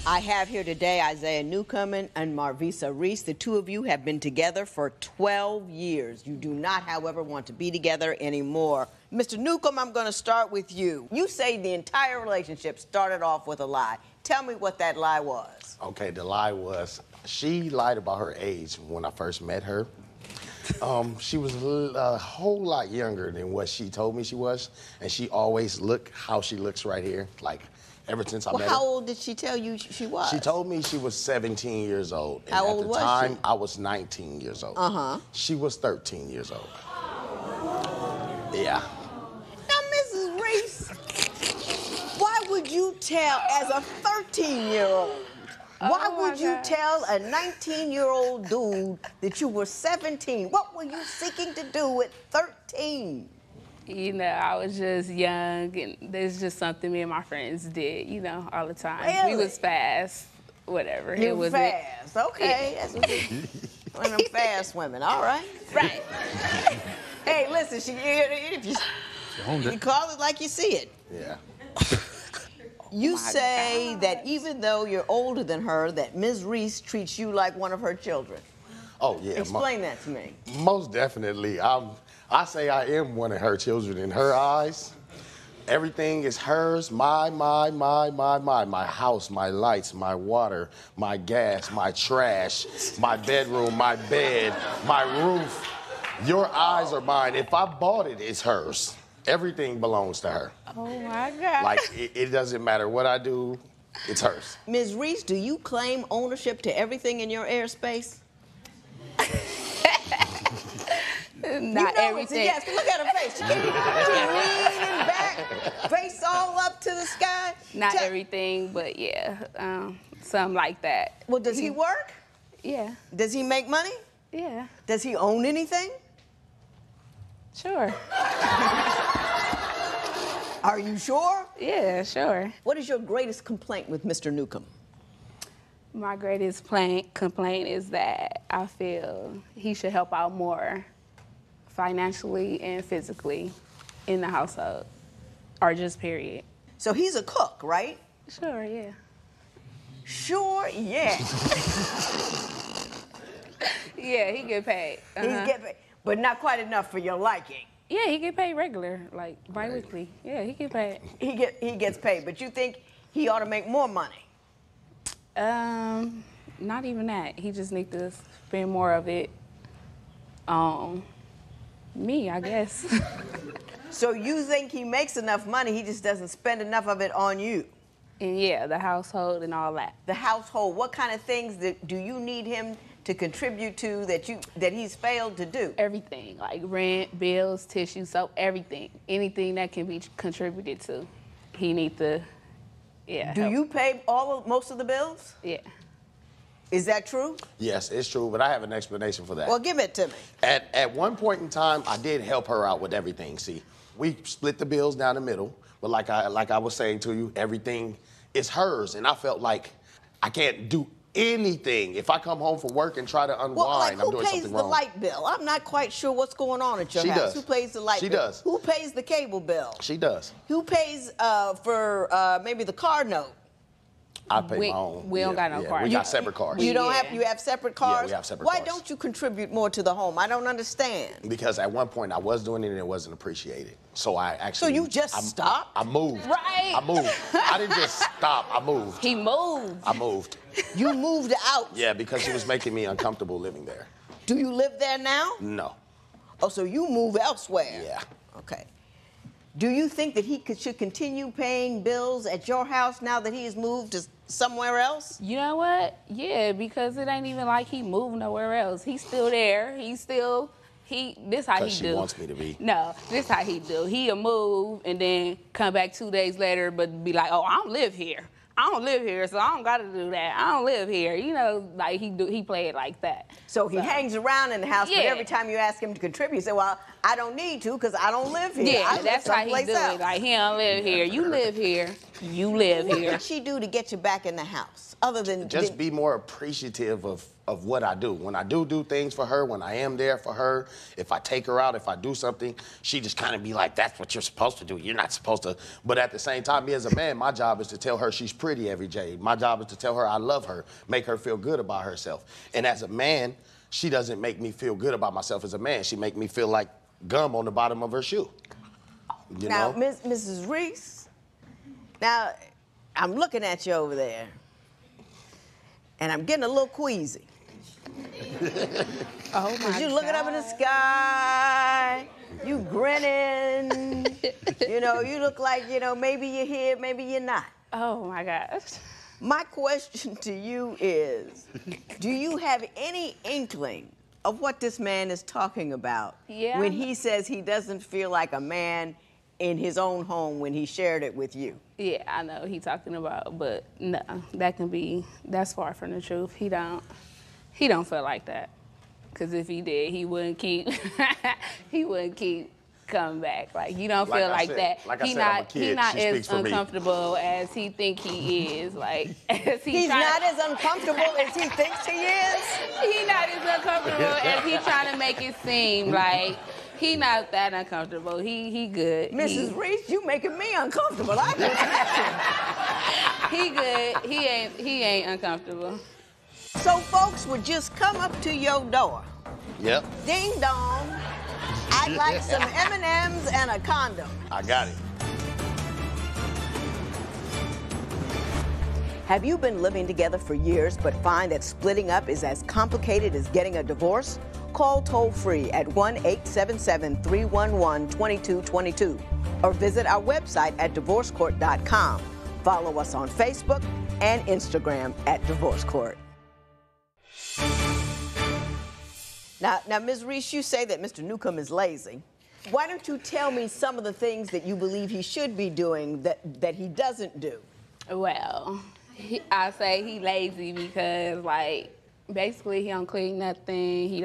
I have here today Isaiah Newcomen and Marvisa Reese. The two of you have been together for 12 years. You do not, however, want to be together anymore. Mr. Newcomb, I'm going to start with you. You say the entire relationship started off with a lie. Tell me what that lie was. Okay, the lie was she lied about her age when I first met her. She was a whole lot younger than what she told me she was, and she always looked how she looks right here, like ever since I met her. How old did she tell you she was? She told me she was 17 years old. And how old was she? At the time, I was 19 years old. Uh-huh. She was 13 years old. Yeah. Now, Mrs. Reese, why would you tell, as a 13-year-old, why would you tell a 19-year-old dude that you were 17? What were you seeking to do at 13? You know, I was just young, and there's just something me and my friends did, you know, all the time. Really? We was fast, whatever. You it was fast, okay. Yeah. That's what one of them fast women, all right. Right. Hey, listen, if you call it like you see it. Yeah. You say that even though you're older than her, that Ms. Reese treats you like one of her children. Oh, yeah. Explain that to me. Most definitely. I say I am one of her children. In her eyes, everything is hers, my house, my lights, my water, my gas, my trash, my bedroom, my bed, my roof. Your eyes are mine. If I bought it, it's hers. Everything belongs to her. Oh, my God. Like, it doesn't matter what I do, it's hers. Ms. Reese, do you claim ownership to everything in your airspace? Not everything. Yes, look at her face. She's leaning back, face all up to the sky. Not everything, but yeah, something like that. Well, does he work? Yeah. Does he make money? Yeah. Does he own anything? Sure. Are you sure? Yeah, sure. What is your greatest complaint with Mr. Newcomb? My greatest complaint is that I feel he should help out more financially and physically in the household, or just period. So he's a cook, right? Sure, yeah. Sure, yeah. Yeah, he get paid. He's get paid, but not quite enough for your liking. Yeah, he get paid regular, like bi-weekly. Yeah, he get paid. He gets paid, but you think he ought to make more money? Not even that. He just need to spend more of it on me, I guess. So you think he makes enough money, he just doesn't spend enough of it on you? And yeah, the household and all that. The household, what kind of things do you need him to contribute to that he's failed to do? Everything, like rent, bills, tissue, soap, everything. Anything that can be contributed to, he need to, yeah. Do you pay most of the bills? Yeah. Is that true? Yes, it's true, but I have an explanation for that. Well, give it to me. At one point in time, I did help her out with everything. See, we split the bills down the middle, but like I was saying to you, everything is hers, and I felt like I can't do anything. If I come home from work and try to unwind, I'm doing something wrong. Who pays the light bill? I'm not quite sure what's going on at your house. Does. Who pays the light bill? She does. Who pays the cable bill? She does. Who pays for maybe the car note? I pay my own. We don't got no car. We got separate cars. You don't have. You have separate cars. Yeah, we have separate Why cars. don't you contribute more to the home? I don't understand. Because at one point I was doing it and it wasn't appreciated. So I actually. So you just stopped? I moved. Right. I moved. I didn't just stop. I moved. He moved. I moved. You moved out. Yeah, because she was making me uncomfortable living there. Do you live there now? No. Oh, so you move elsewhere? Yeah. Okay. Do you think that he should continue paying bills at your house now that he has moved to somewhere else? You know what? Yeah, because it ain't even like he moved nowhere else. He's still there. This how he do. Because she wants me to be. No, this how he do. He'll move and then come back 2 days later, but be like, oh, I don't live here. I don't live here, so I don't gotta do that. I don't live here. You know, like he played like that. So he hangs around in the house, but Yeah. every time you ask him to contribute, he say, well, I don't need to because I don't live here. Yeah, that's how he do it. Like, he don't live here. You live here. You live What here. did she do to get you back in the house, other than Just be more appreciative of what I do. When I do things for her, when I am there for her, if I take her out, if I do something, she just kind of be like, that's what you're supposed to do. You're not supposed to. But at the same time, me as a man, my job is to tell her she's pretty every day. My job is to tell her I love her, make her feel good about herself. And as a man, she doesn't make me feel good about myself as a man. She make me feel like gum on the bottom of her shoe. You now, know? Mrs. Reese, now, I'm looking at you over there, and I'm getting a little queasy. Oh, Because you looking up in the sky, you grinning, you know, you look like, you know, maybe you're here, maybe you're not. Oh, my gosh. My question to you is, do you have any inkling of what this man is talking about Yeah. when he says he doesn't feel like a man in his own home when he shared it with you? Yeah, I know he talking about, but no, that's far from the truth. He don't feel like that. Because if he did, he wouldn't keep coming back. Like, you don't feel like that. Like I'm a kid. He not She as speaks for me. uncomfortable as he think he is. Like, as He's not as uncomfortable as he thinks he is? He not as uncomfortable as he trying to make it seem. Like, he not that uncomfortable. He good. Mrs. Reese, you making me uncomfortable. I just met He good. He ain't uncomfortable. So folks would just come up to your door. Yep, Ding dong. I'd like some M&Ms and a condom. I got it. Have you been living together for years but find that splitting up is as complicated as getting a divorce? Call toll-free at 1-877-311-2222 or visit our website at divorcecourt.com. Follow us on Facebook and Instagram at Divorce Court. Now, Ms. Reese, you say that Mr. Newcomb is lazy. Why don't you tell me some of the things that you believe he should be doing that he doesn't do? Well, I say he lazy because, like, basically he don't clean nothing. He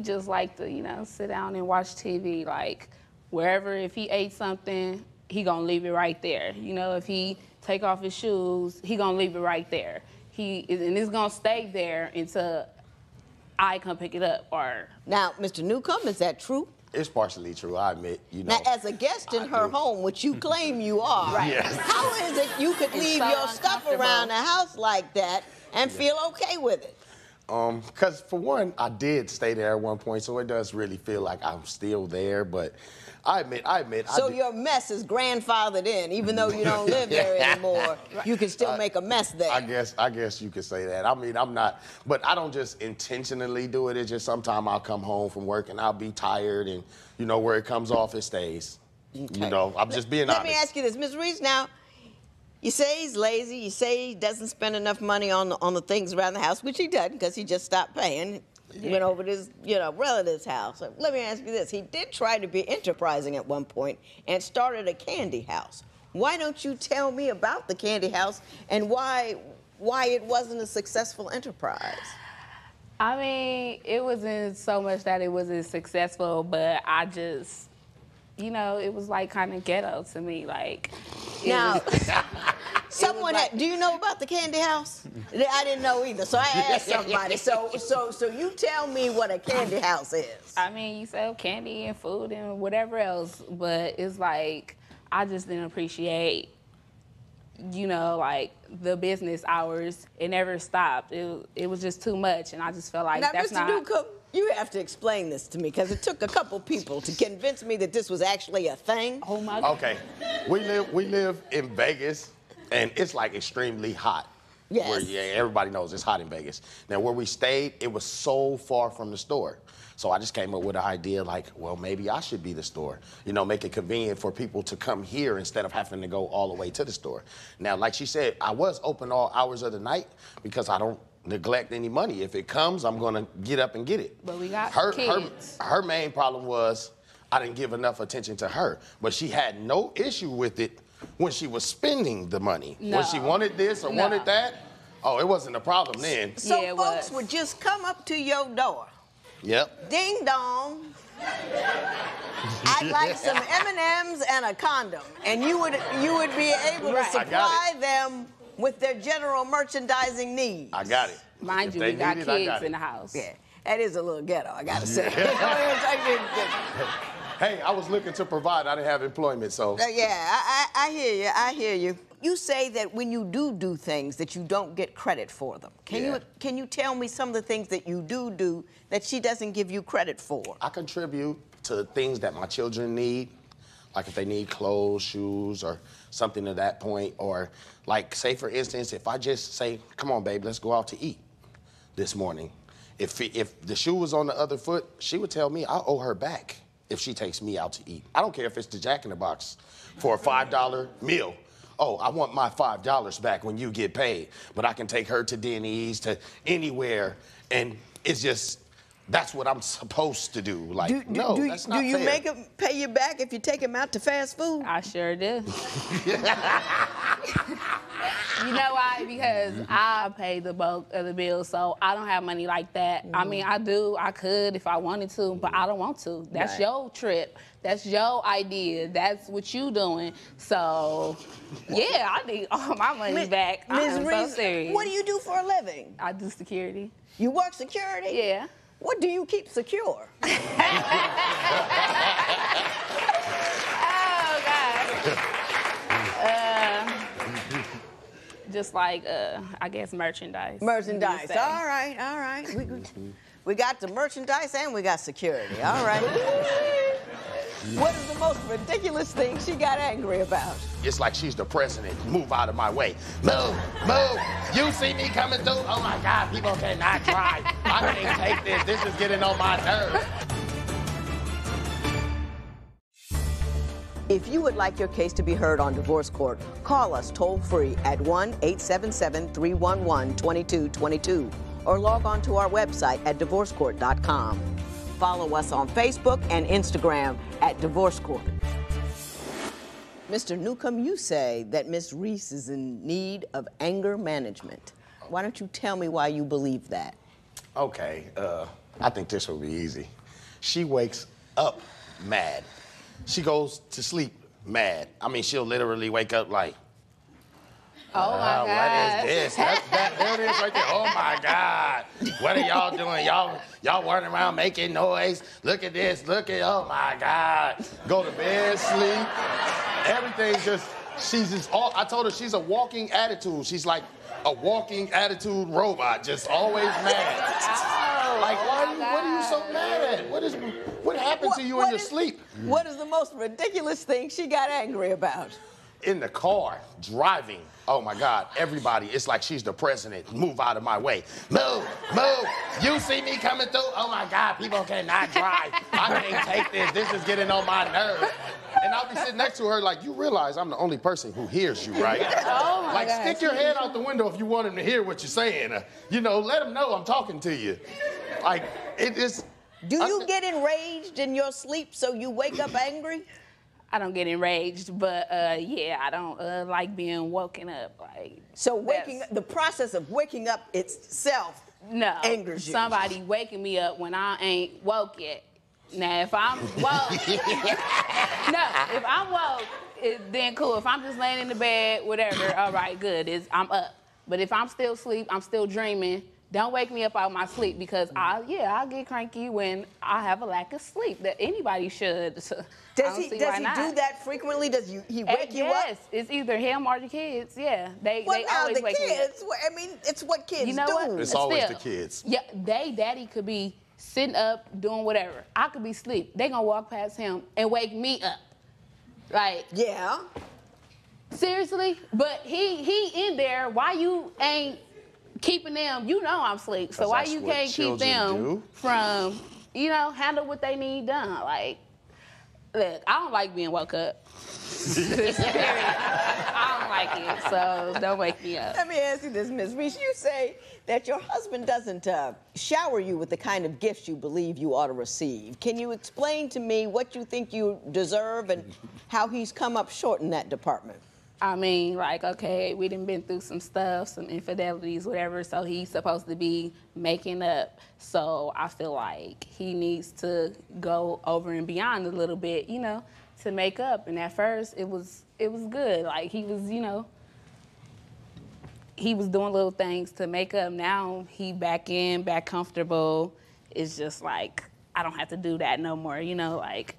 just like to, you know, sit down and watch TV. Like, wherever, if he ate something, he gonna leave it right there. You know, if he take off his shoes, he gonna leave it right there. And it's gonna stay there until I come pick it up. Or now, Mr. Newcomb, is that true? It's partially true, I admit. You know. Now, as a guest in her home, which you claim you are, Right. Yes. how is it you could leave so your stuff around the house like that and feel okay with it? Because for one, I did stay there at one point, so it does really feel like I'm still there. But I admit. So your mess is grandfathered in, even though you don't live there anymore. You can still make a mess there. I guess you could say that. I mean, I'm not, but I don't just intentionally do it. It's just sometimes I'll come home from work and I'll be tired, and you know where it comes off, it stays. Okay. You know, I'm just being honest. Let me ask you this, Ms. Reese. Now, you say he's lazy. You say he doesn't spend enough money on the things around the house, which he doesn't because he just stopped paying. He went over to his, relative's house. So let me ask you this. He did try to be enterprising at one point and started a candy house. Why don't you tell me about the candy house and why it wasn't a successful enterprise? I mean, it wasn't so much that it wasn't successful, but I just, it was like kind of ghetto to me. Like, now, do you know about the candy house? I didn't know either, so I asked somebody. So you tell me what a candy house is. I mean, you sell candy and food and whatever else, but it's like, I just didn't appreciate, like the business hours. It never stopped. It was just too much, and I just felt like now, that's Mr. not. Newcomb, you have to explain this to me because it took a couple people to convince me that this was actually a thing. Oh my God. Okay, we live in Vegas, and it's like extremely hot. Yes. Everybody knows it's hot in Vegas. Now, where we stayed, it was so far from the store. So I just came up with an idea like, well, maybe I should be the store. Make it convenient for people to come here instead of having to go all the way to the store. Now, like she said, I was open all hours of the night because I don't neglect any money. If it comes, I'm going to get up and get it. But we got kids. Her main problem was I didn't give enough attention to her. But she had no issue with it when she was spending the money. No. When she wanted this or wanted that, oh, it wasn't a problem then. So folks would just come up to your door. Yep. Ding dong. I'd like some M&Ms and a condom, and you would be able to supply them with their general merchandising needs. I got it. Mind you, we got kids in the house. Yeah, that is a little ghetto, I gotta say. Hey, I was looking to provide. I didn't have employment, so. Yeah, I hear you. I hear you. You say that when you do things that you don't get credit for them. Can you tell me some of the things that you do that she doesn't give you credit for? I contribute to things that my children need, like if they need clothes, shoes, or something to that point, or like, say for instance, if I just say, come on, babe, let's go out to eat this morning. If the shoe was on the other foot, she would tell me I owe her back if she takes me out to eat. I don't care if it's the Jack in the Box for a $5 meal. Oh, I want my $5 back when you get paid, but I can take her to Denny's, to anywhere, and it's just, that's what I'm supposed to do. Like, that's not fair. Do you make them pay you back if you take them out to fast food? I sure do. You know why? Because I pay the bulk of the bills, so I don't have money like that. I mean, I could if I wanted to, but I don't want to. That's your trip. That's your idea. That's what you doing. So, yeah, I need all my money back. Ms. I'm Reese, so serious. what do you do for a living? I do security. You work security? Yeah. What do you keep secure? Oh, God. Just like, I guess, merchandise. Merchandise. All right. We got the merchandise and we got security. All right. What is the most ridiculous thing she got angry about? It's like she's the president. Move out of my way. Move, move. You see me coming through? Oh my God, people cannot drive. I can't take this. This is getting on my nerves. If you would like your case to be heard on divorce court, call us toll-free at 1-877-311-2222 or log on to our website at divorcecourt.com. Follow us on Facebook and Instagram at Divorce Court. Mr. Newcomb, you say that Ms. Reese is in need of anger management. Why don't you tell me why you believe that? Okay, I think this will be easy. She wakes up mad. She goes to sleep mad. I mean, she'll literally wake up like, oh my God. What is this? There it is right there. Oh my God. What are y'all doing? Y'all running around making noise. Look at this. Oh my God. Go to bed, sleep. Everything's just, I told her she's a walking attitude. She's like a walking attitude robot, just always mad. Oh, like, what are you so mad at? What happened to you in your sleep? What is the most ridiculous thing she got angry about? In the car, driving. Oh my God, everybody, it's like she's the president. Move out of my way. Move, move. You see me coming through? Oh my God, people cannot drive. I can't take this. This is getting on my nerves. And I'll be sitting next to her like, you realize I'm the only person who hears you, right? Oh my like, gosh. stick your head out the window if you want him to hear what you're saying. Let him know I'm talking to you. Like, it is. Do you get enraged in your sleep so you wake up angry? I don't get enraged, but yeah, I don't like being woken up. Like, so the process of waking up itself angers you. Somebody waking me up when I ain't woke yet. Now, if I'm woke, if I'm woke, then cool. If I'm just laying in the bed, whatever, all right, good. I'm up. But if I'm still asleep, I'm still dreaming, don't wake me up out of my sleep because I'll get cranky when I have a lack of sleep. That anybody should. So does he do that frequently? Does he wake you up? Yes, it's either him or the kids. Yeah, they always the wake kids, me up. I mean, it's what kids you know do. What? It's always the kids. Yeah, daddy could be sitting up doing whatever. I could be asleep. They gonna walk past him and wake me up. Like, yeah. Seriously? But he in there. Why you ain't keeping them? You know I'm asleep. So why you can't keep them from, handle what they need done? Like, look, I don't like being woke up. I don't like it, so don't wake me up. Let me ask you this, Ms. Reese. You say that your husband doesn't shower you with the kind of gifts you believe you ought to receive. Can you explain to me what you think you deserve and how he's come up short in that department? I mean, like, okay, we done been through some stuff, some infidelities, whatever, so he's supposed to be making up. So I feel like he needs to go over and beyond a little bit, you know, to make up. And at first, it was good. Like, he was, you know, he was doing little things to make up. Now he back comfortable. It's just like, I don't have to do that no more, you know, like,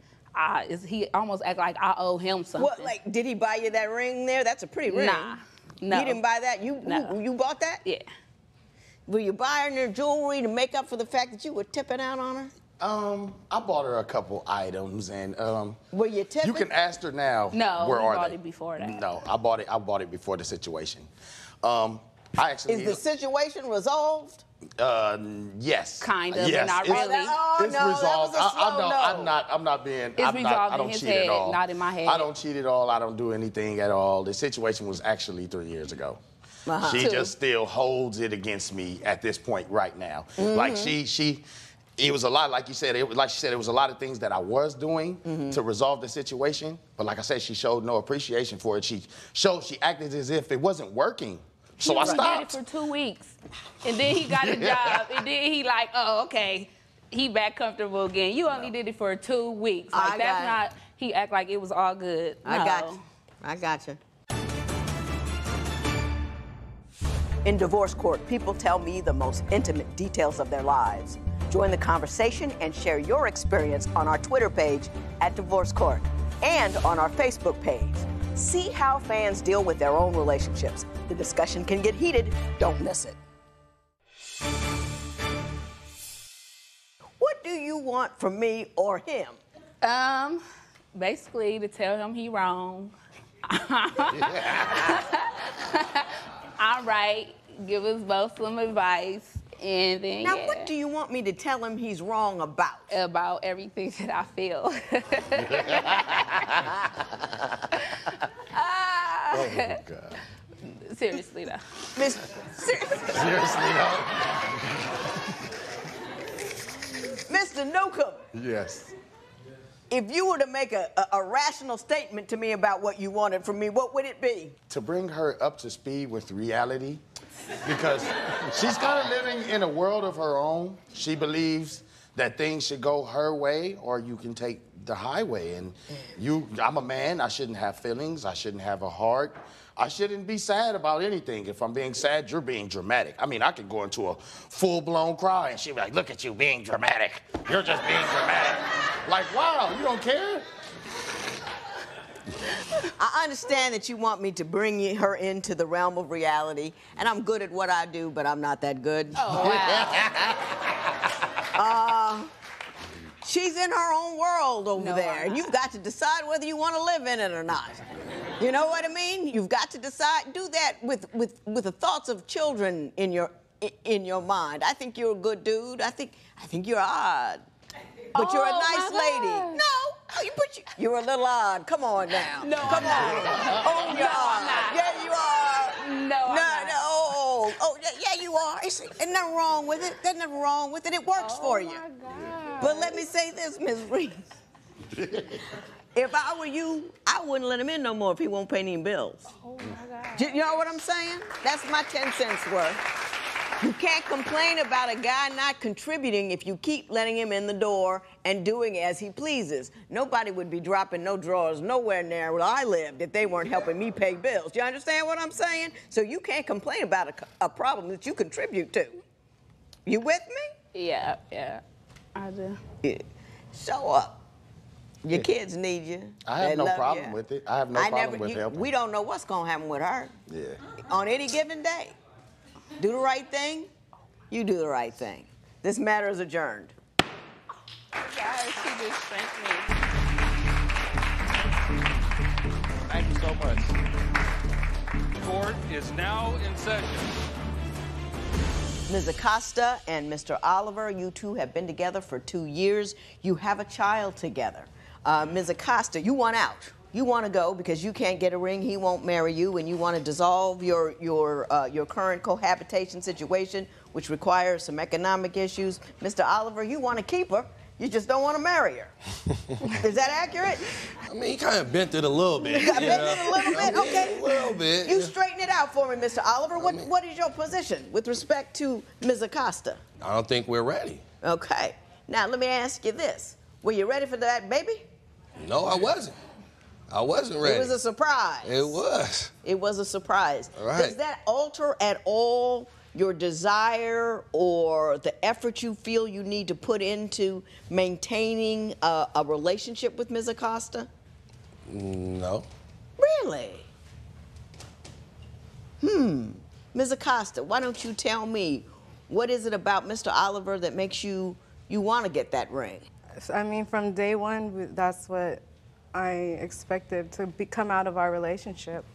he almost act like I owe him something. What, like, did he buy you that ring there? That's a pretty ring. Nah, no. He didn't buy that? You bought that? Yeah. Were you buying her jewelry to make up for the fact that you were tipping out on her? I bought her a couple items, and were you tipping? You can ask her now. No, where we are bought they? it before that. No, I bought it before the situation. I actually. Is the situation resolved? Yes. Kind of, yes. but not really. It's resolved. I'm not being. It's I don't in his cheat head, at all. not in my head. I don't cheat at all. I don't do anything at all. The situation was actually 3 years ago. She just still holds it against me at this point right now. Like it was a lot, like you said, it was a lot of things that I was doing to resolve the situation. But like I said, she showed no appreciation for it. She acted as if it wasn't working. So I stopped. He did it for 2 weeks, and then he got a job, and then he like, oh, okay, he back comfortable again. You only did it for 2 weeks. Like, that's not, he act like it was all good. No. I got you. In divorce court, people tell me the most intimate details of their lives. Join the conversation and share your experience on our Twitter page @Divorce Court and on our Facebook page. See how fans deal with their own relationships. The discussion can get heated. Don't miss it. What do you want from me or him? Basically to tell him he wrong. All right, give us both some advice, and then Now, what do you want me to tell him he's wrong about? About everything that I feel. Oh my God. Seriously though. Seriously though. Mr. Newcomb. Yes. If you were to make a rational statement to me about what you wanted from me, what would it be? To bring her up to speed with reality, because she's kind of living in a world of her own. She believes that things should go her way, or you can take the highway. And I'm a man, I shouldn't have feelings, I shouldn't have a heart. I shouldn't be sad about anything. If I'm being sad, you're being dramatic. I mean, I could go into a full-blown cry, and she'd be like, look at you being dramatic. You're just being dramatic. Like, wow, you don't care? I understand that you want me to bring her into the realm of reality, and I'm good at what I do, but I'm not that good. Oh, wow. She's in her own world over there, and you've got to decide whether you want to live in it or not. You know what I mean? You've got to decide. Do that with the thoughts of children in your mind. I think you're a good dude. I think you're odd, but you're a nice lady. No, you're a little odd. Come on now. No, come on. Oh, no, I'm not. Yeah, you are. No, I'm not. Oh, yeah, you are. There's nothing wrong with it. There's nothing wrong with it. It works for you. Oh, my God. But let me say this, Ms. Reese. If I were you, I wouldn't let him in no more if he won't pay any bills. Oh, my God. You know what I'm saying? That's my 10 cents worth. You can't complain about a guy not contributing if you keep letting him in the door and doing as he pleases. Nobody would be dropping no drawers nowhere near where I lived if they weren't helping me pay bills. You understand what I'm saying? So you can't complain about a problem that you contribute to. You with me? Yeah, I do. Yeah. Show up. Your kids need you. I have They no love problem you. with it. I have no problem with helping. We don't know what's going to happen with her. Yeah. On any given day. Do the right thing, you do the right thing. This matter is adjourned. Guys, she just spanked me. Thank you so much. Court is now in session. Ms. Acosta and Mr. Oliver, you two have been together for 2 years. You have a child together. Ms. Acosta, you want out. You want to go because you can't get a ring, he won't marry you, and you want to dissolve your current cohabitation situation, which requires some economic issues. Mr. Oliver, you want to keep her, You just don't want to marry her. Is that accurate? I mean, he kind of bent it a little bit. You got bent it a little bit? Okay. A little bit. You straighten it out for me, Mr. Oliver. What is your position with respect to Ms. Acosta? I don't think we're ready. Okay. Now, let me ask you this. Were you ready for that baby? No, I wasn't. I wasn't ready. It was a surprise. It was. It was a surprise. All right. Does that alter at all your desire or the effort you feel you need to put into maintaining a relationship with Ms. Acosta? No. Really? Ms. Acosta, why don't you tell me, what is it about Mr. Oliver that makes you want to get that ring? I mean, from day one, that's what I expected to come out of our relationship.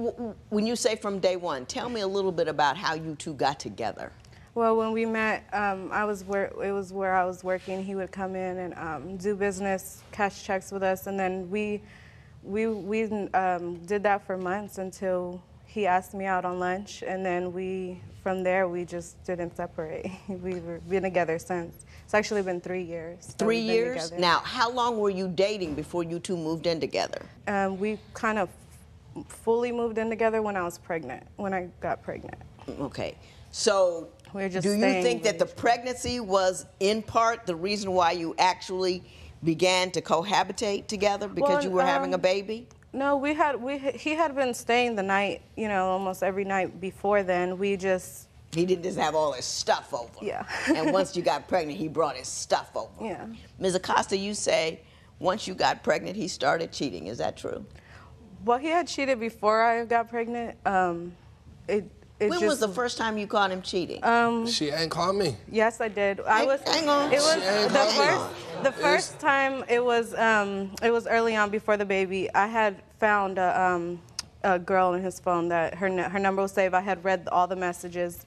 When you say from day one, tell me a little bit about how you two got together. Well, when we met, it was where I was working. He would come in and do business, cash checks with us, and then we did that for months until he asked me out on lunch, and then from there, we just didn't separate. We've been together since. It's actually been 3 years. 3 years? Now, how long were you dating before you two moved in together? We kind of fully moved in together when I was pregnant, when I got pregnant. Okay. So, do you think that the pregnancy was in part the reason why you actually began to cohabitate together, because you were having a baby? No, he had been staying the night, almost every night before then. He didn't just have all his stuff over. Yeah. And once you got pregnant, he brought his stuff over. Yeah. Ms. Acosta, you say once you got pregnant, he started cheating. Is that true? Well, he had cheated before I got pregnant. When was the first time you caught him cheating? She ain't called me. Yes, I did. Hang on. It was the first time. It was early on before the baby. I had found a girl in his phone that her number was saved. I had read all the messages,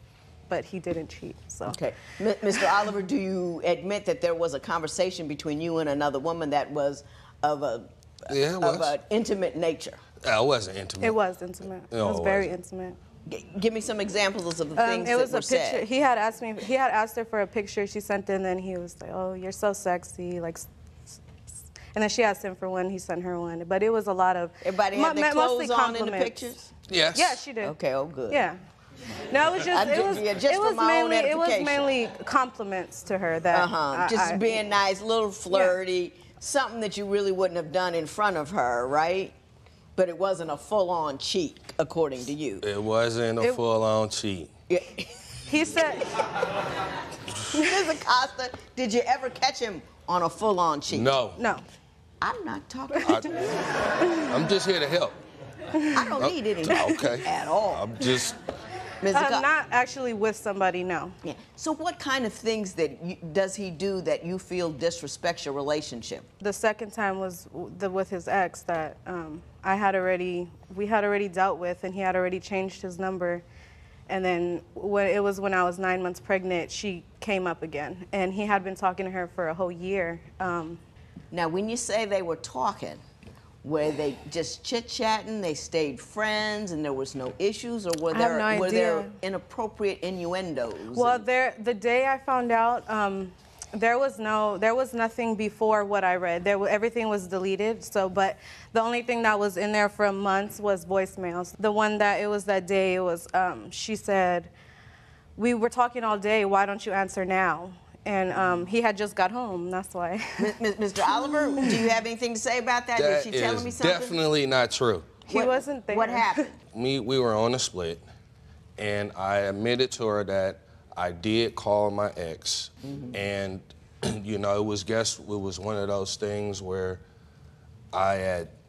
but he didn't cheat. So. Okay, Mr. Oliver, do you admit that there was a conversation between you and another woman that was of an intimate nature? It wasn't intimate. It was intimate. It was very intimate. Give me some examples of the things that were said. Picture. He had asked her for a picture. She sent in, and he was like, "Oh, you're so sexy," like. And then she asked him for one. He sent her one. But it was a lot of. Everybody had their clothes on in the pictures? Yes. Yeah, she did. Okay. Oh, good. Yeah. No, it was mainly compliments to her that. Just being nice, little flirty, something that you really wouldn't have done in front of her, right? But it wasn't a full-on cheat, according to you. It wasn't a full-on cheat. Yeah. He said. Ms. Acosta, did you ever catch him on a full-on cheat? No. No. I'm not talking to you. I'm just here to help. I don't need any help at all. I'm just. Not actually with somebody, no. Yeah. So what kind of things does he do that you feel disrespects your relationship? The second time was with his ex that we had already dealt with, and he had already changed his number. And then when I was 9 months pregnant, she came up again. And he had been talking to her for a whole year. Now, when you say they were talking, were they just chit-chatting, they stayed friends, and there was no issues, or were there inappropriate innuendos? Well, the day I found out, there was nothing before what I read. Everything was deleted. But the only thing that was in there for months was voicemails. The one that day, she said, "We were talking all day. Why don't you answer now?" And he had just got home, that's why. Mr. Oliver, do you have anything to say about that? Is she telling me something? Definitely not true. He wasn't there. What happened? We were on a split, and I admitted to her that I did call my ex, and it was one of those things where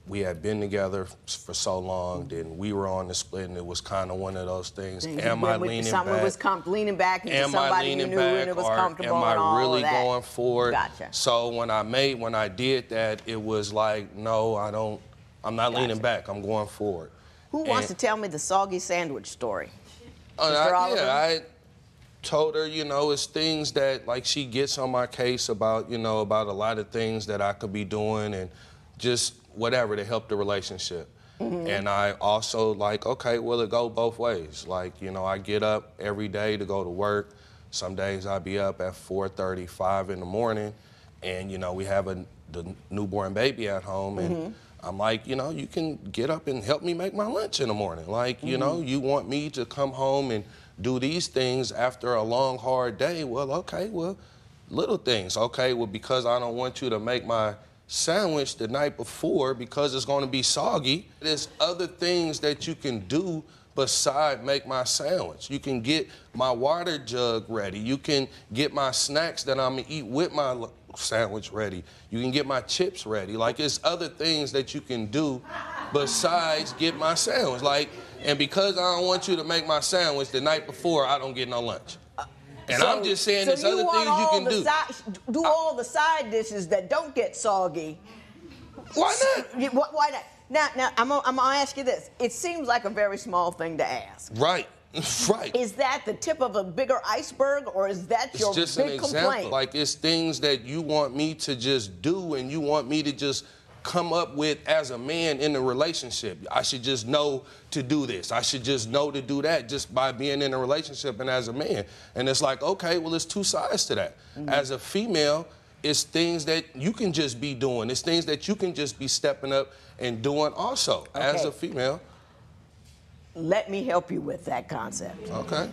we had been together for so long, then we were on the split, and it was kind of one of those things. Am I leaning back? Someone was leaning back into somebody you knew, and it was comfortable, am I and all really of that. going for it? Gotcha. So when I did that, it was like, no, I'm not leaning back. I'm going forward. Who wants to tell me the soggy sandwich story? Mr. Oliver? I told her, it's things that, like, she gets on my case about a lot of things that I could be doing, and just whatever to help the relationship. And I also okay, well, it go both ways. I get up every day to go to work. Some days I be up at 4:30, 5 in the morning, and, you know, we have the newborn baby at home, and I'm like, you know, you can get up and help me make my lunch in the morning. Like, you know, you want me to come home and do these things after a long, hard day. Well, okay, well, little things. Okay, well, because I don't want you to make my sandwich the night before because it's going to be soggy, there's other things that you can do beside make my sandwich. You can get my water jug ready. You can get my snacks that I'm gonna eat with my sandwich ready. You can get my chips ready. Like, it's other things that you can do besides get my sandwich. Like, and because I don't want you to make my sandwich the night before, I don't get no lunch. And I'm just saying there's other things you can do. Do all the side dishes that don't get soggy. Why not? Why not? Now, I'm gonna ask you this. It seems like a very small thing to ask. Right. Right. Is that the tip of a bigger iceberg, or is that your just big an example. complaint? Like, it's things that you want me to just do and you want me to just come up with as a man in a relationship. I should just know to do this. I should just know to do that just by being in a relationship and as a man. And it's like, okay, well, there's two sides to that. As a female, it's things that you can just be doing. It's things that you can just be stepping up and doing also as a female. Let me help you with that concept. Okay.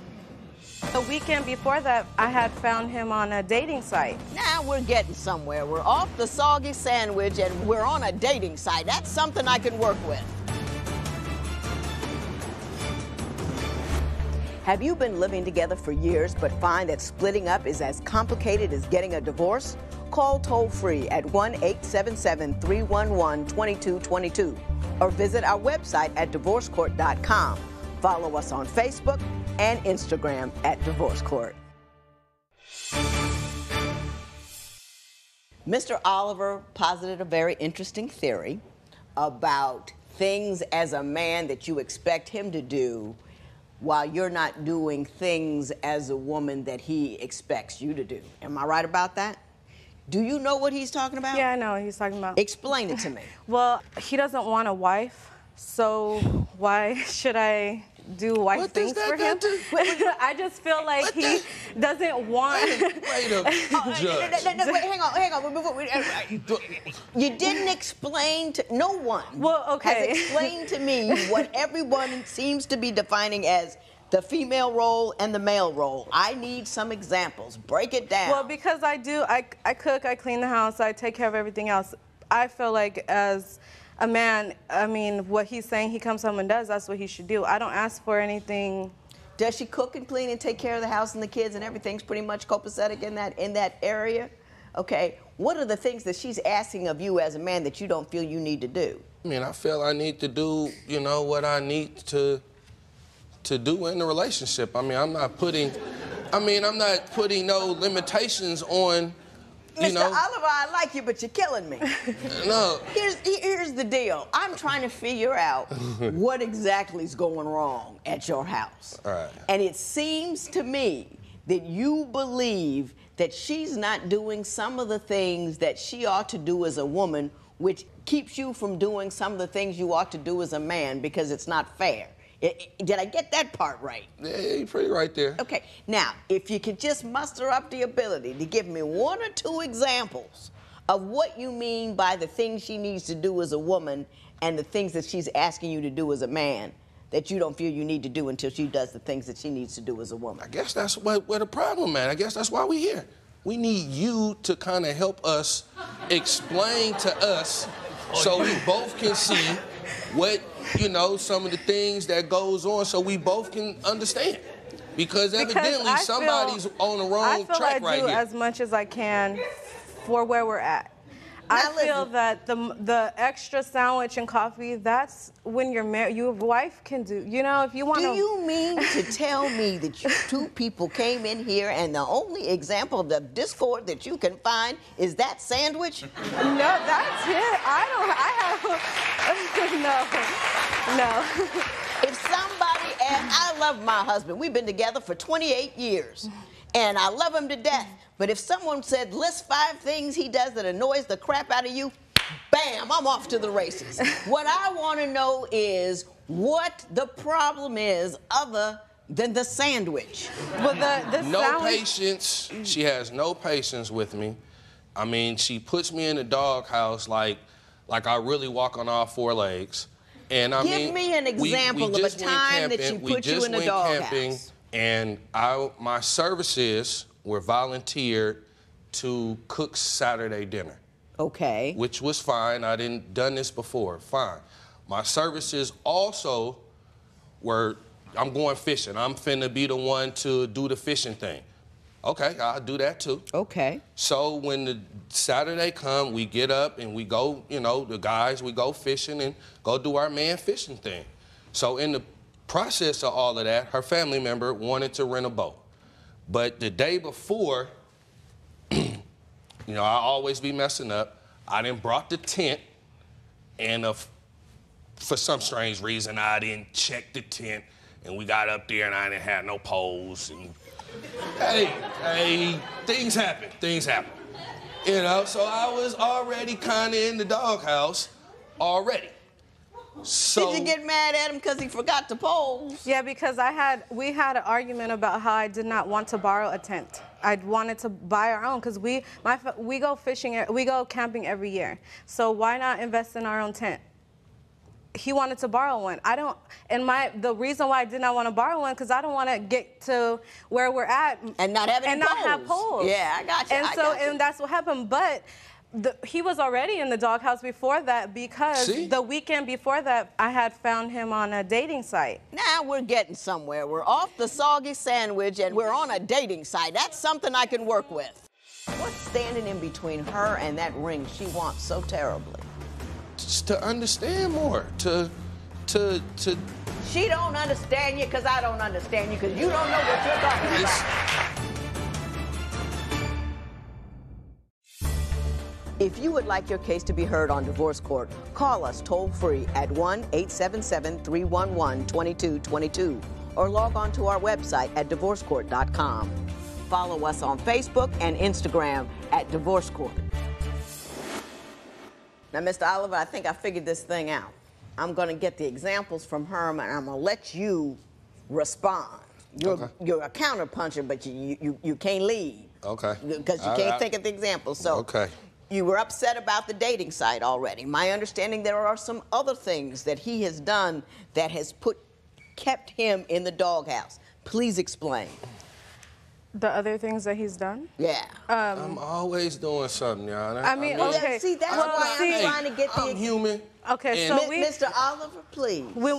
The weekend before that, I had found him on a dating site. Now we're getting somewhere. We're off the soggy sandwich and we're on a dating site. That's something I can work with. Have you been living together for years but find that splitting up is as complicated as getting a divorce? Call toll-free at 1-877-311-2222 or visit our website at divorcecourt.com. Follow us on Facebook and Instagram at Divorce Court. Mr. Oliver posited a very interesting theory about things as a man that you expect him to do while you're not doing things as a woman that he expects you to do. Am I right about that? Do you know what he's talking about? Yeah, I know what he's talking about. Explain it to me. Well, he doesn't want a wife, so why should I do wife things for him? I just feel like he doesn't want... Wait a judge. No, wait, hang on. You didn't explain to... No one has explained to me what everyone seems to be defining as the female role and the male role. I need some examples. Break it down. Well, because I cook, I clean the house, I take care of everything else. I feel like as a man, I mean, what he's saying he comes home and does, that's what he should do. I don't ask for anything. Does she cook and clean and take care of the house and the kids and everything's pretty much copacetic in that area? Okay. What are the things that she's asking of you as a man that you don't feel you need to do? I mean, I feel I need to do, you know, what I need to do in the relationship. I mean, I'm not putting no limitations on, you know. Mr. Oliver, I like you, but you're killing me. No. Here's the deal. I'm trying to figure out what exactly is going wrong at your house. All right. And it seems to me that you believe that she's not doing some of the things that she ought to do as a woman, which keeps you from doing some of the things you ought to do as a man because it's not fair. Did I get that part right? Yeah, you're pretty right there. Okay. Now, if you could just muster up the ability to give me one or two examples of what you mean by the things she needs to do as a woman and the things that she's asking you to do as a man that you don't feel you need to do until she does the things that she needs to do as a woman. I guess that's where the problem, man. I guess that's why we're here. We need you to kind of help us explain to us so we both can see what, you know, some of the things that goes on so we both can understand. Because evidently somebody's on the wrong track right here. I feel I do as much as I can for where we're at. I feel that the extra sandwich and coffee, that's when you're married, your wife can do. You know, if you want to... Do you mean to tell me that you two people came in here and the only example of the discord that you can find is that sandwich? No, that's it. No. If somebody, and I love my husband, we've been together for 28 years, and I love him to death. But if someone said, list 5 things he does that annoys the crap out of you, bam, I'm off to the races. What I want to know is what the problem is other than the sandwich. Well, the no sandwich... patience. She has no patience with me. I mean, she puts me in the doghouse like I really walk on all four legs. And I Give me an example of a time that she put you in the doghouse. And my services were volunteered to cook Saturday dinner. Okay. Which was fine. I didn't done this before. Fine. My services also were, I'm going fishing. I'm finna be the one to do the fishing thing. Okay, I'll do that too. Okay. So when the Saturday come, we get up and we go, you know, the guys, we go fishing and go do our man fishing thing. So in the process of all of that, her family member wanted to rent a boat. But the day before, you know, I always be messing up. I done brought the tent, and for some strange reason, I didn't check the tent, and we got up there, and I didn't have no poles. And hey, things happen. You know, so I was already kind of in the doghouse already. So, did you get mad at him because he forgot the poles? Yeah, because we had an argument about how I did not want to borrow a tent. I wanted to buy our own because we go fishing, we go camping every year. So why not invest in our own tent? He wanted to borrow one. The reason why I did not want to borrow one because I don't want to get to where we're at and not have poles. Yeah, I got you. And that's what happened. But he was already in the doghouse before that because the weekend before that I had found him on a dating site. Now we're getting somewhere. We're off the soggy sandwich and we're on a dating site. That's something I can work with. What's standing in between her and that ring she wants so terribly? Just to understand more, to. She don't understand you because I don't understand you because you don't know what you're talking about. If you would like your case to be heard on divorce court, call us toll-free at 1-877-311-2222 or log on to our website at divorcecourt.com. Follow us on Facebook and Instagram at Divorce Court. Now, Mr. Oliver, I think I figured this thing out. I'm going to get the examples from Herm, and I'm going to let you respond. You're a counterpuncher, but you can't lead. Okay. Because you can't think of the examples. So you were upset about the dating site already. My understanding, there are some other things that he has done that has kept him in the doghouse. Please explain. The other things that he's done? Yeah. I'm always doing something, y'all. Okay. See, that's why I'm trying to get I'm human. Okay, so Mr. Oliver, please. When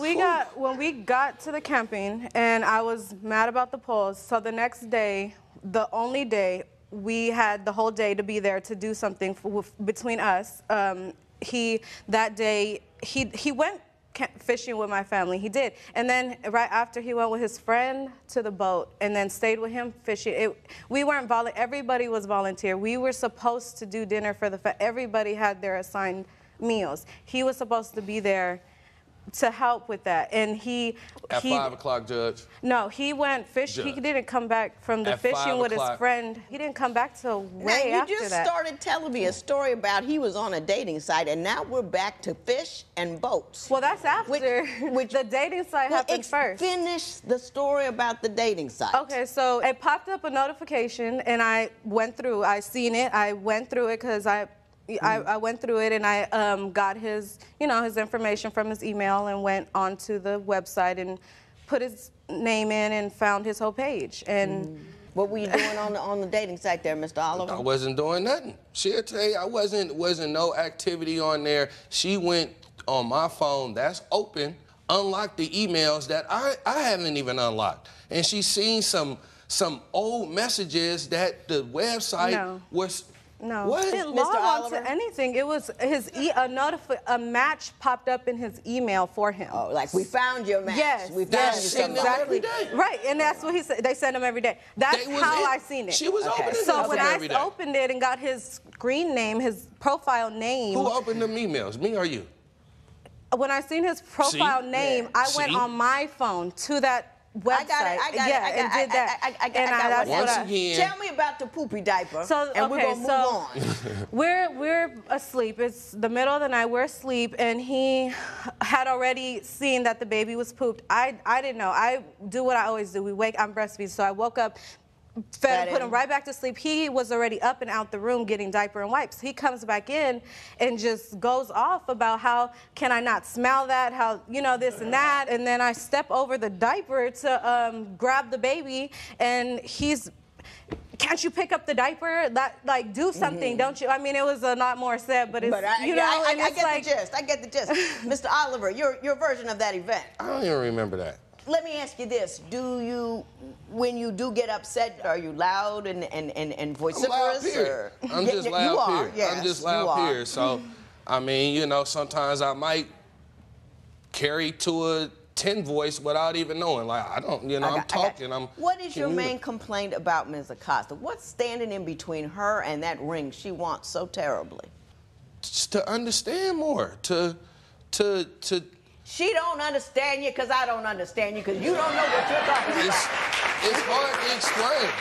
we got to the camping, and I was mad about the poles, so the next day, the only day, we had the whole day to be there to do something between us. That day, he went fishing with my family. He did. And then right after, he went with his friend to the boat and then stayed with him fishing. We weren't everybody was volunteer. We were supposed to do dinner for everybody had their assigned meals. He was supposed to be there to help with that. And At 5 o'clock, Judge? No, he went fishing. He didn't come back from the fishing with his friend. He didn't come back till way after that. You just started telling me a story about he was on a dating site, and now we're back to fish and boats. Well, that's after. Which the dating site happened first. Finish the story about the dating site. Okay, so it popped up a notification, and I went through. I seen it. I went through it because I went through it and I got his information from his email and went onto the website and put his name in and found his whole page. And what were you doing on the dating site there, Mr. Oliver? I wasn't doing nothing. She'll tell you, I wasn't no activity on there. She went on my phone that's open, unlocked the emails that I haven't even unlocked, and she's seen some old messages that the website was. No, what? He didn't log on to anything. It was a match popped up in his email for him. Oh, like we found your match. Yes, we found you somebody. Every day. Right, and that's what he said. They send him every day. That's how I seen it. She was opening it. So when I opened it and got his screen name, his profile name. Who opened them emails, me or you? When I seen his profile name, I went on my phone to that website. I got it. Once again. Tell me about the poopy diaper, and we're gonna move on. We're asleep. It's the middle of the night. We're asleep, and he had already seen that the baby was pooped. I didn't know. I do what I always do. I'm breastfeeding, so I woke up put him right back to sleep. He was already up and out the room getting diaper and wipes. He comes back in and just goes off about how can I not smell that, how, you know, this and that. And then I step over the diaper to grab the baby, and he's, can't you pick up the diaper? That, like, do something, don't you? I mean, it was a lot more said, but it's, you know, I and it's get like, the gist. I get the gist. Mr. Oliver, your version of that event. I don't even remember that. Let me ask you this: do you, when you do get upset, are you loud and vociferous? Or? I'm just loud you are, here. yes, I'm just loud you are. here. So, I mean, you know, sometimes I might carry to a 10 voice without even knowing. Like, I don't, you know, I'm talking. What is your main complaint about Ms. Acosta? What's standing in between her and that ring she wants so terribly? Just to understand more, to. She don't understand you because I don't understand you because you don't know what you're talking about. It's hard to explain.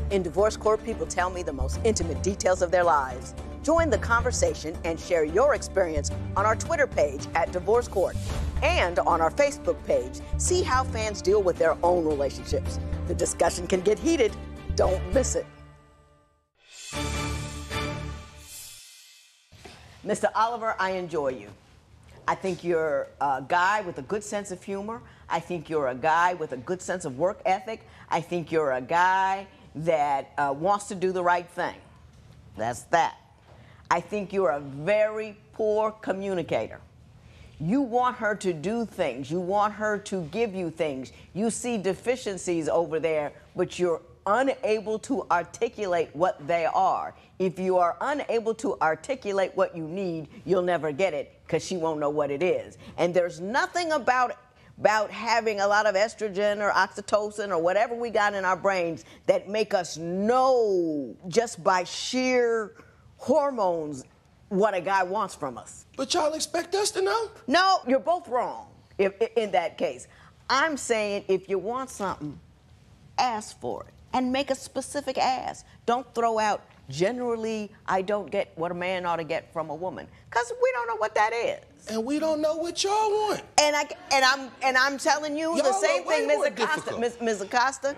In divorce court, people tell me the most intimate details of their lives. Join the conversation and share your experience on our Twitter page at Divorce Court and on our Facebook page. See how fans deal with their own relationships. The discussion can get heated. Don't miss it. Mr. Oliver, I enjoy you. I think you're a guy with a good sense of humor. I think you're a guy with a good sense of work ethic. I think you're a guy that wants to do the right thing. That's that. I think you're a very poor communicator. You want her to do things. You want her to give you things. You see deficiencies over there, but you're unable to articulate what they are. If you are unable to articulate what you need, you'll never get it because she won't know what it is. And there's nothing about having a lot of estrogen or oxytocin or whatever we got in our brains that make us know just by sheer hormones what a guy wants from us. But y'all expect us to know? No, you're both wrong in that case. I'm saying if you want something, ask for it and make a specific ask. Don't throw out, generally, I don't get what a man ought to get from a woman, because we don't know what that is. And we don't know what y'all want. And I'm telling you the same thing, Ms. Acosta.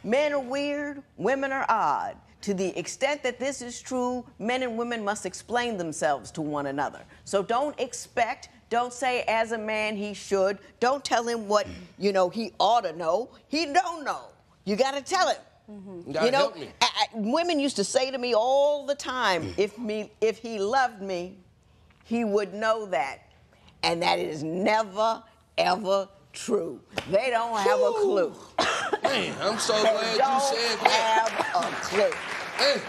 Men are weird, women are odd. To the extent that this is true, men and women must explain themselves to one another. So don't say as a man he should. Don't tell him what, you know, he ought to know. He don't know. You got to tell him. Mm-hmm. You know, help me. Women used to say to me all the time, if he loved me, he would know that. And that is never, ever true. They don't have a clue. Man, I'm so glad you said that. They don't have a clue. Hey.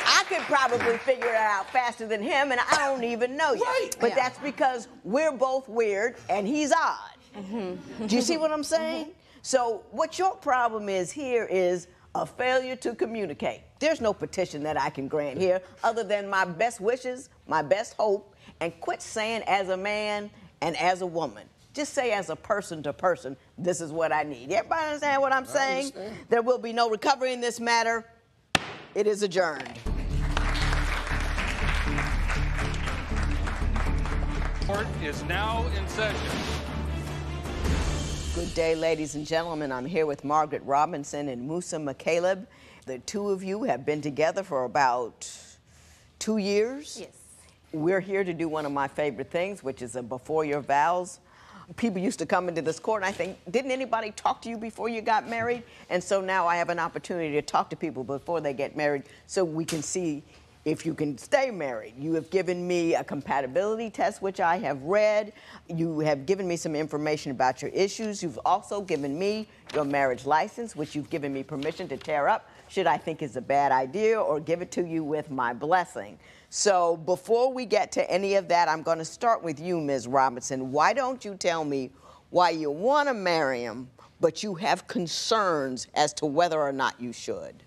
I could probably figure it out faster than him, and I don't even know yet. Right. But that's because we're both weird, and he's odd. Mm-hmm. Do you see what I'm saying? Mm-hmm. So what your problem is here is a failure to communicate. There's no petition that I can grant here other than my best wishes, my best hope, and quit saying as a man and as a woman. Just say as a person to person, this is what I need. Everybody understand what I'm saying? There will be no recovery in this matter. It is adjourned. Court is now in session. Good day, ladies and gentlemen. I'm here with Margaret Robinson and Musa McCaleb. The two of you have been together for about 2 years. Yes. We're here to do one of my favorite things, which is a before your vows. People used to come into this court and I think, didn't anybody talk to you before you got married? And so now I have an opportunity to talk to people before they get married so we can see if you can stay married. You have given me a compatibility test, which I have read. You have given me some information about your issues. You've also given me your marriage license, which you've given me permission to tear up should I think is a bad idea or give it to you with my blessing. So before we get to any of that, I'm going to start with you, Ms. Robinson. Why don't you tell me why you want to marry him, but you have concerns as to whether or not you should?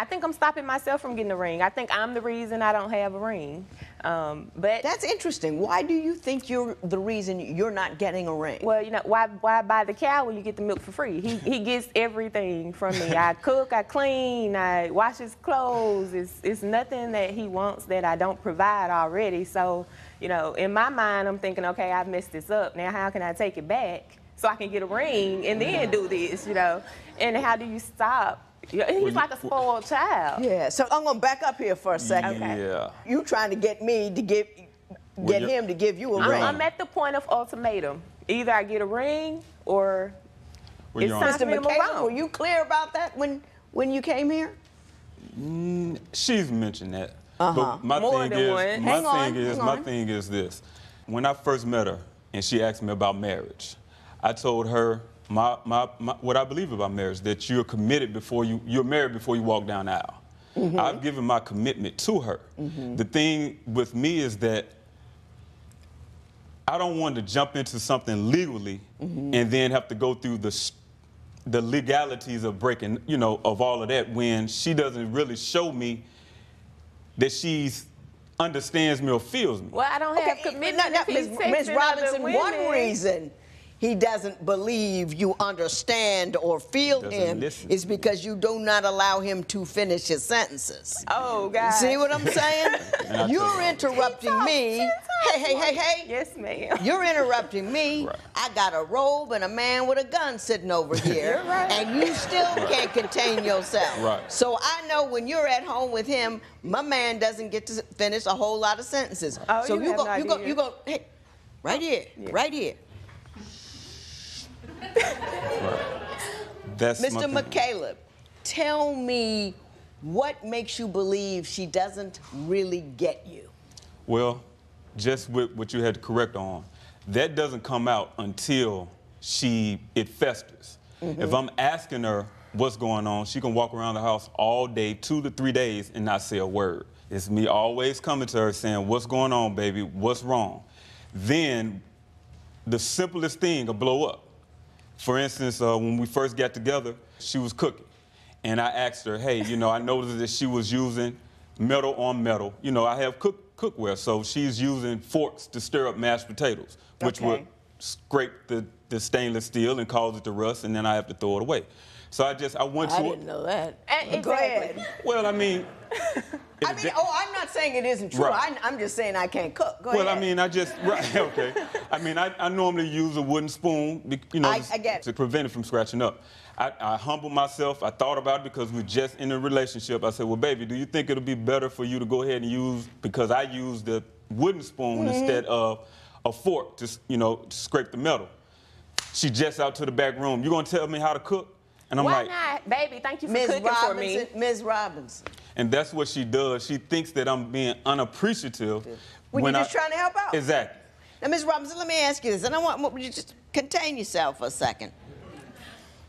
I think I'm stopping myself from getting a ring. I think I'm the reason I don't have a ring. But that's interesting. Why do you think you're the reason you're not getting a ring? Well, you know, why buy the cow when you get the milk for free? He gets everything from me. I cook, I clean, I wash his clothes. It's nothing that he wants that I don't provide already. So, you know, in my mind, I'm thinking, okay, I've messed this up. Now, how can I take it back so I can get a ring and then do this, you know? And how do you stop? He's like a spoiled child. Yeah, so I'm gonna back up here for a second. Okay. Yeah. You trying to get me to get him to give you a ring. I'm at the point of ultimatum. Either I get a ring or it's time for me to move on. Were you clear about that when you came here? She's mentioned that. Uh-huh. But my More thing than is, one. my thing is this. When I first met her and she asked me about marriage, I told her what I believe about marriage, that you're committed you're married before you walk down the aisle. Mm-hmm. I've given my commitment to her. Mm-hmm. The thing with me is that I don't want to jump into something legally and then have to go through the legalities of breaking, you know, of all of that when she doesn't really show me that she's understands me or feels me. Well, I don't have commitment. Ms. Robinson, one reason he doesn't believe you understand or feel him is because you do not allow him to finish his sentences. Oh, God. See what I'm saying? You're interrupting me. Hey. Yes, ma'am. You're interrupting me. Right. I got a robe and a man with a gun sitting over here. You're right. And you still can't contain yourself. Right. So I know when you're at home with him, my man doesn't get to finish a whole lot of sentences. Oh, so you go, hey, right here, right here. That's Mr. McCaleb, tell me what makes you believe she doesn't really get you? Well, just with what you had to correct on, that doesn't come out until it festers. Mm-hmm. If I'm asking her what's going on, she can walk around the house all day, 2 to 3 days, and not say a word. It's me always coming to her saying, what's going on, baby? What's wrong? Then the simplest thing will blow up. For instance, when we first got together, she was cooking. And I asked her, hey, you know, I noticed that she was using metal on metal. You know, I have cookware, so she's using forks to stir up mashed potatoes, which would scrape the stainless steel and cause it to rust, and then I have to throw it away. So I went to... I didn't know that. Go ahead. Well, I mean... I'm not saying it isn't true. Right. I'm just saying I can't cook. Go well, ahead. I mean, okay. I mean, I normally use a wooden spoon, you know, to prevent it from scratching up. I humbled myself. I thought about it because we're just in a relationship. I said, well, baby, do you think it'll be better for you to go ahead and use, because I use the wooden spoon instead of a fork to, you know, to scrape the metal. She jets out to the back room. You gonna tell me how to cook? And I'm Why like, not? Baby, thank you for cooking for me. Ms. Robinson. And that's what she does. She thinks that I'm being unappreciative. When you're just trying to help out. Exactly. Now, Ms. Robinson, let me ask you this, and I want you to just contain yourself for a second.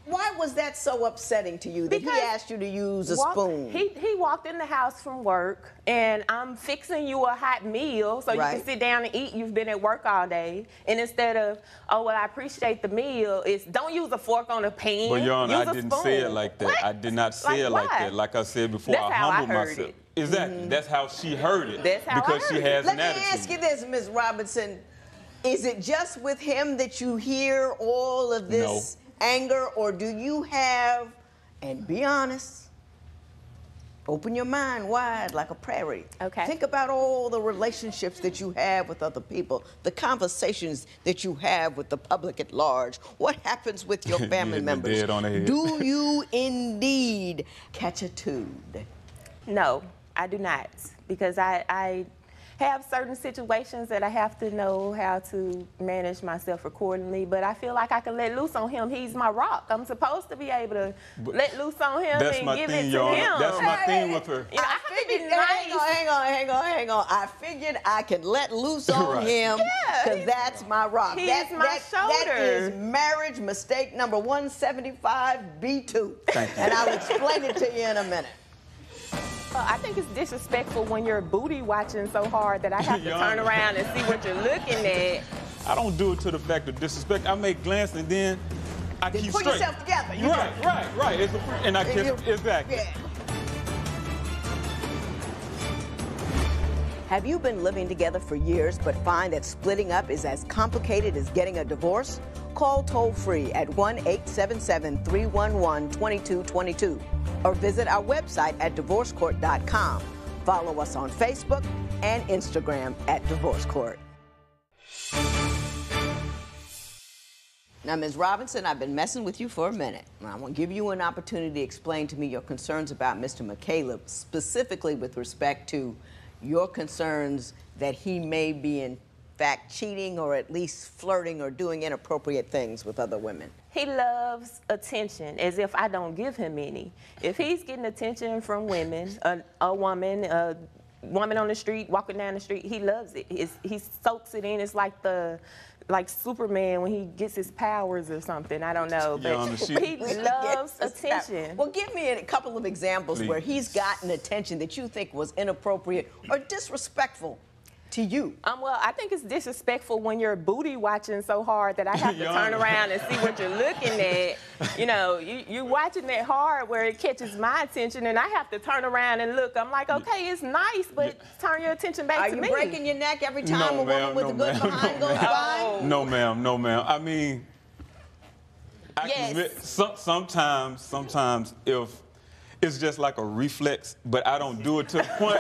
Why was that so upsetting to you that he asked you to use a spoon? He walked in the house from work, and I'm fixing you a hot meal so you can sit down and eat. You've been at work all day. And instead of, oh, well, I appreciate the meal, it's don't use a fork on a pan. But, Your Honor, use I a didn't spoon. say it like that. What? I did not say it like that. Like I said before, That's I how humbled I heard myself. it. Exactly. That's how she heard it. That's how because I she heard has Let an me attitude. ask you this, Ms. Robinson. Is it just with him that you hear all of this anger, or do you have, and be honest, open your mind wide like a prairie. Okay. Think about all the relationships that you have with other people, the conversations that you have with the public at large. What happens with your family members? Dead on the head. Do you indeed catch a tude? No, I do not, because I have certain situations that I have to know how to manage myself accordingly, but I feel like I can let loose on him. He's my rock. I'm supposed to be able to let loose on him and give it to him. That's my thing with her. You know, I have to be nice. Hang on. I figured I could let loose on him because that's my rock. He is my shoulder. That is marriage mistake number 175B2. Thank you. And I'll explain it to you in a minute. I think it's disrespectful when you're booty watching so hard that I have to turn around and see what you're looking at. I don't do it to the fact of disrespect. I make glance and then I keep Put straight. yourself together. Right. And I catch exactly. Yeah. Have you been living together for years but find that splitting up is as complicated as getting a divorce? Call toll-free at 1-877-311-2222 or visit our website at divorcecourt.com. Follow us on Facebook and Instagram at Divorce Court. Now, Ms. Robinson, I've been messing with you for a minute. I want to give you an opportunity to explain to me your concerns about Mr. McCaleb, specifically with respect to your concerns that he may be in fact cheating or at least flirting or doing inappropriate things with other women. He loves attention, as if I don't give him any. If he's getting attention from women, a woman on the street, walking down the street, he loves it. He soaks it in. It's like Superman when he gets his powers or something. I don't know, but he loves attention. Well, give me a couple of examples where he's gotten attention that you think was inappropriate or disrespectful to you. Well, I think it's disrespectful when you're booty watching so hard that I have to turn around and see what you're looking at. You know, you're watching that hard where it catches my attention and I have to turn around and look. I'm like, okay, it's nice, but turn your attention back to me. Are you breaking your neck every time a woman with a good behind goes by? No, ma'am, no, ma'am. I mean, I can admit, sometimes if it's just like a reflex, but I don't do it to the point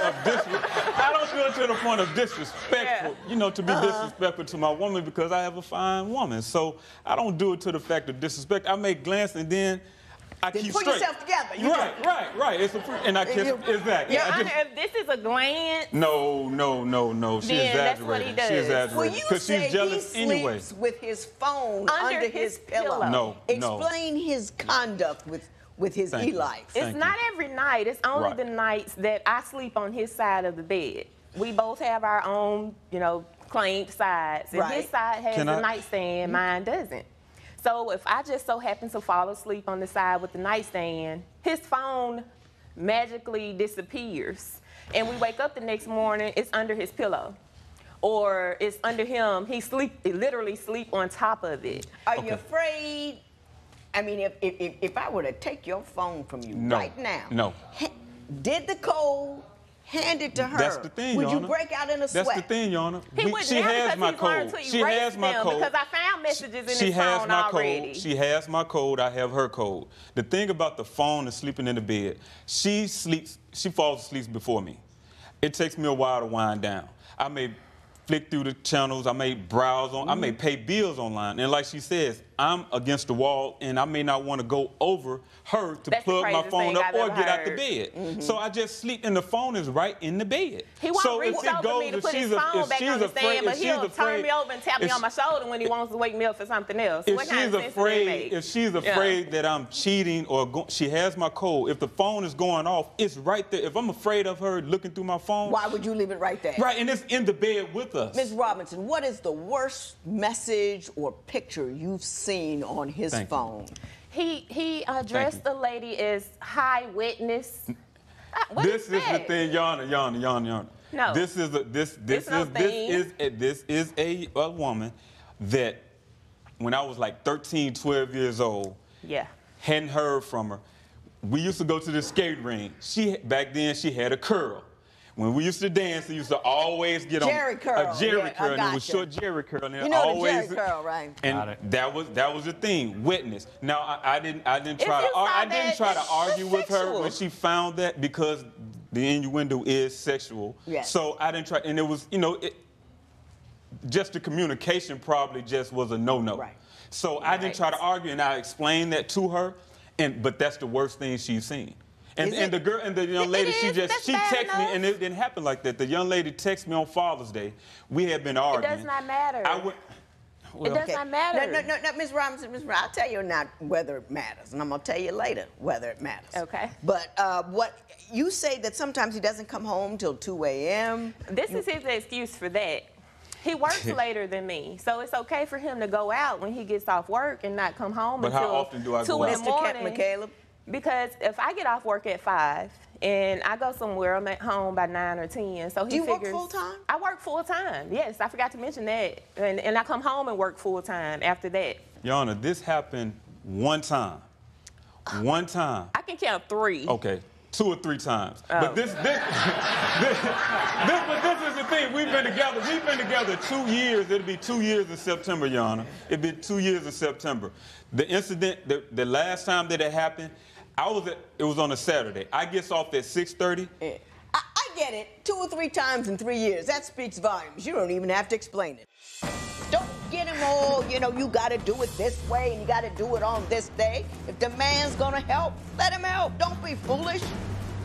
of disrespectful, you know, to be disrespectful to my woman because I have a fine woman. So I don't do it to the fact of disrespect. I may glance and then I keep pull straight. Yourself together. Right. It's and I kiss. Exactly. Your Honor, if this is a glance. No. She then exaggerated. that's what he does. She exaggerated. Well, you say she's jealous he anyway. sleeps with his phone under his pillow. No. Explain his conduct with his e-life. It's not every night. It's only the nights that I sleep on his side of the bed. We both have our own, you know, claimed sides. And his side has a nightstand, mine doesn't. So if I just so happen to fall asleep on the side with the nightstand, his phone magically disappears. And we wake up the next morning, it's under his pillow. Or it's under him, he literally sleep on top of it. Are you afraid? I mean, if I were to take your phone from you right now, did the code hand it to her? That's the thing, Would Your you Honor. break out in a sweat? That's the thing, Your Honor. He wouldn't now because he's learned to erase them because I found messages in his phone already. She has my code. I have her code. The thing about the phone and sleeping in the bed, she falls asleep before me. It takes me a while to wind down. I may flick through the channels. I may browse on. I may pay bills online. And like she says, I'm against the wall, and I may not want to go over her to plug my phone up or get out the bed. So I just sleep, and the phone is right in the bed. He won't reach over me to put his phone back on the stand, but he'll turn me over and tap me on my shoulder when he wants to wake me up for something else. If she's afraid that I'm cheating or she has my code, if the phone is going off, it's right there. If I'm afraid of her looking through my phone, why would you leave it right there? Right, and it's in the bed with us. Ms. Robinson, what is the worst message or picture you've seen on his phone? He addressed the lady as high witness. This is the thing, Your Honor. No. This is a woman that when I was like 13, 12 years old, hadn't heard from her. We used to go to the skate ring. Back then she had a curl. When we used to dance, we used to always get Jerry curl. a Jerry curl, and it was short Jerry curl. And you know always, the Jerry curl, right? And that was the thing. Witness. Now I didn't try to argue with her when she found that because the innuendo is sexual. Yes. So I didn't try, and it was just the communication probably just was a no-no. Right. So I didn't try to argue, and I explained that to her. But that's the worst thing she's seen. And the young lady, she texted me, and it didn't happen like that. The young lady texted me on Father's Day. We had been arguing. It does not matter. It does not matter. No, Ms. Robinson, I'll tell you not whether it matters, and I'm going to tell you later whether it matters. Okay. But what you say that sometimes he doesn't come home till 2 a.m. This is his excuse for that. He works later than me, so it's okay for him to go out when he gets off work and not come home until 2 how often do I go out? in the morning. Mr. McCaleb? Because if I get off work at 5 and I go somewhere, I'm at home by 9 or 10. So he Do you figures, work full time? I work full time. Yes, I forgot to mention that. And I come home and work full time after that. Your Honor, this happened one time. One time. I can count 3. Okay. 2 or 3 times. Oh. But this is the thing. We've been together 2 years. It'll be 2 years in September, Your Honor. It'll be 2 years in September. The incident, the last time that it happened, it was on a Saturday. I gets off at 6:30. I get it. 2 or 3 times in 3 years. That speaks volumes. You don't even have to explain it. Don't get him all, you got to do it this way and you got to do it on this day. If the man's going to help, let him help. Don't be foolish.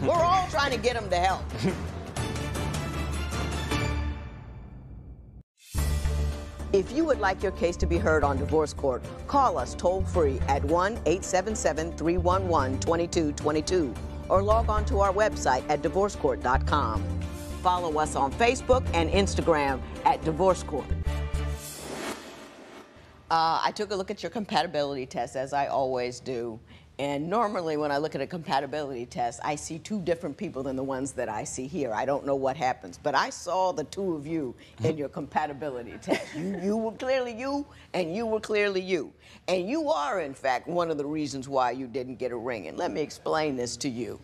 We're all trying to get him to help. If you would like your case to be heard on divorce court, call us toll-free at 1-877-311-2222 or log on to our website at divorcecourt.com. Follow us on Facebook and Instagram at Divorce Court. I took a look at your compatibility test, as I always do. And normally when I look at a compatibility test, I see 2 different people than the ones that I see here. I don't know what happens. But I saw the 2 of you in your compatibility test. You were clearly you, and you were clearly you. And you are, in fact, one of the reasons why you didn't get a ring. And let me explain this to you.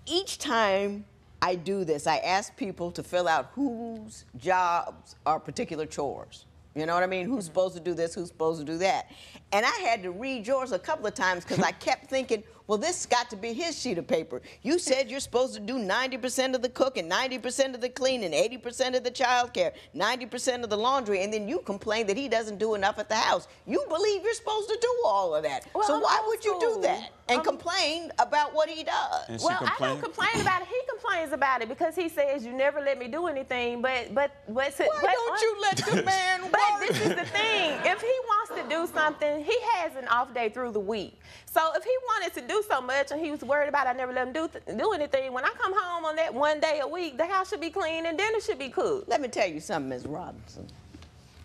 Each time I do this, I ask people to fill out whose jobs are particular chores. You know what I mean? Who's supposed to do this? Who's supposed to do that? And I had to read yours a couple of times because I kept thinking, well, this got to be his sheet of paper. You said you're supposed to do 90% of the cooking, 90% of the cleaning, 80% of the child care, 90% of the laundry, and then you complain that he doesn't do enough at the house. You believe you're supposed to do all of that. Well, so why would you do that and complain about what he does? Well, I don't complain about it. He complains about it because he says you never let me do anything. Why don't you let the man work? But this is the thing. If he wants to do something, he has an off day through the week. So if he wanted to do so much and he was worried about I never let him do anything, when I come home on that 1 day a week, the house should be clean and dinner should be cooked. Let me tell you something, Ms. Robinson.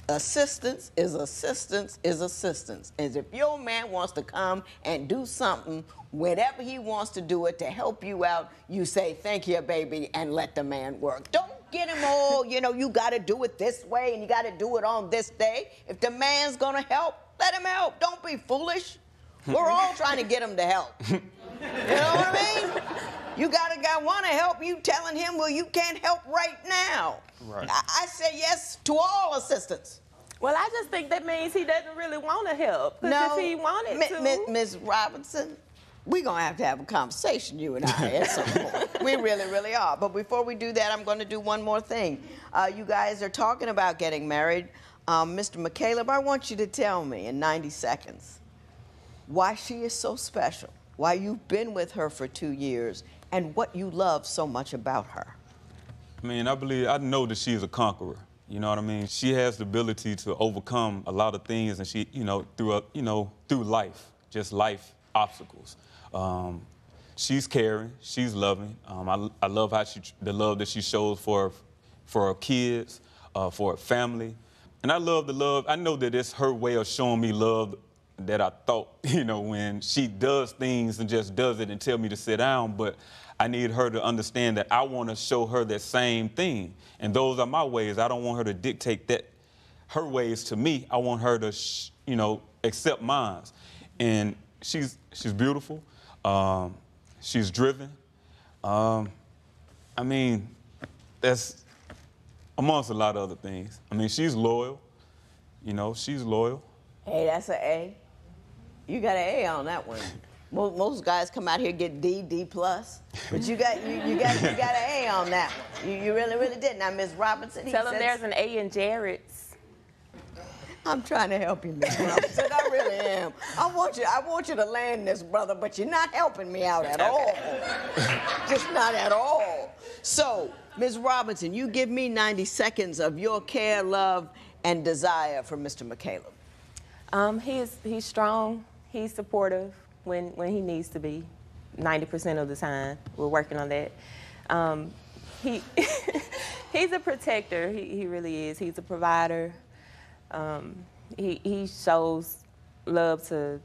Assistance is assistance is assistance. And if your man wants to come and do something, whenever he wants to do it to help you out, you say, thank you, baby, and let the man work. Don't get him all, you got to do it this way and you got to do it on this day. If the man's going to help, let him help. Don't be foolish. We're all trying to get him to help. You know what I mean? You got a guy want to help, you telling him, well, you can't help right now. Right. I say yes to all assistance. Well, I just think that means he doesn't really want to help. No, if he wanted to. Ms. Robinson, we're going to have a conversation, you and I, at some point. We really, really are. But before we do that, I'm going to do one more thing. You guys are talking about getting married. Mr. McCaleb, I want you to tell me in 90 seconds why she is so special, why you've been with her for 2 years, and what you love so much about her. I mean, I know that she's a conqueror. You know what I mean? She has the ability to overcome a lot of things, and she, through life, just life obstacles. She's caring, she's loving. I love the love that she shows for her kids, for her family. And I love the love. I know that it's her way of showing me love that I thought, when she does things and just does it and tell me to sit down, but I need her to understand that I want to show her that same thing. And those are my ways. I don't want her to dictate her ways to me. I want her to, accept mine. And she's beautiful. She's driven. I mean, that's amongst a lot of other things. I mean, she's loyal. She's loyal. Hey, that's an A. You got an A on that one. Most guys come out here and get D+, but you got an A on that one. You really, really did. Now, Ms. Robinson, Tell him there's an A in Jared's. I'm trying to help you, Ms. Robinson. I really am. I want you to land this, brother, but you're not helping me out at all. Just not at all. So, Ms. Robinson, you give me 90 seconds of your care, love, and desire for Mr. McCaleb. He's strong. He's supportive when he needs to be. 90% of the time, we're working on that. He's a protector. He really is. He's a provider. He shows love to,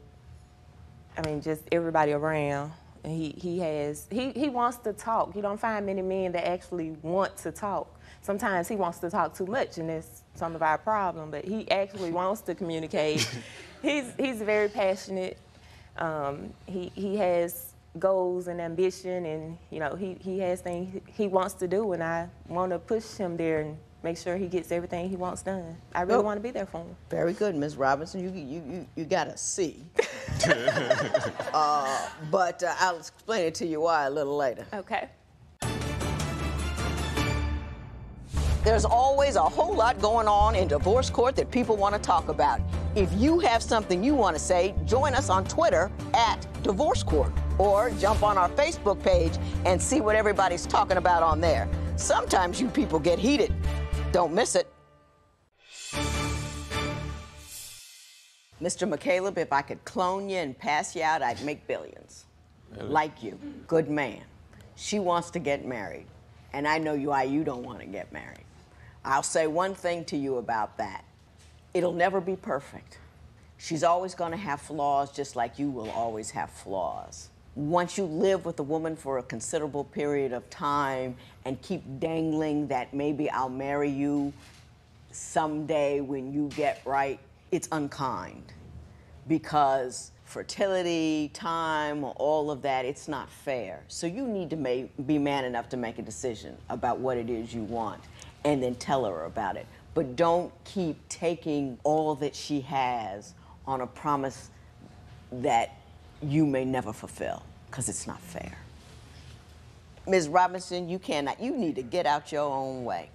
just everybody around. And he wants to talk. You don't find many men that actually want to talk. Sometimes he wants to talk too much, and that's some of our problem, but he actually wants to communicate. He's very passionate. He has goals and ambition, and he has things he wants to do, and I want to push him there and make sure he gets everything he wants done. I really want to be there for him. Very good, Ms. Robinson. You got a C. But I'll explain it to you why a little later. Okay. There's always a whole lot going on in divorce court that people want to talk about. If you have something you want to say, join us on Twitter @Divorce Court, or jump on our Facebook page and see what everybody's talking about on there. Sometimes you people get heated. Don't miss it. Mr. McCaleb, if I could clone you and pass you out, I'd make billions. Really? Like you. Good man. She wants to get married, and I know why you don't want to get married. I'll say one thing to you about that. It'll never be perfect. She's always going to have flaws, just like you will always have flaws. Once you live with a woman for a considerable period of time and keep dangling that maybe I'll marry you someday when you get right, it's unkind. Because fertility, time, all of that, it's not fair. So you need to be man enough to make a decision about what it is you want, and then tell her about it. But don't keep taking all that she has on a promise that you may never fulfill, because it's not fair. Ms. Robinson, you need to get out your own way.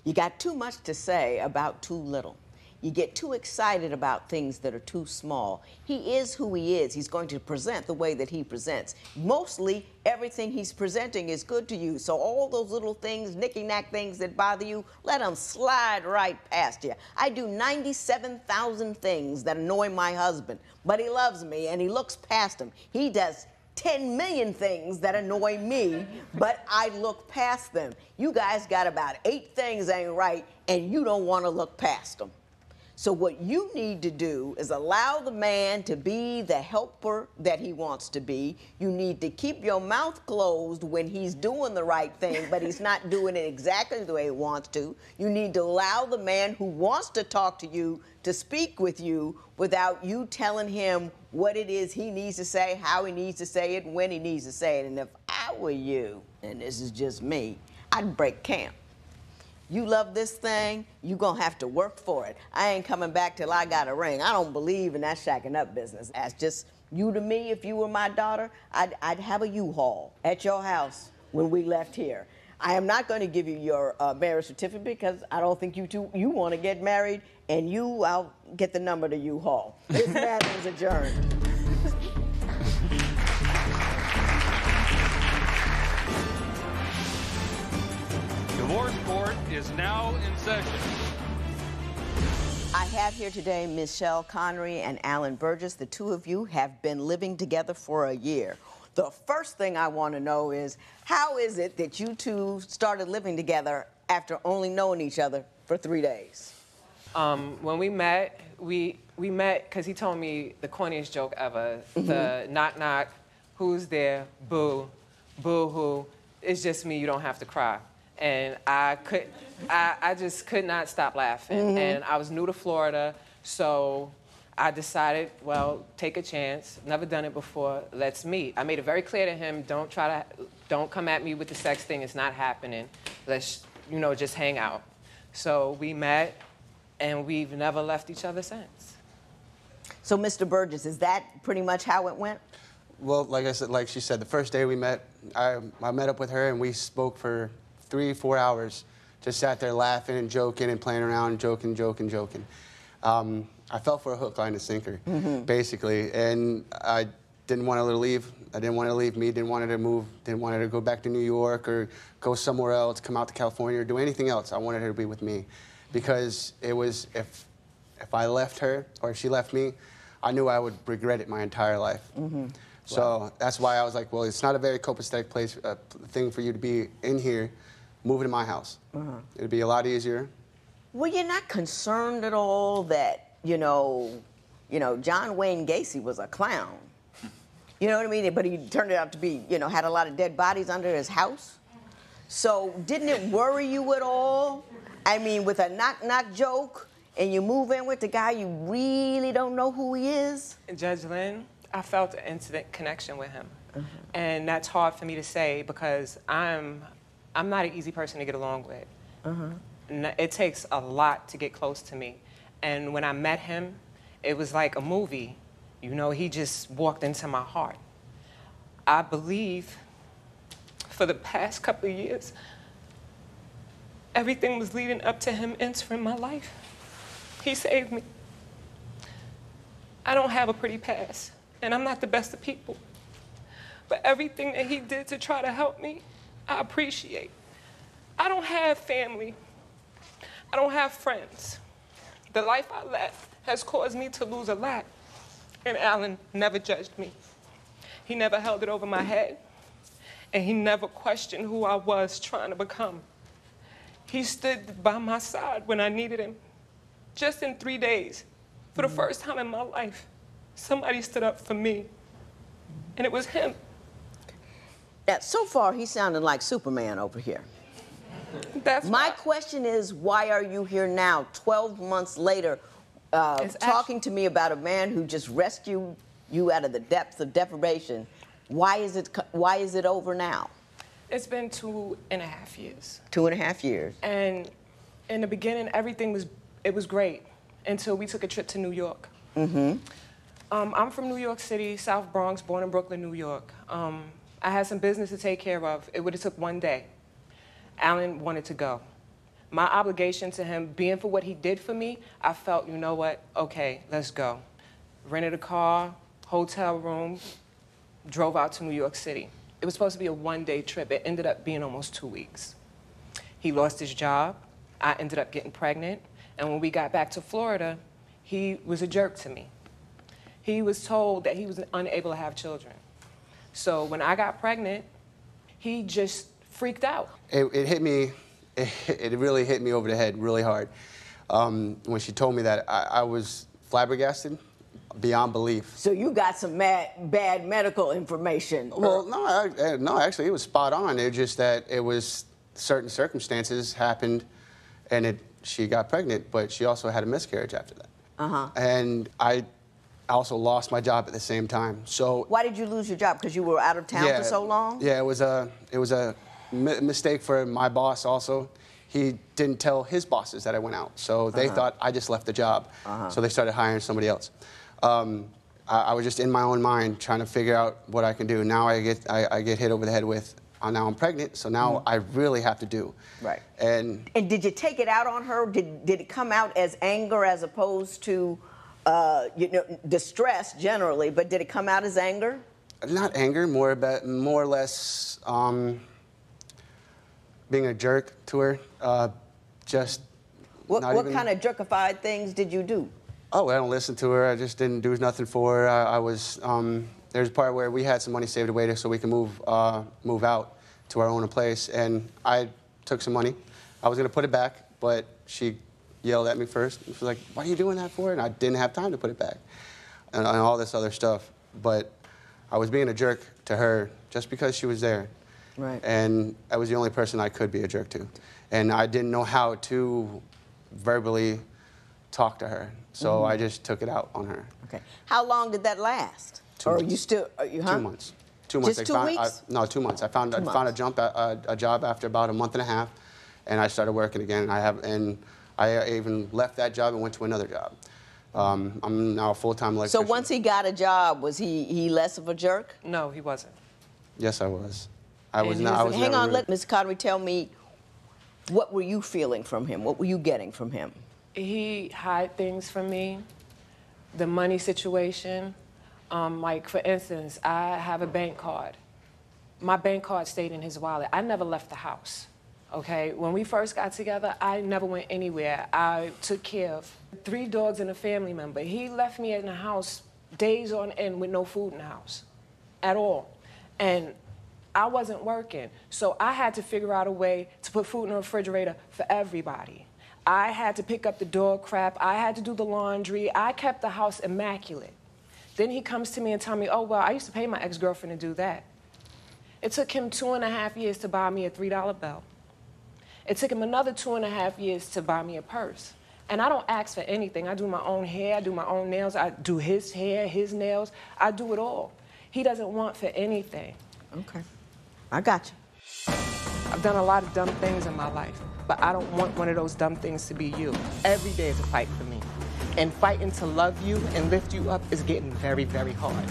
You got too much to say about too little. You get too excited about things that are too small. He is who he is. He's going to present the way that he presents. Mostly, everything he's presenting is good to you. So all those little things, knicky-knack things that bother you, let them slide right past you. I do 97,000 things that annoy my husband, but he loves me and he looks past them. He does 10 million things that annoy me, but I look past them. You guys got about 8 things ain't right, and you don't want to look past them. So what you need to do is allow the man to be the helper that he wants to be. You need to keep your mouth closed when he's doing the right thing, but he's not doing it exactly the way he wants to. You need to allow the man who wants to talk to you to speak with you without you telling him what it is he needs to say, how he needs to say it, when he needs to say it. And if I were you, and this is just me, I'd break camp. You love this thing, you're gonna have to work for it. I ain't coming back till I got a ring. I don't believe in that shacking up business. That's just you to me. If you were my daughter, I'd have a U-Haul at your house when we left here. I am not going to give you your marriage certificate because I don't think you want to get married, and I'll get the number to U-Haul. This matter is adjourned. Divorce court is now in session. I have here today Michelle Connery and Alan Burgess. The two of you have been living together for a year. The first thing I want to know is, how is it that you two started living together after only knowing each other for 3 days? When we met because he told me the corniest joke ever. The knock knock, who's there, boo, boo hoo, it's just me, you don't have to cry. And I just could not stop laughing. And I was new to Florida, so I decided, well, take a chance. Never done it before. Let's meet. I made it very clear to him, don't come at me with the sex thing. It's not happening. Let's, just hang out. So we met, and we've never left each other since. So, Mr. Burgess, is that pretty much how it went? Well, like she said, the first day we met, I met up with her, and we spoke for 3-4 hours. Just sat there laughing and joking and playing around and joking. I fell for a hook, line, and sinker, basically. And I didn't want her to leave. I didn't want her to leave me, didn't want her to move, didn't want her to go back to New York or go somewhere else, come out to California or do anything else. I wanted her to be with me. Because it was, if I left her or if she left me, I knew I would regret it my entire life. So that's why I was like, well, it's not a very copacetic thing for you to be in here. Move to my house. It'd be a lot easier. Well, you're not concerned at all that, John Wayne Gacy was a clown. You know what I mean? But he turned out to be, had a lot of dead bodies under his house. So didn't it worry you at all? I mean, with a knock-knock joke, and you move in with the guy you really don't know who he is? Judge Lynn, I felt an instant connection with him. And that's hard for me to say because I'm not an easy person to get along with. It takes a lot to get close to me. And when I met him, it was like a movie. You know, he just walked into my heart. I believe for the past couple of years, everything was leading up to him entering my life. He saved me. I don't have a pretty past, and I'm not the best of people. But everything that he did to try to help me, I appreciate. I don't have family. I don't have friends. The life I led has caused me to lose a lot, and Alan never judged me. He never held it over my head, and he never questioned who I was trying to become. He stood by my side when I needed him. Just in 3 days, for the first time in my life, somebody stood up for me, and it was him. Now, so far, he sounded like Superman over here. My question is, why are you here now, 12 months later, talking to me about a man who just rescued you out of the depths of deprivation? Why is it over now? It's been 2.5 years. 2.5 years. And in the beginning, everything was great until we took a trip to New York. I'm from New York City, South Bronx, born in Brooklyn, New York. I had some business to take care of. It would have took one day. Alan wanted to go. My obligation to him, being for what he did for me, I felt, you know what, okay, let's go. Rented a car, hotel room, drove out to New York City. It was supposed to be a one-day trip. It ended up being almost 2 weeks. He lost his job. I ended up getting pregnant. And when we got back to Florida, he was a jerk to me. He was told that he was unable to have children. So when I got pregnant, he just freaked out. It hit me, it really hit me over the head really hard. When she told me that, I was flabbergasted beyond belief. So you got some bad medical information. Well, no, actually, it was spot on. It just that it was certain circumstances happened, and she got pregnant, but she also had a miscarriage after that. And I also lost my job at the same time. So why did you lose your job? Because you were out of town for so long? Yeah, it was a mistake for my boss also. He didn't tell his bosses that I went out, so they thought I just left the job. So they started hiring somebody else. I was just in my own mind trying to figure out what I can do. Now I get hit over the head with, now I'm pregnant, so now I really have to do. Right. And did you take it out on her? Did it come out as anger as opposed to distress generally, but did it come out as anger? Not anger, more or less being a jerk to her. What kind of jerkified things did you do? Oh, I don't listen to her. I just didn't do nothing for her. There's a part where we had some money saved away so we can move out to our own place, and I took some money. I was gonna put it back, but she yelled at me first. She was like, "What are you doing that for?" And I didn't have time to put it back, and all this other stuff. But I was being a jerk to her just because she was there. Right. And I was the only person I could be a jerk to. And I didn't know how to verbally talk to her. So I just took it out on her. Okay. How long did that last? 2 months. Or you still, 2 months. 2 months. Just 2 weeks? No, 2 months. I found a job after about a month and a half, and I started working again. I even left that job and went to another job. I'm now a full-time electrician. So once he got a job, was he less of a jerk? No, he wasn't. Yes, I was. I was not. Hang on, let Ms. Connery tell me, what were you feeling from him? What were you getting from him? He hid things from me, the money situation. Like, for instance, I have a bank card. My bank card stayed in his wallet. I never left the house, okay? When we first got together, I never went anywhere. I took care of 3 dogs and a family member. He left me in the house days on end with no food in the house at all. And I wasn't working, so I had to figure out a way to put food in the refrigerator for everybody. I had to pick up the dog crap. I had to do the laundry. I kept the house immaculate. Then he comes to me and tells me, oh, well, I used to pay my ex-girlfriend to do that. It took him 2.5 years to buy me a $3 bill. It took him another 2.5 years to buy me a purse. And I don't ask for anything. I do my own hair, I do my own nails, I do his hair, his nails, I do it all. He doesn't want for anything. Okay. I got you. I've done a lot of dumb things in my life, but I don't want one of those dumb things to be you. Every day is a fight for me. And fighting to love you and lift you up is getting very, very hard.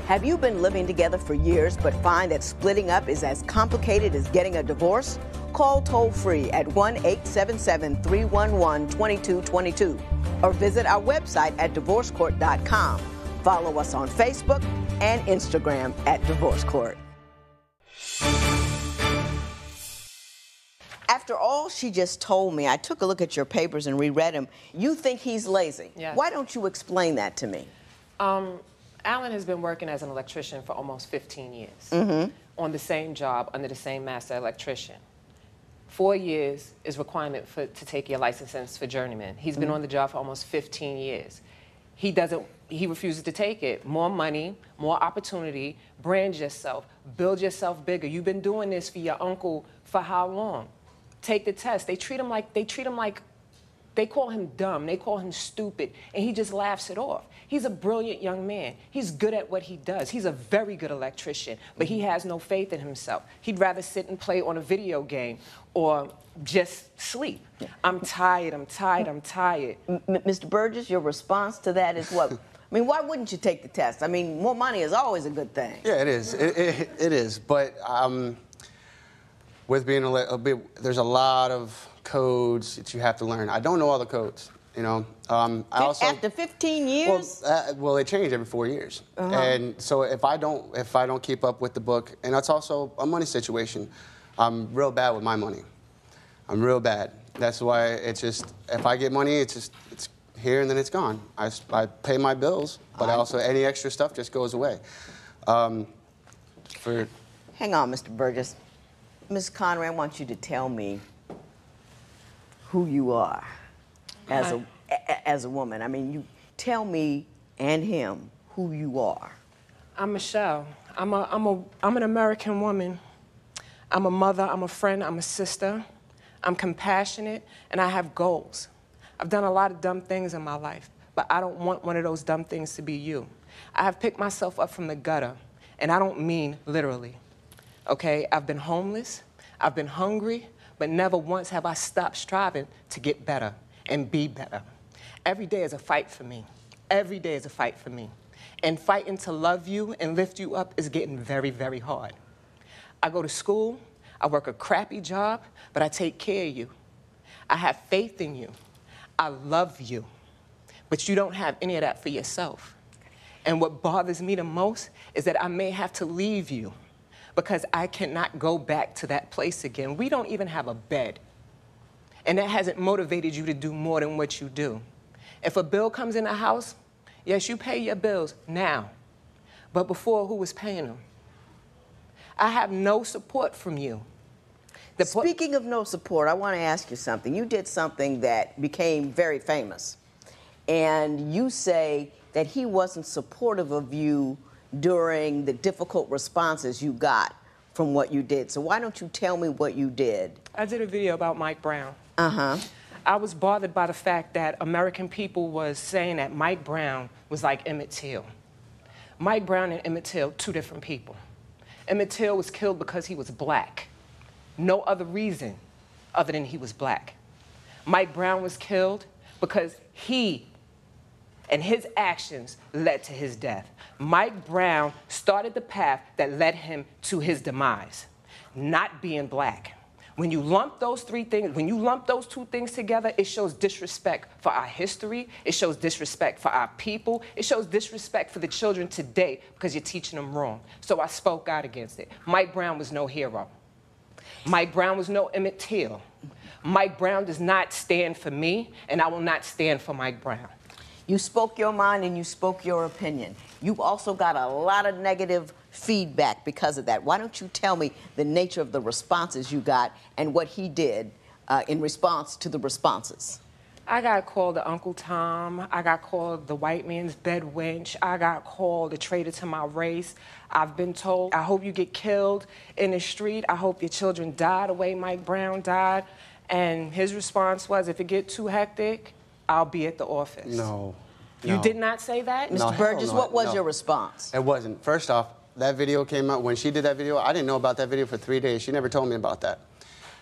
Have you been living together for years but find that splitting up is as complicated as getting a divorce? Call toll-free at 1-877-311-2222 or visit our website at divorcecourt.com. Follow us on Facebook and Instagram at Divorce Court. After all she just told me, I took a look at your papers and reread them. You think he's lazy. Yes. Why don't you explain that to me? Alan has been working as an electrician for almost 15 years on the same job under the same master electrician. 4 years is requirement to take your license for journeyman. He's been on the job for almost 15 years. He refuses to take it. More money, more opportunity, brand yourself, build yourself bigger. You've been doing this for your uncle for how long? Take the test. They call him dumb, they call him stupid, and he just laughs it off. He's a brilliant young man. He's good at what he does. He's a very good electrician, but he has no faith in himself. He'd rather sit and play on a video game or just sleep. I'm tired, I'm tired, I'm tired. Mr. Burgess, your response to that is what? I mean, why wouldn't you take the test? I mean, more money is always a good thing. Yeah, it is. It is. But with being there's a lot of codes that you have to learn. I don't know all the codes, you know. After 15 years? Well, they change every 4 years. And so if I don't keep up with the book, and it's also a money situation, I'm real bad with my money. I'm real bad. That's why it's just, if I get money, it's here and then it's gone. I pay my bills, but also any extra stuff just goes away. Hang on, Mr. Burgess. Ms. Conway, I want you to tell me who you are as a woman. I mean, you tell me and him who you are. I'm Michelle. I'm an American woman. I'm a mother, I'm a friend, I'm a sister. I'm compassionate, and I have goals. I've done a lot of dumb things in my life, but I don't want one of those dumb things to be you. I have picked myself up from the gutter, and I don't mean literally. Okay, I've been homeless, I've been hungry, but never once have I stopped striving to get better and be better. Every day is a fight for me. Every day is a fight for me. And fighting to love you and lift you up is getting very, very hard. I go to school, I work a crappy job, but I take care of you. I have faith in you. I love you. But you don't have any of that for yourself. And what bothers me the most is that I may have to leave you because I cannot go back to that place again. We don't even have a bed. And that hasn't motivated you to do more than what you do. If a bill comes in the house, yes, you pay your bills now. But before, who was paying them? I have no support from you. Speaking of no support, I want to ask you something. You did something that became very famous. And you say that he wasn't supportive of you during the difficult responses you got from what you did. So why don't you tell me what you did? I did a video about Mike Brown. I was bothered by the fact that American people was saying that Mike Brown was like Emmett Till. Mike Brown and Emmett Till, two different people. Emmett Till was killed because he was black. No other reason other than he was black. Mike Brown was killed because he and his actions led to his death. Mike Brown started the path that led him to his demise, not being black. When you lump those three things, when you lump those two things together, it shows disrespect for our history, it shows disrespect for our people, it shows disrespect for the children today because you're teaching them wrong. So I spoke out against it. Mike Brown was no hero. Mike Brown was no Emmett Till. Mike Brown does not stand for me, and I will not stand for Mike Brown. You spoke your mind and you spoke your opinion. You've also got a lot of negative feedback because of that. Why don't you tell me the nature of the responses you got and what he did in response to the responses? I got called the Uncle Tom. I got called the white man's bed wench. I got called a traitor to my race. I've been told, I hope you get killed in the street. I hope your children die the way Mike Brown died. And his response was, if it gets too hectic, I'll be at the office. No. You did not say that? No, Mr. Burgess, no, what was no. your response? It wasn't. First off, that video came out, when she did that video, I didn't know about that video for 3 days. She never told me about that.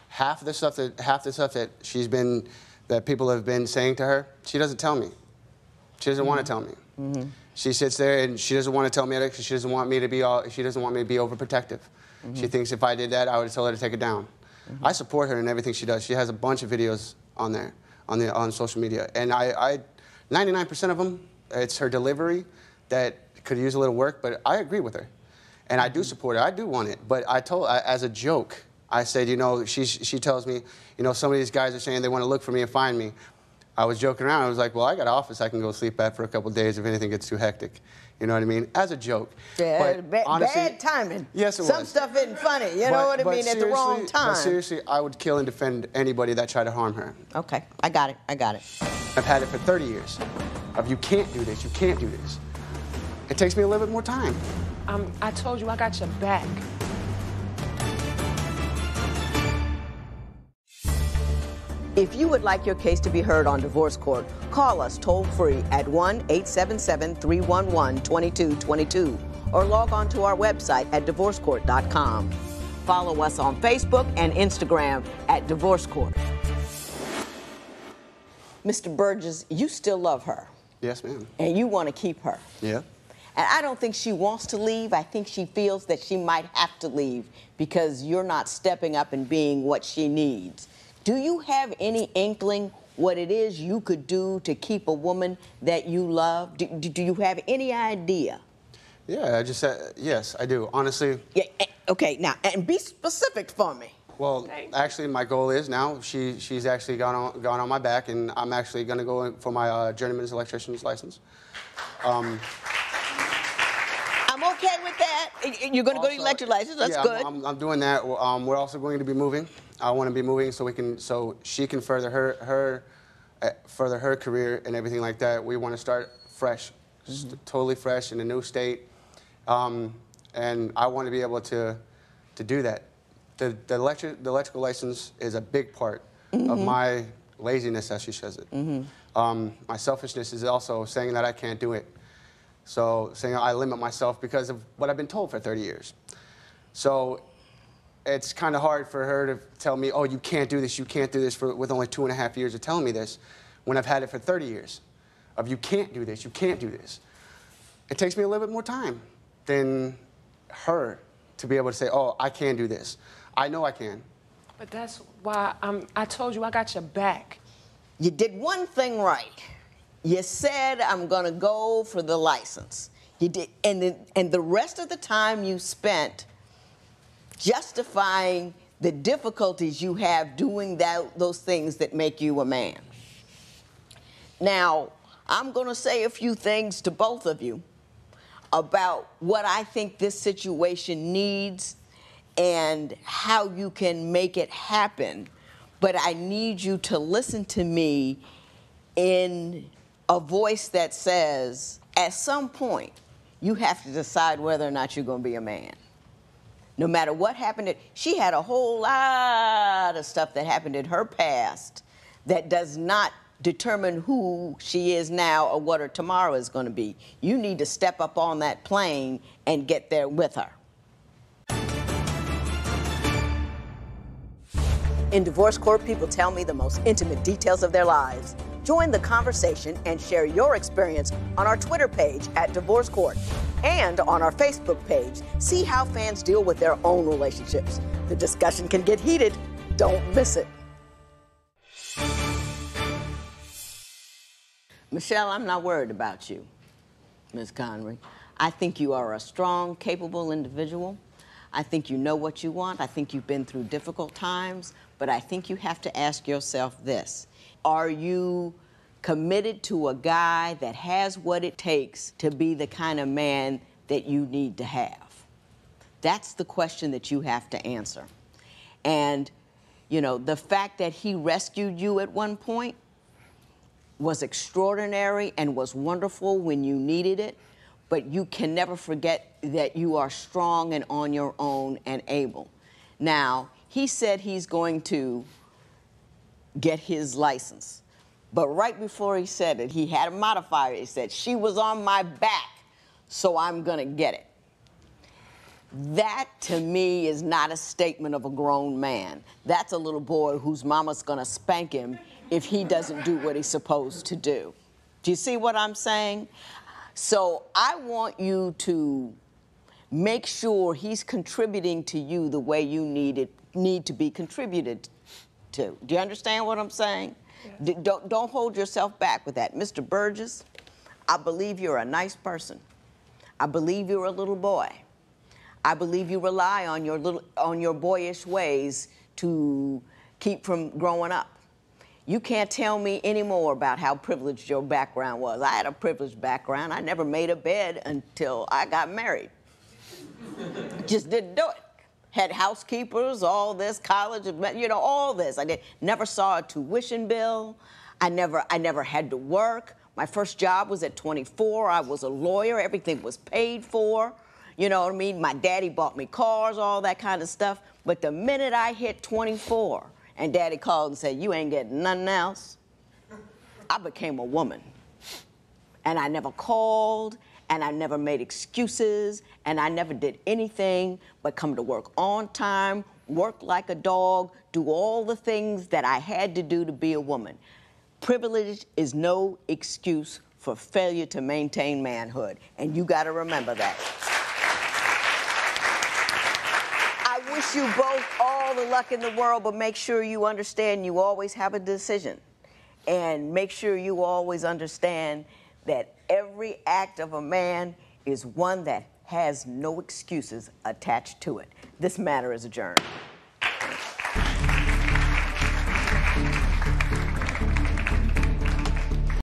Half the stuff that that people have been saying to her, she doesn't tell me. She doesn't want to tell me. She sits there and she doesn't want to tell me that because she doesn't want me to be overprotective. She thinks if I did that, I would tell her to take it down. I support her in everything she does. She has a bunch of videos on there, on social media, and 99% of them, it's her delivery that could use a little work, but I agree with her. And I do support her, I do want it. But as a joke, I said, you know, she tells me, you know, some of these guys are saying they want to look for me and find me. I was joking around, I was like, well, I got an office I can go sleep at for a couple of days if anything gets too hectic. You know what I mean? As a joke. Yeah, but honestly, bad timing. Yes, it was. Some stuff isn't funny, you know what I mean, at the wrong time. But seriously, I would kill and defend anybody that tried to harm her. Okay, I got it. I've had it for 30 years. Of you can't do this, you can't do this. It takes me a little bit more time. I told you I got your back. If you would like your case to be heard on divorce court, call us toll-free at 1-877-311-2222 or log on to our website at divorcecourt.com. Follow us on Facebook and Instagram at Divorce Court. Mr. Burgess, you still love her. Yes, ma'am. And you want to keep her. Yeah. And I don't think she wants to leave. I think she feels that she might have to leave because you're not stepping up and being what she needs. Do you have any inkling what it is you could do to keep a woman that you love? Do you have any idea? Yeah, I just said, yes, I do, honestly. Yeah, okay, now, and be specific for me. Well, actually, my goal is now, she's actually gone on my back, and I'm actually going to go for my journeyman's electrician's license. I'm okay with that. You're going to go to electric license, that's good. I'm doing that. We're also going to be moving. I want to be moving so she can further her career and everything like that. We want to start fresh, totally fresh in a new state, and I want to be able to do that. The electrical license is a big part of my laziness, as she says it. My selfishness is also saying that I can't do it. So saying I limit myself because of what I've been told for 30 years. So it's kind of hard for her to tell me, oh, you can't do this with only 2.5 years of telling me this, when I've had it for 30 years. Of you can't do this, you can't do this. It takes me a little bit more time than her to be able to say, oh, I can do this. I know I can. But that's why I told you I got your back. You did one thing right. You said, I'm going to go for the license. You did, and the rest of the time you spent justifying the difficulties you have doing those things that make you a man. Now, I'm going to say a few things to both of you about what I think this situation needs and how you can make it happen. But I need you to listen to me in a voice that says, at some point, you have to decide whether or not you're going to be a man. No matter what happened, she had a whole lot of stuff that happened in her past that does not determine who she is now or what her tomorrow is going to be. You need to step up on that plane and get there with her. In divorce court, people tell me the most intimate details of their lives. Join the conversation and share your experience on our Twitter page at Divorce Court and on our Facebook page. See how fans deal with their own relationships. The discussion can get heated. Don't miss it. Michelle, I'm not worried about you, Ms. Connery. I think you are a strong, capable individual. I think you know what you want. I think you've been through difficult times, but I think you have to ask yourself this. Are you committed to a guy that has what it takes to be the kind of man that you need to have? That's the question that you have to answer. And, you know, the fact that he rescued you at one point was extraordinary and was wonderful when you needed it, but you can never forget that you are strong and on your own and able. Now, he said he's going to get his license. But right before he said it, he had a modifier. He said, she was on my back, so I'm gonna get it. That, to me, is not a statement of a grown man. That's a little boy whose mama's gonna spank him if he doesn't do what he's supposed to do. Do you see what I'm saying? So I want you to make sure he's contributing to you the way you need to be contributed to. Do you understand what I'm saying? Yes. Don't hold yourself back with that. Mr. Burgess, I believe you're a nice person. I believe you're a little boy. I believe you rely on your boyish ways to keep from growing up. You can't tell me any more about how privileged your background was. I had a privileged background. I never made a bed until I got married. Just didn't do it. Had housekeepers, all this, college, you know, all this. Never saw a tuition bill. I never had to work. My first job was at 24. I was a lawyer. Everything was paid for. You know what I mean? My daddy bought me cars, all that kind of stuff. But the minute I hit 24, and Daddy called and said, you ain't getting nothing else, I became a woman. And I never called, and I never made excuses, and I never did anything but come to work on time, work like a dog, do all the things that I had to do to be a woman. Privilege is no excuse for failure to maintain manhood, and you got to remember that. I wish you both all the luck in the world, but make sure you understand you always have a decision. And make sure you always understand that every act of a man is one that has no excuses attached to it. This matter is adjourned.